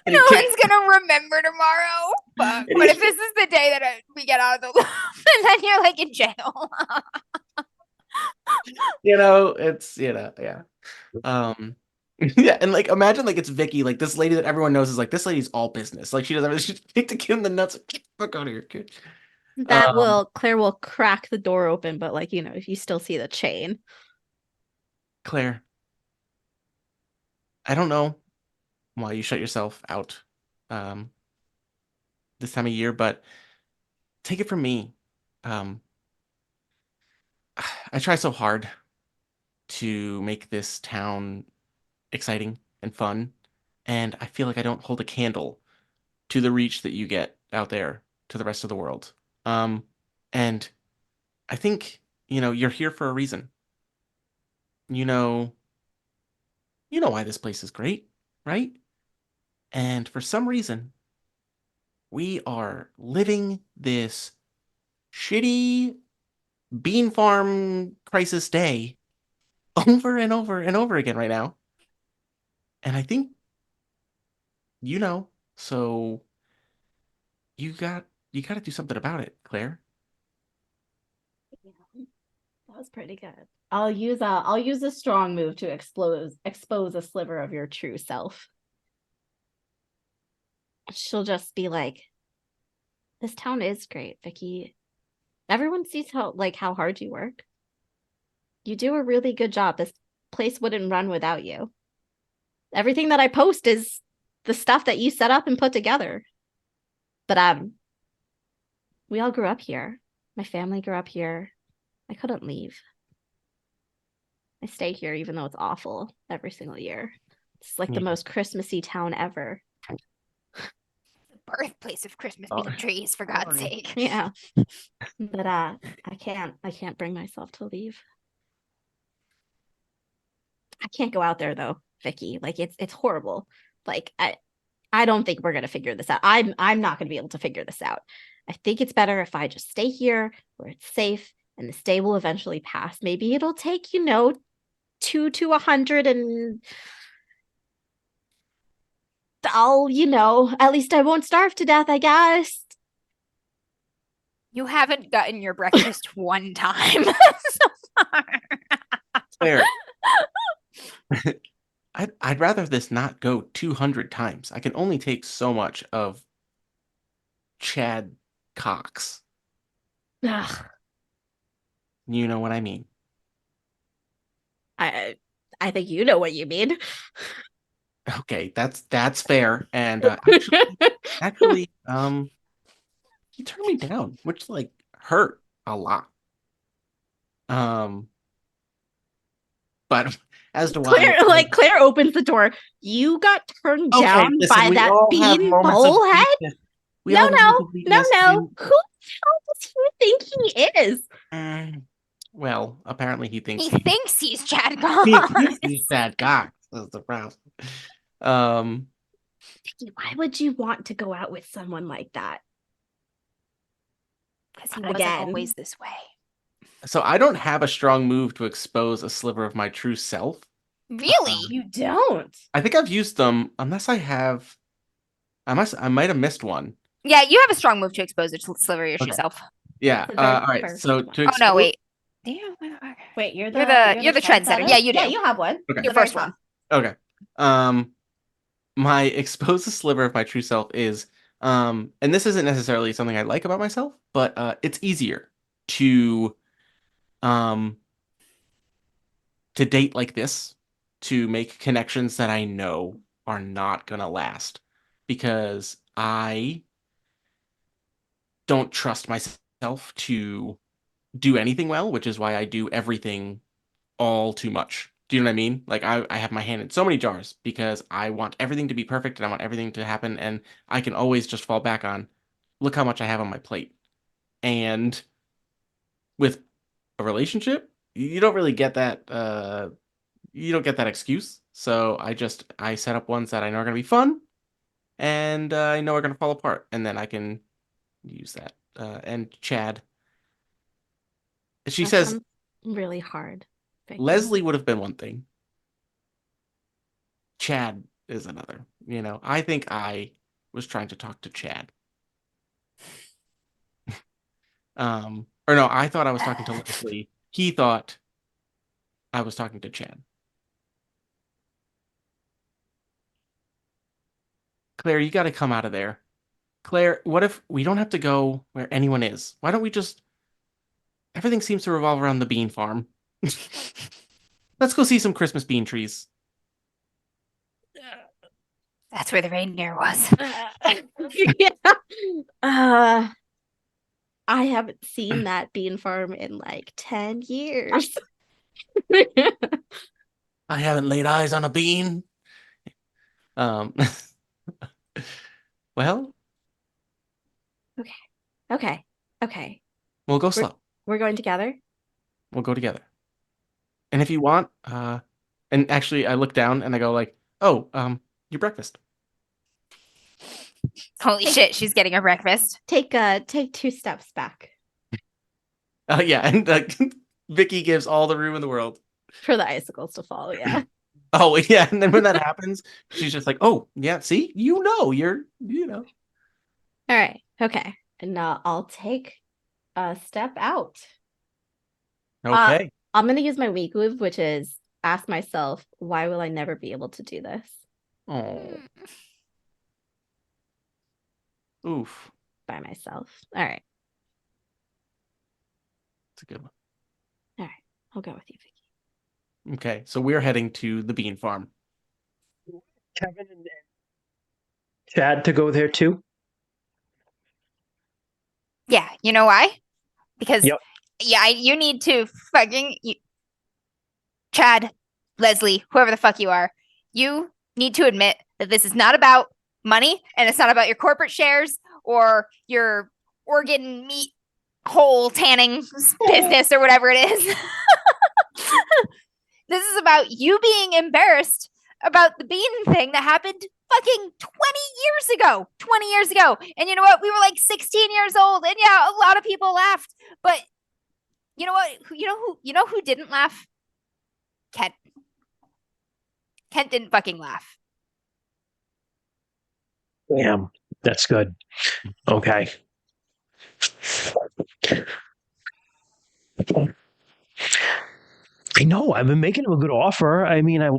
And No one's gonna remember tomorrow. But if this is the day that we get out of the loop, and then you're like in jail. It's yeah. Yeah, and like imagine like it's Vicky, like this lady that everyone knows is like this lady's all business. Like she does everything. She kicked the kid in the nuts. Like, "Get the fuck out of here, kid." Claire will crack the door open, but like, you still see the chain. Claire, I don't know why you shut yourself out this time of year, but take it from me. I try so hard to make this town exciting and fun, and I feel like I don't hold a candle to the reach that you get out there to the rest of the world. And I think, you're here for a reason. You know, you know why this place is great, right? And for some reason, we are living this shitty bean farm crisis day over and over and over again right now. And I think so you got to do something about it, Claire. Yeah, that was pretty good. I'll use a strong move to expose a sliver of your true self. She'll just be like, this town is great, Vicky. Everyone sees how hard you work. You do a really good job. This place wouldn't run without you. Everything that I post is the stuff that you set up and put together. But we all grew up here. My family grew up here. I couldn't leave. I stay here even though it's awful every single year. It's like the most Christmassy town ever. Birthplace of Christmas bean trees, for God's sake. Yeah. But I can't bring myself to leave. I can't go out there though, Vicky. Like it's horrible. Like I don't think we're gonna figure this out. I'm not gonna be able to figure this out. I think it's better if I just stay here where it's safe and this day will eventually pass. Maybe it'll take, 2 to 100 and at least I won't starve to death, I guess. You haven't gotten your breakfast one time so far. Claire, I'd rather this not go 200 times. I can only take so much of Chad Cox. Ugh. You know what I mean. I think you know what you mean. Okay, that's fair. And actually, he turned me down, which hurt a lot. But as to why Claire opens the door. You got turned down listen, by we that all have bean moments of bullhead? weakness. We all have moments of weakness No. too. Who the hell does he think he is? Well, apparently he thinks He he thinks he's Chad he Cox. thinks he's Chad Cox. That's the problem. Why would you want to go out with someone like that? Because he wasn't always this way. So I don't have a strong move to expose a sliver of my true self. Really? You don't. I think I've used them unless I have. I might have missed one. Yeah, you have a strong move to expose a sliver of your true self. Yeah. All right. So to expose... Oh no, wait. Wait, you're the trendsetter. Yeah, you do. Yeah, you have one. Okay. Your first one. Okay. My expose a sliver of my true self is and this isn't necessarily something I like about myself, but it's easier to date like this, to make connections that I know are not gonna last, because I don't trust myself to do anything well, which is why I do everything all too much. Do you know what I mean? Like I have my hand in so many jars because I want everything to be perfect and I want everything to happen, and I can always just fall back on, look how much I have on my plate. And with a relationship, you don't really get that you don't get that excuse. So I set up ones that I know are gonna be fun and I know are gonna fall apart, and then I can use that. And Chad, she That says sounds really hard. Leslie would have been one thing. Chad is another. I think I was trying to talk to Chad. Or no, I thought I was talking to Leslie. He thought I was talking to Chad. Claire, you got to come out of there. Claire, what if we don't have to go where anyone is? Why don't we just... Everything seems to revolve around the bean farm. Let's go see some Christmas bean trees. That's where the reindeer was. I haven't seen that bean farm in like 10 years. I haven't laid eyes on a bean Um, well, Okay. we'll go slow. We're going together. We'll go together. And if you want, and actually, I look down and I go like, "Oh, your breakfast." Holy shit, she's getting her breakfast. Take 2 steps back Yeah, and Vicky gives all the room in the world. for the icicles to fall. Yeah. Oh, yeah, and then when that happens, she's just like, "Oh, yeah, see, you're." All right. Okay. And I'll take a step out. Okay. I'm gonna use my weak move, which is ask myself, why will I never be able to do this Oh, oof, by myself? All right. it's a good one. All right. I'll go with you, Vicky. Okay, so we're heading to the bean farm. Kevin and Chad to go there too. Yeah, you know why? Because Yep. you need to fucking Chad, Leslie, whoever the fuck you are, you need to admit that this is not about money and it's not about your corporate shares or your organ meat hole tanning business or whatever it is. This is about you being embarrassed about the bean thing that happened fucking 20 years ago. 20 years ago. And you know what? We were like 16 years old. And yeah, a lot of people laughed. But you know what? You know who didn't laugh? Kent. Kent didn't fucking laugh. Damn, that's good. Okay. I know. I've been making him a good offer. I mean, I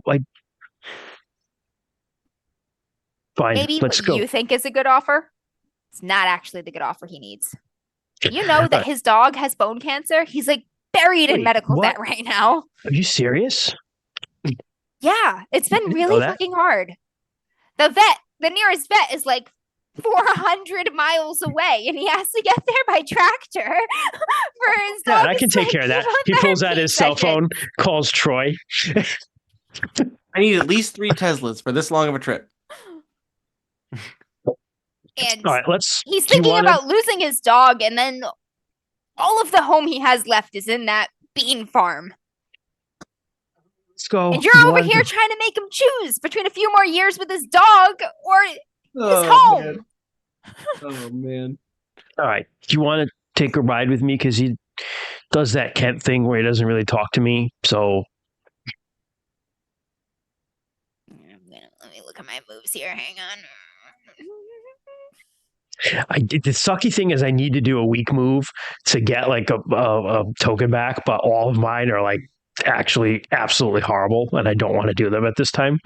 fine. Maybe Let's what go. you think is a good offer. It's not actually the good offer he needs. You know that his dog has bone cancer? He's like buried in Wait, medical what? vet right now. Are you serious? Yeah, it's been didn't really know that. fucking hard. The nearest vet is like 400 miles away, and he has to get there by tractor for his Yeah, dog. I can take care of that. He pulls out his cell phone, calls Troy. I need at least 3 Teslas for this long of a trip. And All right, let's. he's do you thinking wanna- about losing his dog, and then all of the home he has left is in that bean farm. Let's go. And you're Do you over want here to- trying to make him choose between a few more years with his dog or his Oh, man. home. Oh, man. All right. Do you want to take a ride with me? Because he does that Kent thing where he doesn't really talk to me. So Let me look at my moves here. Hang on. the sucky thing is I need to do a weak move to get like a token back, but all of mine are like actually absolutely horrible, and I don't want to do them at this time.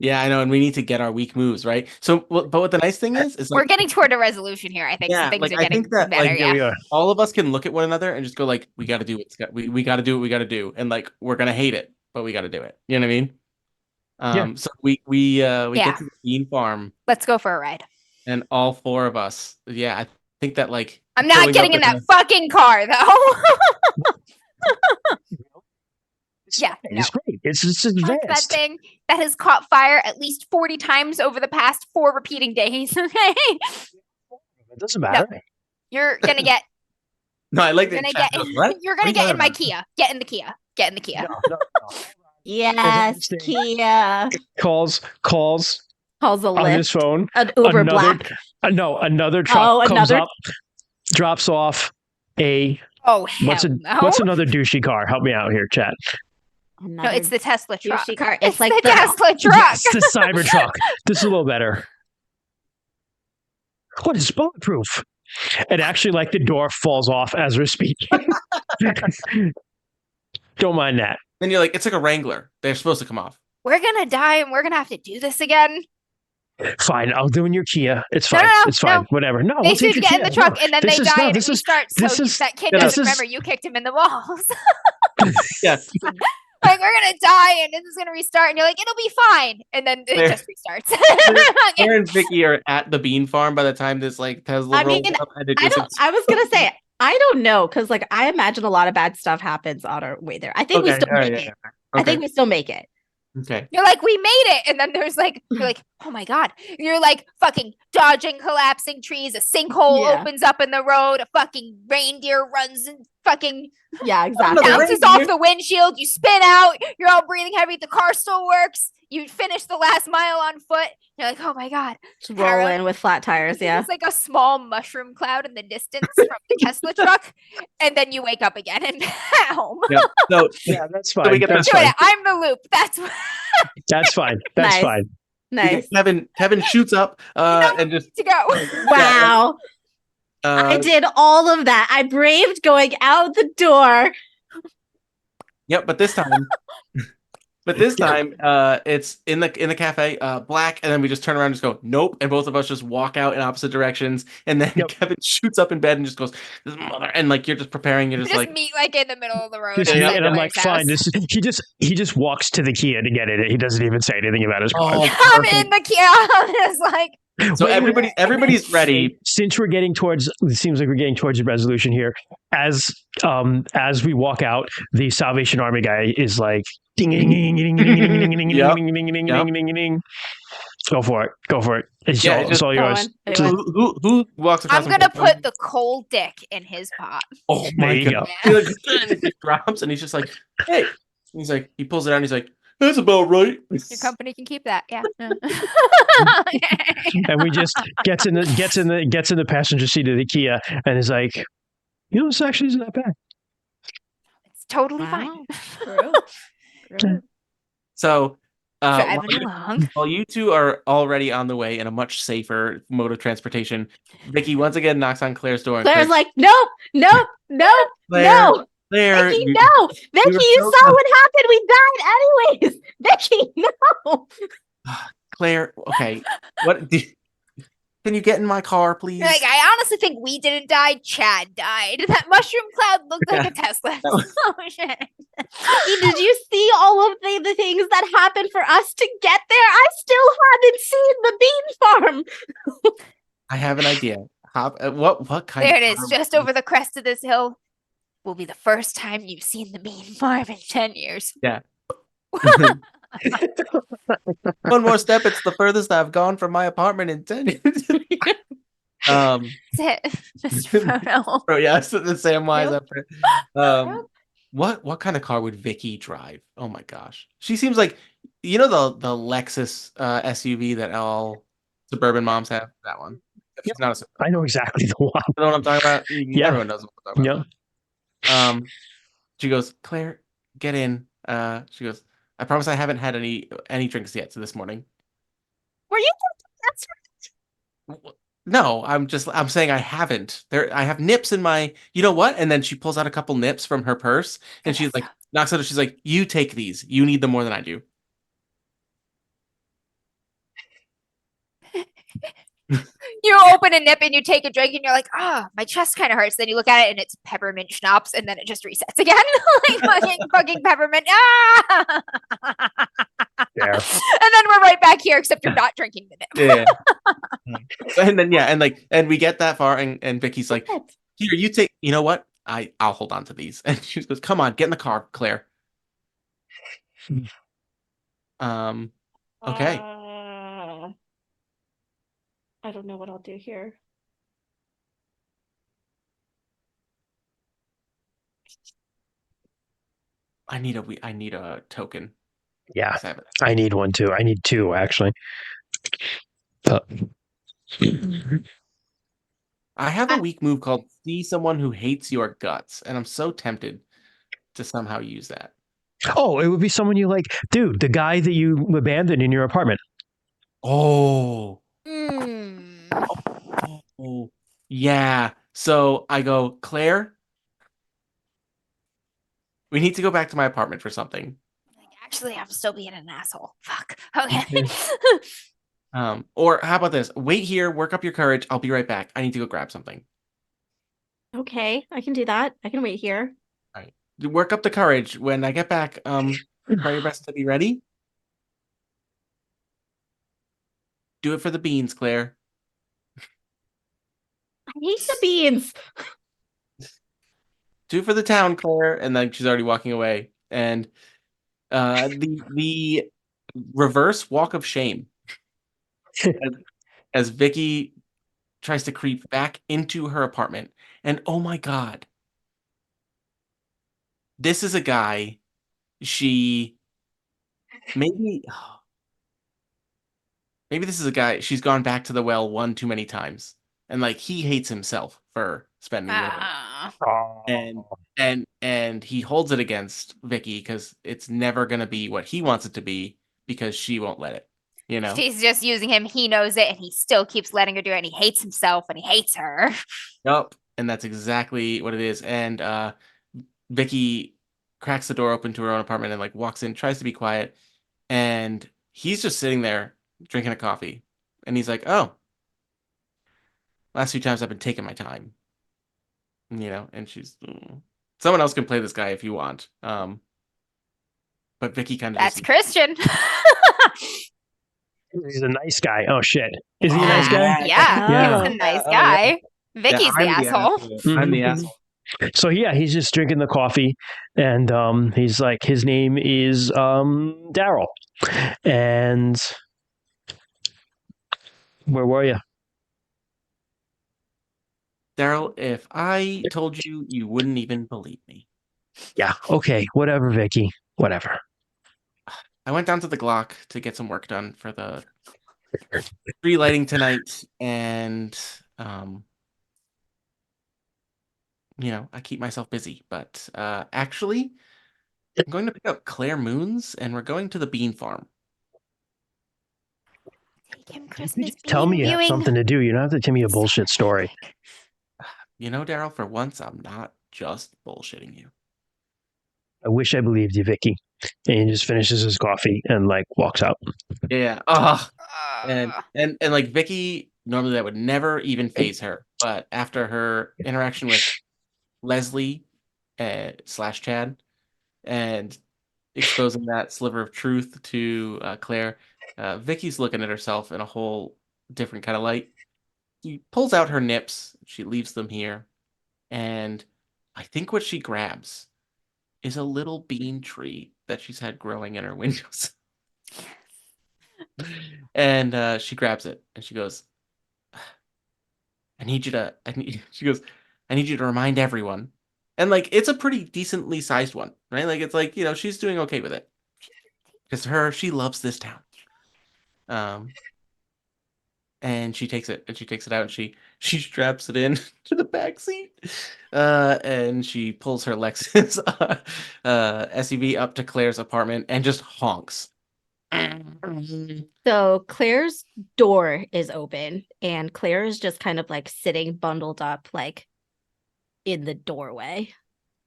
Yeah, I know, and we need to get our weak moves, right? So, but what the nice thing is We're like, getting toward a resolution here, I think. Yeah, So things like, are I getting think that, better. like, Yeah. we are. all of us can look at one another and just go like, we got to do we got to do what we got to do, and like we're gonna hate it, but we got to do it. You know what I mean? Yeah. So we Yeah. get to the bean farm, Let's go for a ride. and all 4 of us. Yeah, I think that like I'm not showing getting up in that with fucking car, though. Yeah, It's great. It's Fuck that advanced. thing that has caught fire at least 40 times over the past 4 repeating days. Okay, It doesn't matter. you're gonna get. No, I like You're that. gonna Chat get. goes, what? You're What gonna are you get talking in my about? Kia. Get in the Kia. Get in the Kia. No. Yes, understand. Kia Calls calls a on his Lyft, phone. an Uber Another- Black. Another truck Oh, comes another- up, drops off a Oh hell no! what's another douchey car? Help me out here, chat. No, it's the Tesla truck. douchey car. It's It's like the the- Tesla truck. Yes, the Cybertruck. This is a little better. What is bulletproof? And actually, like the door falls off as we're speaking. Don't mind that. Then you're like, it's like a Wrangler. They're supposed to come off. We're gonna die, and we're gonna have to do this again. Fine, I'll do in your Kia. It's No, fine. no, it's fine. no. Whatever. No, They we'll take should your get in the Kia. truck, No, and then they this is- die, no, and it this is- restarts. this So is- that kid yeah, doesn't this is- remember you kicked him in the balls. Yeah. Like we're gonna die, and this is gonna restart, and you're like, it'll be fine, and then it Fair. just restarts. Aaron and Vicky are at the bean farm by the time this like Tesla I rolls mean, up. And it I goes, don't. I was gonna say I don't know because like I imagine a lot of bad stuff happens on our way there. I think we Okay, still all right, make yeah, it. yeah. I think we still make it. Okay. You're like, we made it. And then you're like, oh my God. You're like fucking dodging collapsing trees. A sinkhole Yeah. opens up in the road. A fucking reindeer runs and fucking Yeah, exactly. bounces off the windshield. You spin out. You're all breathing heavy. The car still works. You finish the last mile on foot. You're like, oh my God. Just roll in with flat tires. Yeah. It's like a small mushroom cloud in the distance from the Tesla truck. And then you wake up again and at home. Yep. So Yeah, that's So fine. we get That's the- Doing fine. it. I'm the loop. That's what That's fine. That's Nice. fine. Nice. Kevin shoots up and just to go. Wow. I uh, did all of that. I braved going out the door. yep. But this time, it's in the cafe, black, and then we just turn around and just go nope, and both of us just walk out in opposite directions, and then Yep. Kevin shoots up in bed and just goes, "This mother," and like you're just preparing, you're We just just like, meet like in the middle of the road. Just outside me, and I'm Blair's like, fine. house. He just walks to the Kia to get it. He doesn't even say anything about his car. oh, I'm perfect. in the kiosk. It's like, So Wait, everybody's ready. Since we're getting towards, it seems like we're getting towards the resolution here. As we walk out, the Salvation Army guy is like, ding ding ding ding ding ding ding ding ding Yep. ding ding ding Yep. ding ding ding. Go for it. Go for it. It's Yeah, all, just it's all go yours. on. Anyway. Who walks across? I'm gonna put the cold dick in his pot. Oh There my you god! go. He like, and he drops, and he's just like, "Hey!" He's like, he pulls it out, and he's like, "That's about right." Your company can keep that. Yeah. And we just gets in the passenger seat of the Kia and is like, you know, this actually isn't that bad. It's totally Wow. fine. True. So, Driving along. while you two are already on the way in a much safer mode of transportation, Vicky once again knocks on Claire's door. and Claire's like, nope, nope, nope, Claire, no. Claire, Vicky, you- no. Vicky, were you so saw what happened. We died anyways. Vicky, no. Claire, okay, what? Can you get in my car, please? Like, I honestly think we didn't die. Chad died. That mushroom cloud looked like Yeah. a Tesla. That was- Oh shit. Did you see all of the things that happened for us to get there? I still haven't seen the bean farm. I have an idea. What kind? There of it is, farm- just over the crest of this hill. Will be the first time you've seen the bean farm in 10 years. One more step, it's the furthest I've gone from my apartment in 10 years. That's it. Mr. Frodo. Oh yeah, so the Samwise Nope. up there. What kind of car would Vicky drive? Oh my gosh, she seems like the Lexus SUV that all suburban moms have. That one. She's not a suburban. I know exactly the one. You know what I'm talking about? Yeah. Everyone knows what I'm talking about. Yeah. She goes, Claire, get in. She goes, I promise I haven't had any drinks yet this morning. Were you? That's No, I'm saying I haven't. I have nips in my, you know what? And then she pulls out a couple nips from her purse and she's like, knocks at it. She's like, you take these. You need them more than I do. You open a nip and you take a drink and you're like, my chest kind of hurts. Then you look at it and it's peppermint schnapps and then it just resets again. Like fucking peppermint. Ah! There. And then we're right back here, except you're not drinking the nip. Yeah. And then and we get that far and Vicky's like, here, you take, you know what? I'll hold on to these. And she goes, come on, get in the car, Claire. Okay. I don't know what I'll do here. I need a token. Yeah. 'Cause I have it. I need one too. I need two actually. I have a weak move called see someone who hates your guts, and I'm so tempted to somehow use that. Oh, it would be someone you like, dude, the guy that you abandoned in your apartment. Oh, Mm. oh, yeah. So I go, Claire, we need to go back to my apartment for something. Actually, I'm still being an asshole. Fuck. Okay. Or how about this? Wait here, work up your courage. I'll be right back. I need to go grab something. Okay, I can do that. I can wait here. Work up the courage. When I get back, try your best to be ready. Do it for the beans, Claire. I hate the beans. Do it for the town, Claire. And then she's already walking away. And the reverse walk of shame as Vicky tries to creep back into her apartment. And oh my God, this is a guy she maybe maybe this is a guy she's gone back to the well one too many times. And like he hates himself for spending with her. Ah. And and he holds it against Vicky because it's never gonna be what he wants it to be because she won't let it, you know? She's just using him. He knows it, and he still keeps letting her do it. And he hates himself, and he hates her. Yup. And that's exactly what it is. And Vicky cracks the door open to her own apartment and like walks in, tries to be quiet, and he's just sitting there drinking a coffee. And he's like, "Oh, last few times I've been taking my time." And she's someone else can play this guy if you want. But Vicky kind of That's just Christian. He's a nice guy. Oh shit. Is he a nice guy? Yeah, he's a nice guy. Vicky's the I'm asshole. I'm the Mhm. asshole. So yeah, he's just drinking the coffee, and he's like, his name is Daryl, and where were you? Daryl, if I told you, you wouldn't even believe me. Yeah, okay, whatever, Vicky, whatever. I went down to the Glock to get some work done for the tree lighting tonight, and I keep myself busy. But actually, I'm going to pick up Claire Moons, and we're going to the bean farm. Take him Christmas Tell bean me you have viewing. something to do. You don't have to tell me a bullshit story. Daryl, for once, I'm not just bullshitting you. I wish I believed you, Vicky. And he just finishes his coffee and like walks out. Yeah. And like Vicky, normally that would never even phase her, but after her interaction with Leslie slash Chad and exposing that sliver of truth to Claire, Vicky's looking at herself in a whole different kind of light. She pulls out her nips, she leaves them here, and I think what she grabs is a little bean tree that she's had growing in her windows. And she grabs it and she goes, she goes, I need you to remind everyone. And like, it's a pretty decently sized one, right? Like, it's like, she's doing okay with it. Because she loves this town. And she takes it out and she straps it in to the back seat. And she pulls her Lexus SUV up to Claire's apartment and just honks. So Claire's door is open and Claire is just kind of like sitting bundled up like in the doorway.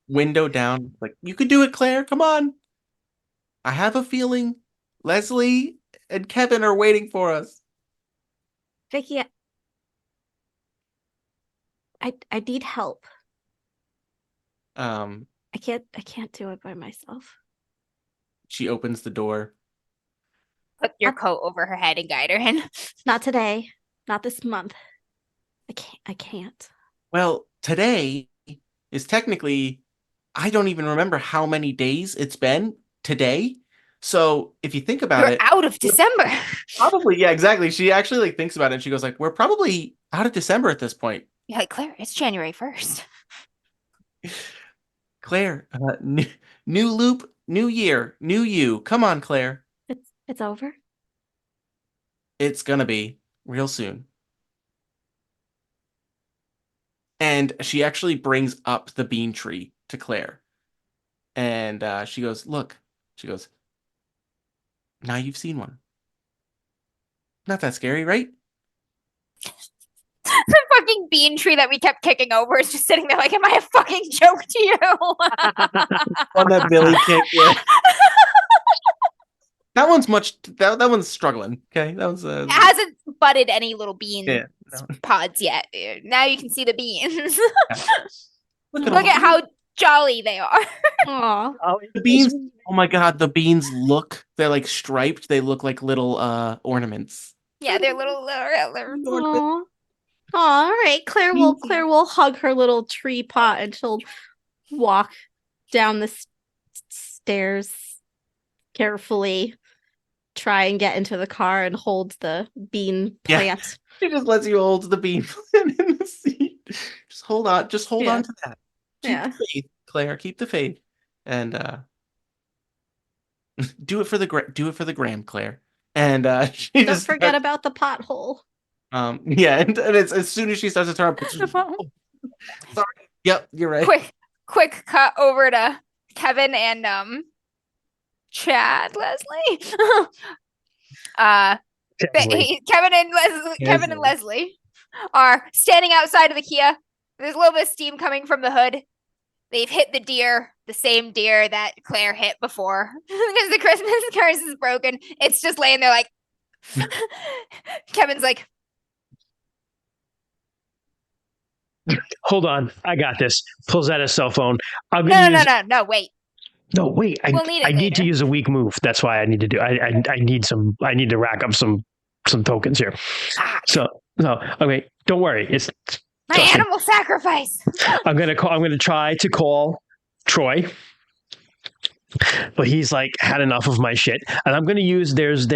Window down. Like, you could do it, Claire. Come on. I have a feeling Leslie and Kevin are waiting for us. Vicky, I need help. Um, I can't do it by myself. she opens the door. Put your coat over her head and guide her in. Not today. Not this month. I can't. Well, today is technically, I don't even remember how many days it's been today. So if you think about You're it, out of December. probably, yeah, exactly. She actually like thinks about it and she goes like, we're probably out of December at this point. You're like, Claire, it's January 1st. Claire, new loop, new year, new you. Come on, Claire. It's over. It's gonna be real soon. And she actually brings up the bean tree to Claire. And she goes, look. She goes, now you've seen one. Not that scary, right? The fucking bean tree that we kept kicking over is just sitting there like, am I a fucking joke to you? On that Billy kick, yeah. That one's that one's struggling. Okay, that one's It hasn't budded any little bean yeah. No. pods yet. Now you can see the beans. Look Look at how jolly they are. Aw. the beans. Oh my god, the beans they're like striped. They look like little ornaments. Yeah, they're little. Aw. Aw, all right. Claire will hug her little tree pot and she'll walk down the stairs carefully, try and get into the car and hold the bean Yeah. plant. She just lets you hold the bean plant in the seat. Just hold on. Just hold Yeah. on to that. Keep Yeah. the faith, Claire. Keep the faith. And do it for the gram, Claire. And she Don't just forget about the pothole. yeah, and it's as soon as she starts to turn, oh, sorry. Yep, you're right. Quick cut over to Kevin and Chad Leslie. Kevin and Leslie are standing outside of the Kia. There's a little bit of steam coming from the hood. They've hit the deer, the same deer that Claire hit before. Because the Christmas curse is broken. It's just laying there like Kevin's like, Hold on, I got this. Pulls out his cell phone. I'm no, gonna use... wait. No, wait. We'll need it I need to later. use a weak move. That's why I need to do. I need some. I need to rack up some tokens here. So okay. Don't worry. It's my animal sacrifice. I'm gonna try to call Troy, but he's like had enough of my shit, and I'm gonna use there's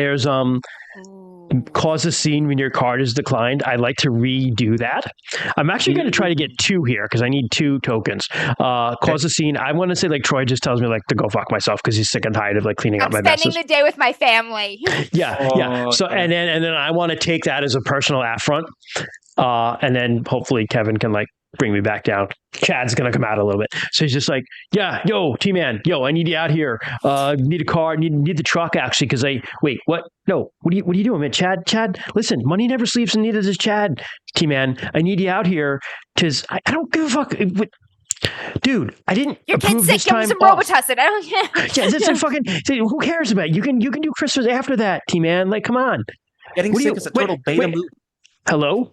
cause a scene when your card is declined. I'd like to redo that. I'm actually going to try to get 2 here because I need 2 tokens. Cause a scene. I want to say like Troy just tells me like to go fuck myself because he's sick and tired of like cleaning up my messes. I'm spending the day with my family. Yeah. So yeah. and then I want to take that as a personal affront, and then hopefully Kevin can like bring me back down. Chad's gonna come out a little bit, so he's just like, yeah, yo, T-Man, yo, I need you out here. Need a car, need the truck actually, because wait, what? No, what are you doing, man? Chad, listen, money never sleeps, and neither does Chad. T-Man, I need you out here because I don't give a fuck. Dude, I didn't. Your approve kid's sick. this Give him time some off. Robitussin. I don't care. Yeah, that's a fucking. Who cares about it? You can do Christmas after that, T-Man. Like, come on. Getting sick is a total beta move. Hello.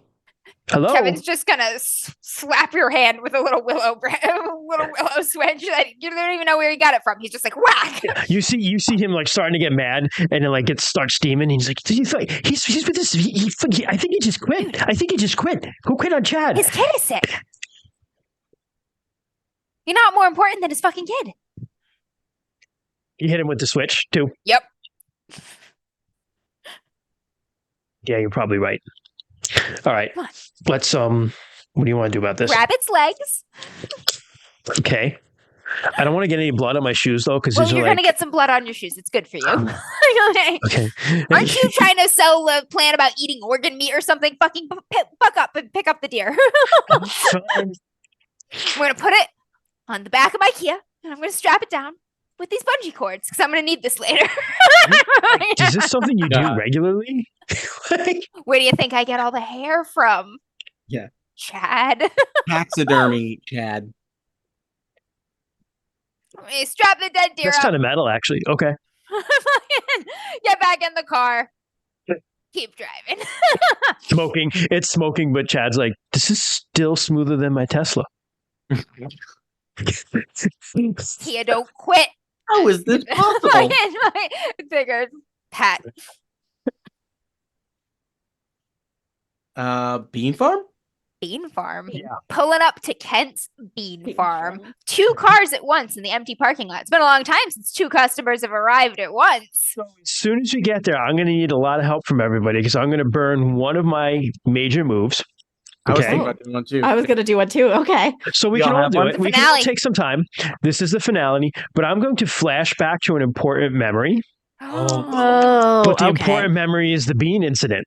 Kevin's just gonna slap your hand with a little willow switch that you don't even know where he got it from. He's just like whack. You see him like starting to get mad, and then like starts steaming. He's like, he's with this. I think he just quit. Who quit on Chad? His kid is sick. You're not more important than his fucking kid. You hit him with the switch too. Yep. Yeah, you're probably right. All right, let's what do you want to do about this? Grab its legs. Okay. I don't want to get any blood on my shoes though, because you're gonna get some blood on your shoes. It's good for you. Okay. Aren't you trying to sell a plan about eating organ meat or something? Fucking buck up and pick up the deer. We're gonna put it on the back of my Kia, and I'm gonna strap it down with these bungee cords because I'm gonna need this later. Is this something you do regularly? Where do you think I get all the hair from? Yeah. Chad. Taxidermy, Chad. Strap the dead deer That's up. kind of metal, actually. Okay. Get back in the car. Keep driving. Smoking. It's smoking, but Chad's like, this is still smoother than my Tesla. Kia, don't quit. How is this possible? Bigger pat. Bean farm? Bean farm. Yeah. Pulling up to Kent's bean farm. 2 cars at once in the empty parking lot. It's been a long time since 2 customers have arrived at once. So as soon as we get there, I'm going to need a lot of help from everybody because I'm going to burn one of my major moves. I was Okay. thinking about doing one too. I was gonna do one too. Okay. So we We can all all have do one? it. The We can all finale. take some time. This is the finale, but I'm going to flash back to an important memory. Oh, But the okay. important memory is the bean incident.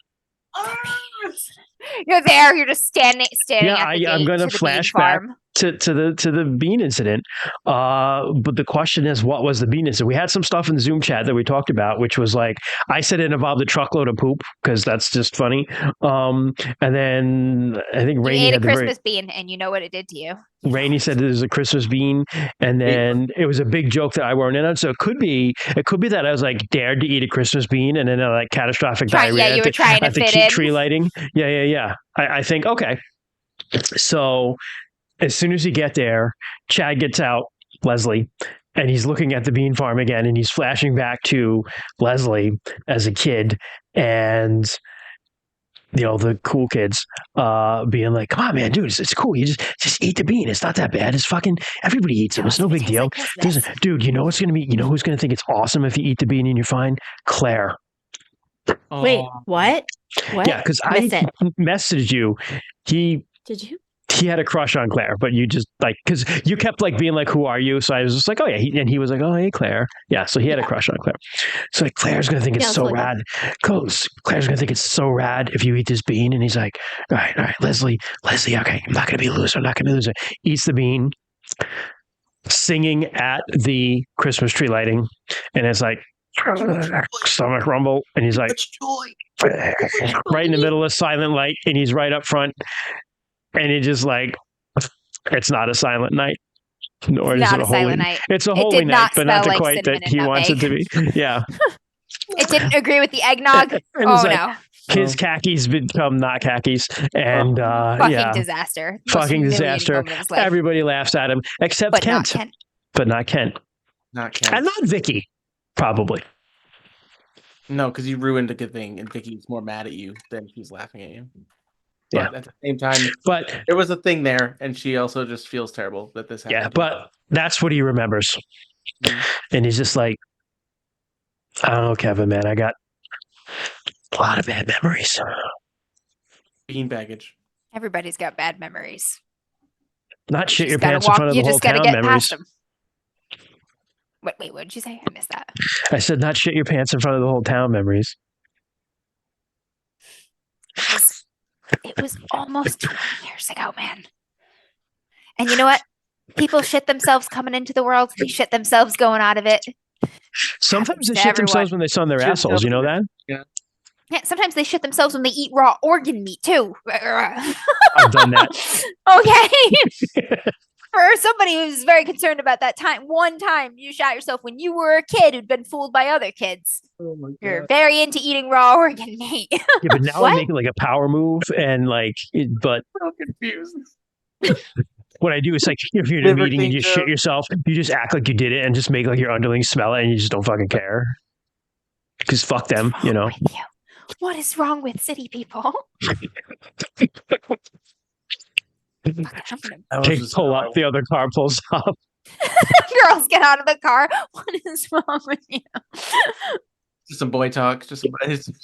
You're there. You're just standing Yeah, at the I'm gate gonna to the bean flash back farm. to the bean incident. But the question is, what was the bean incident? We had some stuff in the Zoom chat that we talked about, which was like, I said it involved a truckload of poop because that's just funny. And then I think You Rainey ate a had the Christmas bean, and you know what it did to you. Rainey said there's a Christmas bean, and then it was a big joke that I weren't in on. So it could be that I was like dared to eat a Christmas bean, and then like catastrophic diarrhea. You were trying to at the fit key in. tree lighting. Yeah. I think okay. So as soon as you get there, Chad gets out Leslie, and he's looking at the bean farm again, and he's flashing back to Leslie as a kid, and the cool kids being like, come on, man, dude, it's cool. You just eat the bean. It's not that bad. It's fucking, everybody eats them. It's no big deal. Like Dude, you know who's going to think it's awesome if you eat the bean and you're fine? Claire. Wait, Oh, what? What? Yeah, because I missed it. messaged you. He Did you? had a crush on Claire, but you just like because you kept like being like, "Who are you?" So I was just like, "Oh yeah," and he was like, "Oh hey Claire." Yeah, so he had a Yeah. crush on Claire. So like Claire's gonna think it's Yeah, it's so really good. rad. Claire's gonna think it's so rad if you eat this bean, and he's like, "All right, Leslie, okay, I'm not gonna be a loser. I'm not gonna be a loser." Eats the bean, singing at the Christmas tree lighting, and it's like stomach rumble, and he's like right in the middle of silent light, and he's right up front, and he just like it's not a silent night, nor It's is not it a a holy. silent night. It's a It holy did night, not but not smell to like quite that cinnamon and he wants it to be. Yeah, It didn't agree with the eggnog. and Oh it's like no. his khakis become not khakis, and Fucking yeah, disaster. Most fucking humiliating disaster. moment of his life. Everybody laughs at him except but Kent, not Kent. but not Kent, not Kent. and not Vicky, probably. No, because you ruined a good thing, and Vicky's more mad at you than she's laughing at you. Yeah. But at the same time, But there was a thing there, and she also just feels terrible that this happened. yeah, but that's what he remembers, and he's just like, I don't know, Kevin, man, I got a lot of bad memories. Bean baggage. Everybody's got bad memories. Not shit You your just gotta pants in front of You the whole just gotta town get memories. past them. Wait, what did you say? I missed that. I said not shit your pants in front of the whole town memories. It was almost 20 years ago, man. And you know what? People shit themselves coming into the world. They shit themselves going out of it. Sometimes they to shit everyone. themselves when they sun their Shit assholes. You know that? Yeah, sometimes they shit themselves when they eat raw organ meat too. I've done that. Okay. For somebody who's very concerned about that one time you shot yourself when you were a kid who'd been fooled by other kids. Oh my God. You're very into eating raw organ meat. Yeah, but now What? I'm making like a power move, and like, but I'm so confused. what I do is like, if you're in a Liver meeting and you thing, shit yourself, you just act like you did it and just make like your underlings smell it, and you just don't fucking care. Because fuck them, you know. With you? What is wrong with city people? They pull up, the other car pulls up. Girls, get out of the car. What is wrong with you? Just some boy talk. Just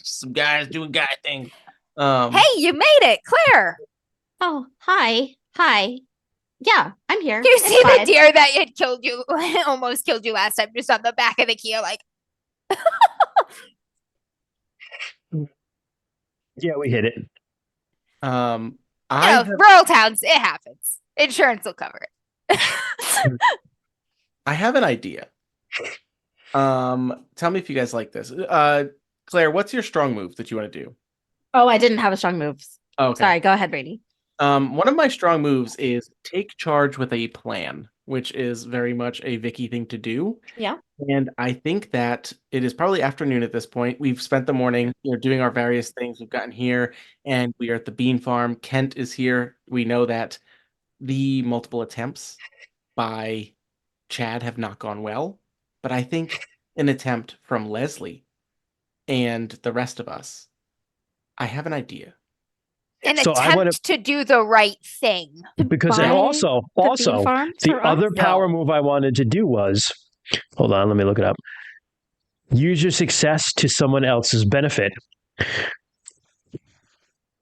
some guys doing guy things. Hey, you made it, Claire. Oh, hi. Yeah, I'm here. You It's see the fine. deer that had killed you, almost killed you last time, just on the back of the Kia, like. Yeah, we hit it. Rural towns, it happens. Insurance will cover it. I have an idea. Tell me if you guys like this. Claire, what's your strong move that you want to do? Oh, I didn't have a strong moves. Okay. Sorry, go ahead, Brady. One of my strong moves is take charge with a plan, which is very much a Vicky thing to do. Yeah. And I think that it is probably afternoon at this point. We've spent the morning, doing our various things. We've gotten here, and we are at the bean farm. Kent is here. We know that the multiple attempts by Chad have not gone well, but I think an attempt from Leslie and the rest of us, I have an idea. An So I attempt wanna- to do the right thing. Because and Buy also the bean farm the for other us? power move I wanted to do was, hold on, let me look it up. Use your success to someone else's benefit,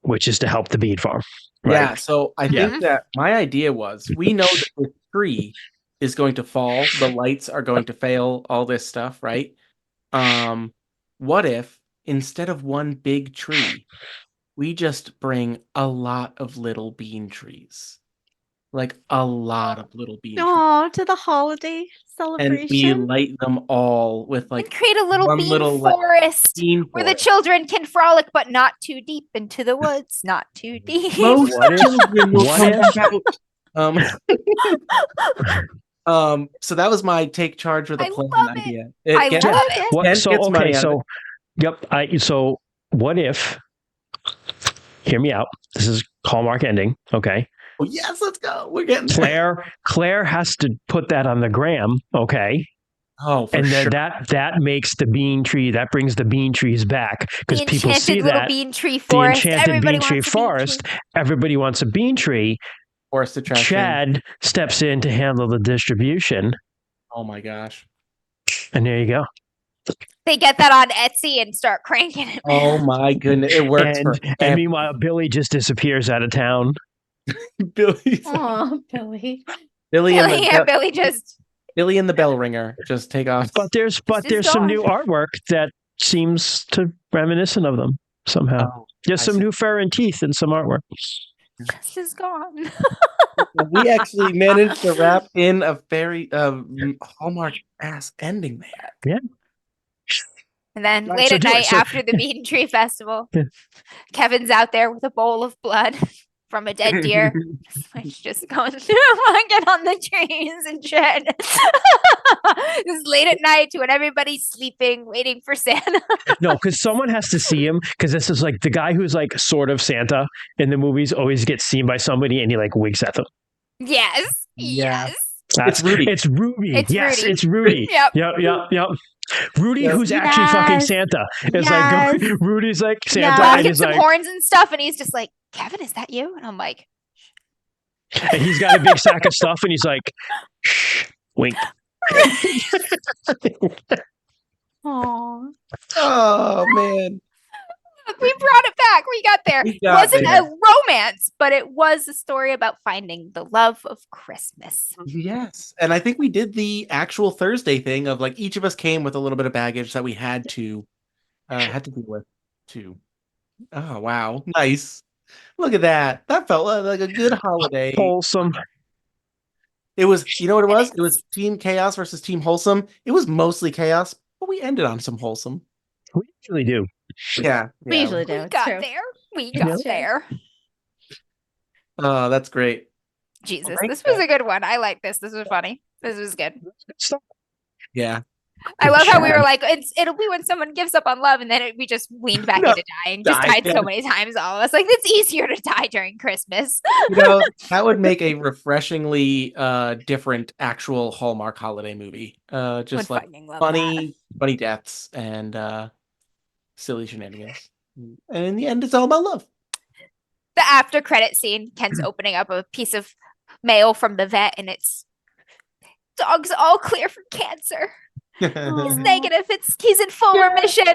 which is to help the bean farm. Right? Yeah, so I Yeah. think that my idea was, we know that the tree is going to fall, the lights are going to fail, all this stuff, right? What if instead of one big tree, we just bring a lot of little bean trees? Like a lot of little bean trees. Oh, to the holiday And we celebration. light them all with And like create a little one bean little forest bean where the forest. children can frolic, but not too deep into the woods. Not too deep. Most What if- children will what come if- back out. So that was my take charge with a I plan love it. idea. I Get- love it. What, Ken so gets money okay, out of so yep. So what if? Hear me out. This is Hallmark ending. Okay. Oh, yes, let's go. We're getting there. Claire has to put that on the gram. Okay. Oh, for And then sure. that makes the bean tree, that brings the bean trees back because The people enchanted see little that bean tree the forest. enchanted Everybody bean tree wants a bean forest. tree. Everybody wants a bean tree. Forest attraction. Chad steps in to handle the distribution, Oh my gosh. and there you go. They get that on Etsy and start cranking it. Oh my goodness, it works for And meanwhile, Billy just disappears out of town. Billy. Oh, Billy. Billy and the Billy just Billy and the bell ringer just take off. But there's just some gone. new artwork that seems to reminiscent of them somehow. Oh, There's I some see. new fur and teeth and some artwork. Just is gone. We actually managed to wrap in a very Hallmark ass ending there. Yeah. And then Right, late so at do it. night So- after the Bean Tree Festival, Yeah. Kevin's out there with a bowl of blood from a dead deer. He's just going, get on the trees and shit. Just late at night when everybody's sleeping, waiting for Santa. No, because someone has to see him. Because this is like the guy who's like sort of Santa in the movies always gets seen by somebody and he like winks at them. Yes. Yeah. Yes. It's Rudy. It's Rudy. It's Yes, Rudy. it's Rudy. Yep. Yep. Rudy, Yes. who's actually fucking Yes. Santa. It's Yes. like Rudy's like Santa, Yes. and Blocking he's some like, horns and stuff, and he's just like, Kevin, is that you? And I'm like, and he's got a big sack of stuff, and he's like, shh, wink. Aw. Oh man. we brought it back. We got there. We It got wasn't there. a romance, but it was a story about finding the love of Christmas. Yes. And I think we did the actual Thursday thing of like each of us came with a little bit of baggage that we had to deal with too. Oh wow. Nice. Look at that. That felt like a good holiday. Wholesome. It was, you know what it was? It was Team Chaos versus Team Wholesome. It was mostly chaos, but we ended on some wholesome. We usually do. Yeah. We yeah. usually do. We It's got true. there. We Yeah. got there. Oh, that's great. Jesus, Alright, this was a good one. I like this. This was funny. This was good. Good stuff. Yeah. I love how we were Chad. like, it'll be when someone gives up on love, and then we just weaned back No, into dying. Just die, died yeah. so many times, all of us. Like, it's easier to die during Christmas. You know, that would make a refreshingly different actual Hallmark holiday movie. Just Would like fucking love funny deaths and silly shenanigans. And in the end, it's all about love. The after credit scene, Ken's opening up a piece of mail from the vet, and it's dog's all clear for cancer. He's Aw. negative. He's in full remission.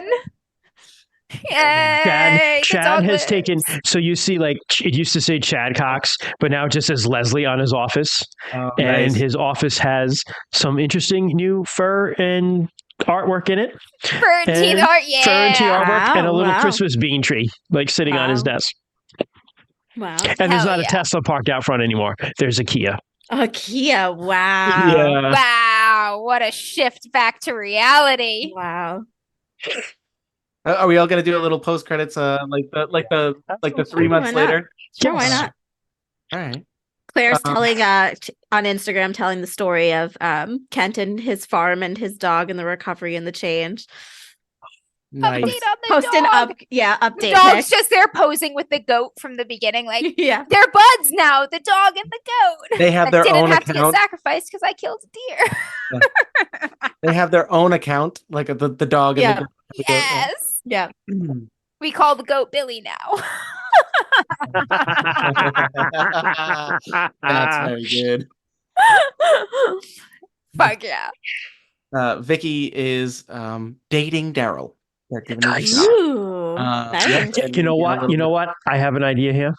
Yay! the Chad dog has lives. taken. So you see, like it used to say Chad Cox, but now it just says Leslie on his office, Oh, and nice. his office has some interesting new fur and artwork in it. Fur and teeth and art, Fur and tea yeah. artwork, and a Wow, little wow. Christmas bean tree, like sitting on his Wow. desk. Wow. And there's Hell not a yeah. Tesla parked out front anymore. There's a Kia. A Kia. Wow. Yeah. Wow, what a shift back to reality. Wow. Are we all gonna do a little post credits? Like the 3 months Why not? later. Sure, why Yes. not? All right. Claire's Um, telling on Instagram telling the story of Kent and his farm and his dog and the recovery and the change. Nice. Update on the Posting dog. the The update dog's pic. just there posing with the goat from the beginning, like Yeah. they're buds now, the dog and the goat. They have That their didn't own have to get account. sacrificed because I killed a deer. They have their own account, like the dog and Yeah. the goat. Yes. Yeah. We call the goat Billy now. That's very good. Fuck yeah. Vicky is dating Daryl. They're giving it a Nice. shot. Ooh. Nice. Nice. And You know a what? little You know bit- what? I have an idea here.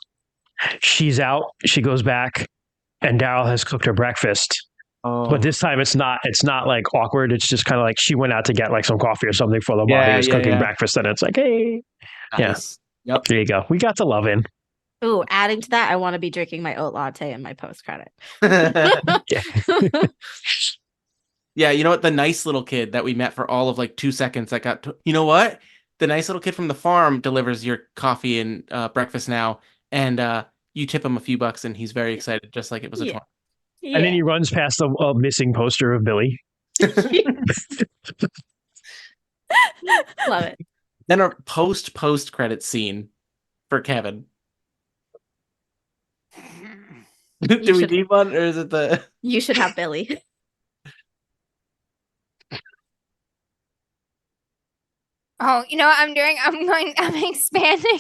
She's out. She goes back, and Daryl has cooked her breakfast. Oh. But this time it's not like awkward. It's just kind of like she went out to get like some coffee or something for the while Yeah, he was yeah, cooking yeah. breakfast, and it's like, hey, Nice. Yep. there you go. We got the love in. Ooh, adding to that, I want to be drinking my oat latte in my post credit. Yeah, you know what? The nice little kid that we met for all of like 2 seconds that got you know what? The nice little kid from the farm delivers your coffee and breakfast now, and you tip him a few bucks, and he's very excited, just like it was a Yeah. tournament. And then he runs past a missing poster of Billy. Love it. Then a post credit scene for Kevin. Do we should- need one, or is it the? You should have Billy. Oh, you know what I'm doing? I'm expanding.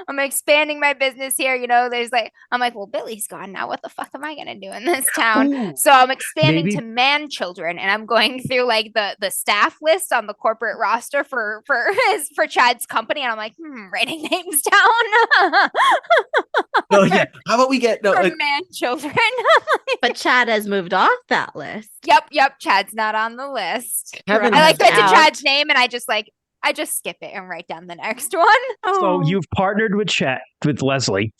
I'm expanding my business here. I'm like, well, Billy's gone now. What the fuck am I gonna do in this town? Ooh, So I'm expanding maybe to man children, and I'm going through like the staff list on the corporate roster for Chad's company, and I'm like, writing names down No, yeah. How about we get no? for man children. But Chad has moved off that list. Yep. Chad's not on the list. Kevin I like has get to out. Chad's name, and I just skip it and write down the next one. So you've partnered with Leslie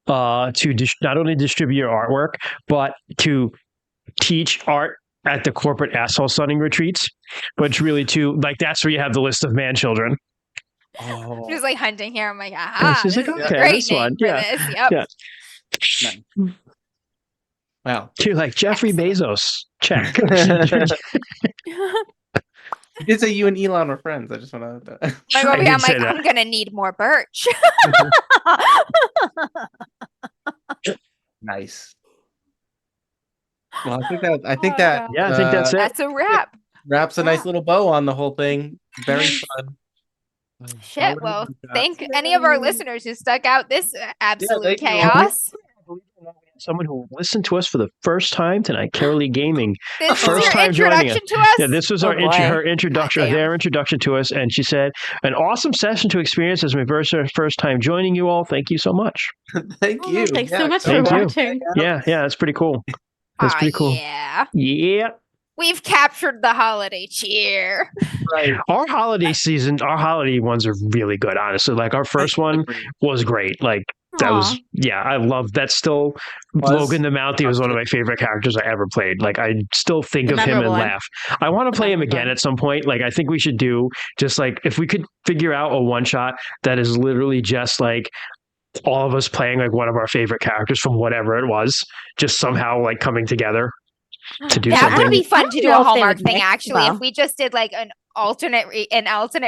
to not only distribute your artwork, but to teach art at the corporate asshole sunning retreats, but it's really that's where you have the list of man children. Oh, Just like hunting here. I'm like, aha, she's this like, is okay, a great this name one. for Yeah. this. Yep. Yeah. nice. Wow. You're like Jeffrey Excellent. Bezos. Check. You did say you and Elon were friends. I just want to. Like I over did here, I'm say like, that. I'm gonna need more birch. Nice. Well, I think Oh, that God. Yeah, I think that's it. That's a wrap. wraps a nice Yeah. little bow on the whole thing. Very fun. Shit. Holiday Well, one-shots. thank any of our listeners who stuck out this absolute thank you all. chaos. Someone who listened to us for the first time tonight, Carolee Gaming. This is First your time joining introduction to us. Yeah, this was Oh, her boy. introduction, Goddamn. their introduction to us, and she said, "An awesome session to experience as my first time joining you all. Thank you so much." Thank you. Thanks Yeah, so much for thank you. watching. Yeah, that's pretty cool. That's Aw, pretty cool. Yeah. Yeah. We've captured the holiday cheer. Right. Our holiday ones are really good, honestly. Like our first one Agree. was great. Like that was, I love that. Still, Logan the Mountie was one of my favorite characters I ever played. Like I still think The of him and memorable one. laugh. I want to The play him memorable again one. at some point. Like I think we should do just like if we could figure out a one shot that is literally just like all of us playing like one of our favorite characters from whatever it was, just somehow like coming together to do That something. would be I fun don't to do know a if they Hallmark would thing. mix Actually, well. if we just did like an alternate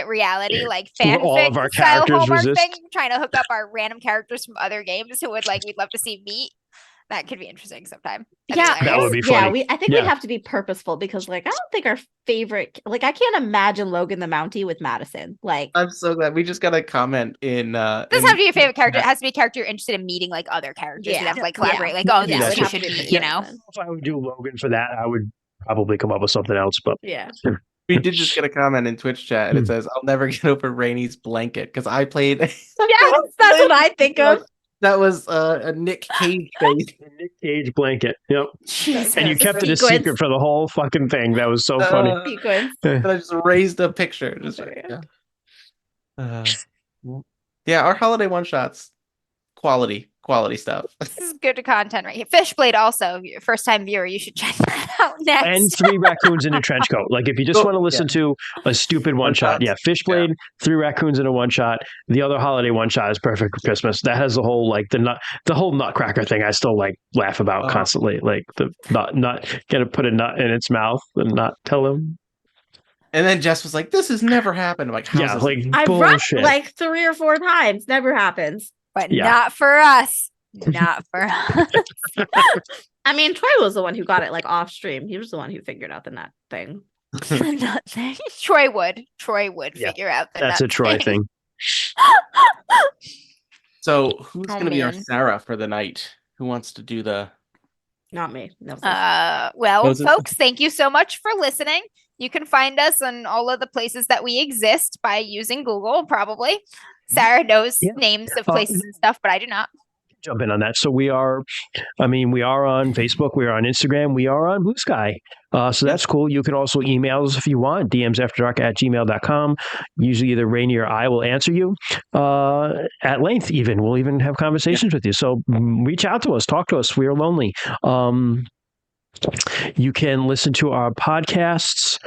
reality, like Where all fanfic of our style characters Hallmark resist. thing, trying to hook up our random characters from other games who we'd love to see meet. That could be interesting sometime. That'd Yeah, be That would be yeah. funny. I think Yeah. we'd have to be purposeful because, like, I don't think our favorite. Like, I can't imagine Logan the Mountie with Madison. Like, I'm so glad. We just got a comment in. Doesn't in- have to be your favorite character. It has to be a character you're interested in meeting like other characters. Yeah. You'd have to like Yeah. collaborate. Like, oh, Yeah, this it you would should have to meet, be you know. If I would do Logan for that, I would probably come up with something else. But yeah. we did just get a comment in Twitch chat, and it says, "I'll never get over Rainy's blanket," because I played. Yes, that's what I think of. That was a Nick Cage face. the Nick Cage blanket. Yep. Jesus. And you kept it a Sequence. secret for the whole fucking thing. That was so funny. Sequence. And I just raised a picture. Just like, yeah. Yeah, our holiday one shots, quality stuff. This is good content right here. Fishblade also, if you're a first time viewer, you should check that out next. And 3 raccoons in a trench coat. Like if you just Oh, want to listen to a stupid one shot, One-shots. Fishblade, 3 raccoons in a one shot. The other holiday one shot is perfect for Christmas. That has the whole like the whole nutcracker thing. I still like laugh about Oh. constantly. Like the nut gonna put a nut in its mouth and not tell him. And then Jess was like, "This has never happened." I'm like, "How's Yeah, this?" like I've run bullshit. like 3 or 4 times. Never happens. But Yeah. not for us. Not for us. I mean, Troy was the one who got it like off stream. He was the one who figured out the nut thing. The nut thing. Troy would Yeah, figure out the That's nut a Troy thing. So who's Oh, gonna be our man. Sarah for the night? Who wants to do the? Not me. No. Well, Was it- folks, thank you so much for listening. You can find us on all of the places that we exist by using Google, probably. Sarah knows Yeah. names of places and stuff, but I do not. Jump in on that. So we are on Facebook, we are on Instagram, we are on Blue Sky. So that's cool. You can also email us if you want, dmsafterdark@gmail.com. Usually either Rainy or I will answer you at length even. We'll even have conversations with you. So reach out to us, talk to us. We are lonely. You can listen to our podcasts.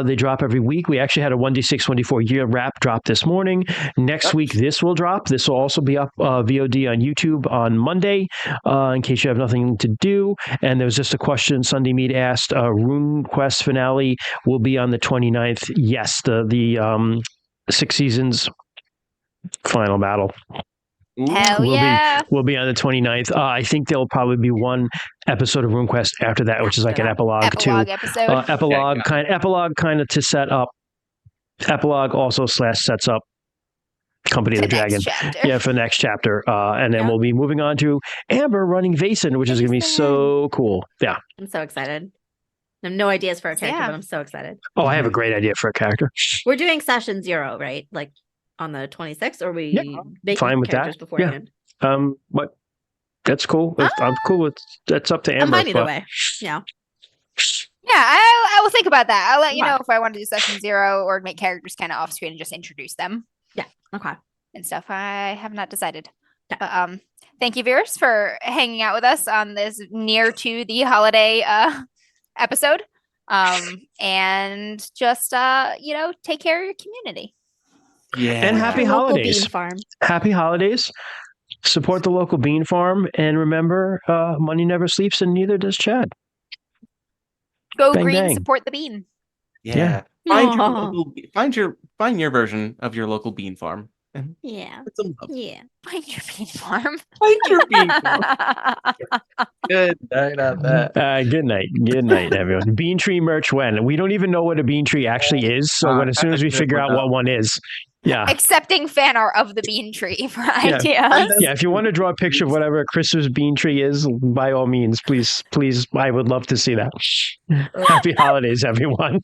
They drop every week. We actually had a 1D6, 1D4 year wrap drop this morning. Next week, this will drop. This will also be up VOD on YouTube on Monday, in case you have nothing to do. And there was just a question Sunday Mead asked. Rune Quest finale will be on the 29th. Yes, the 6 seasons final battle. Hell We'll yeah. will be on the 29th. I think there'll probably be one episode of RuneQuest after that, which is like an episode. Epilogue episode. Epilogue kind of to set up Epilogue also / sets up Company of To the Dragon. next chapter. Yeah, for next chapter. And then Yeah. we'll be moving on to Amber running Vason, which is going to be so cool. Yeah. I'm so excited. I have no ideas for a character, Yeah. but I'm so excited. Oh, I have a great idea for a character. We're doing session 0, right? Like on the 26th, or we Yeah, making fine with that. characters beforehand? But that's cool. I'm cool with that's up to Amber. I'm fine either but- way. Yeah. Yeah, I will think about that. I'll let you Okay. know if I want to do session 0 or make characters kind of off screen and just introduce them Okay. and stuff. I have not decided. Yeah. But thank you, viewers, for hanging out with us on this near to the holiday episode. And just take care of your community. Yeah. And happy Your local holidays. bean farm. Happy holidays. Support the local bean farm. And remember, money never sleeps, and neither does Chad. Go Bang, green, bang. support the bean. Yeah. Aw. Find your version of your local bean farm and Yeah. put some love. Yeah. Find your bean farm. Find your bean farm. Good night on that. Good night. Good night, everyone. Bean tree merch when? We don't even know what a bean tree actually is. So as soon as we figure out what one is. Yeah. Accepting fan art of the bean tree for ideas. Yeah, if you want to draw a picture of whatever a Christmas bean tree is, by all means, please, I would love to see that. Happy holidays, everyone.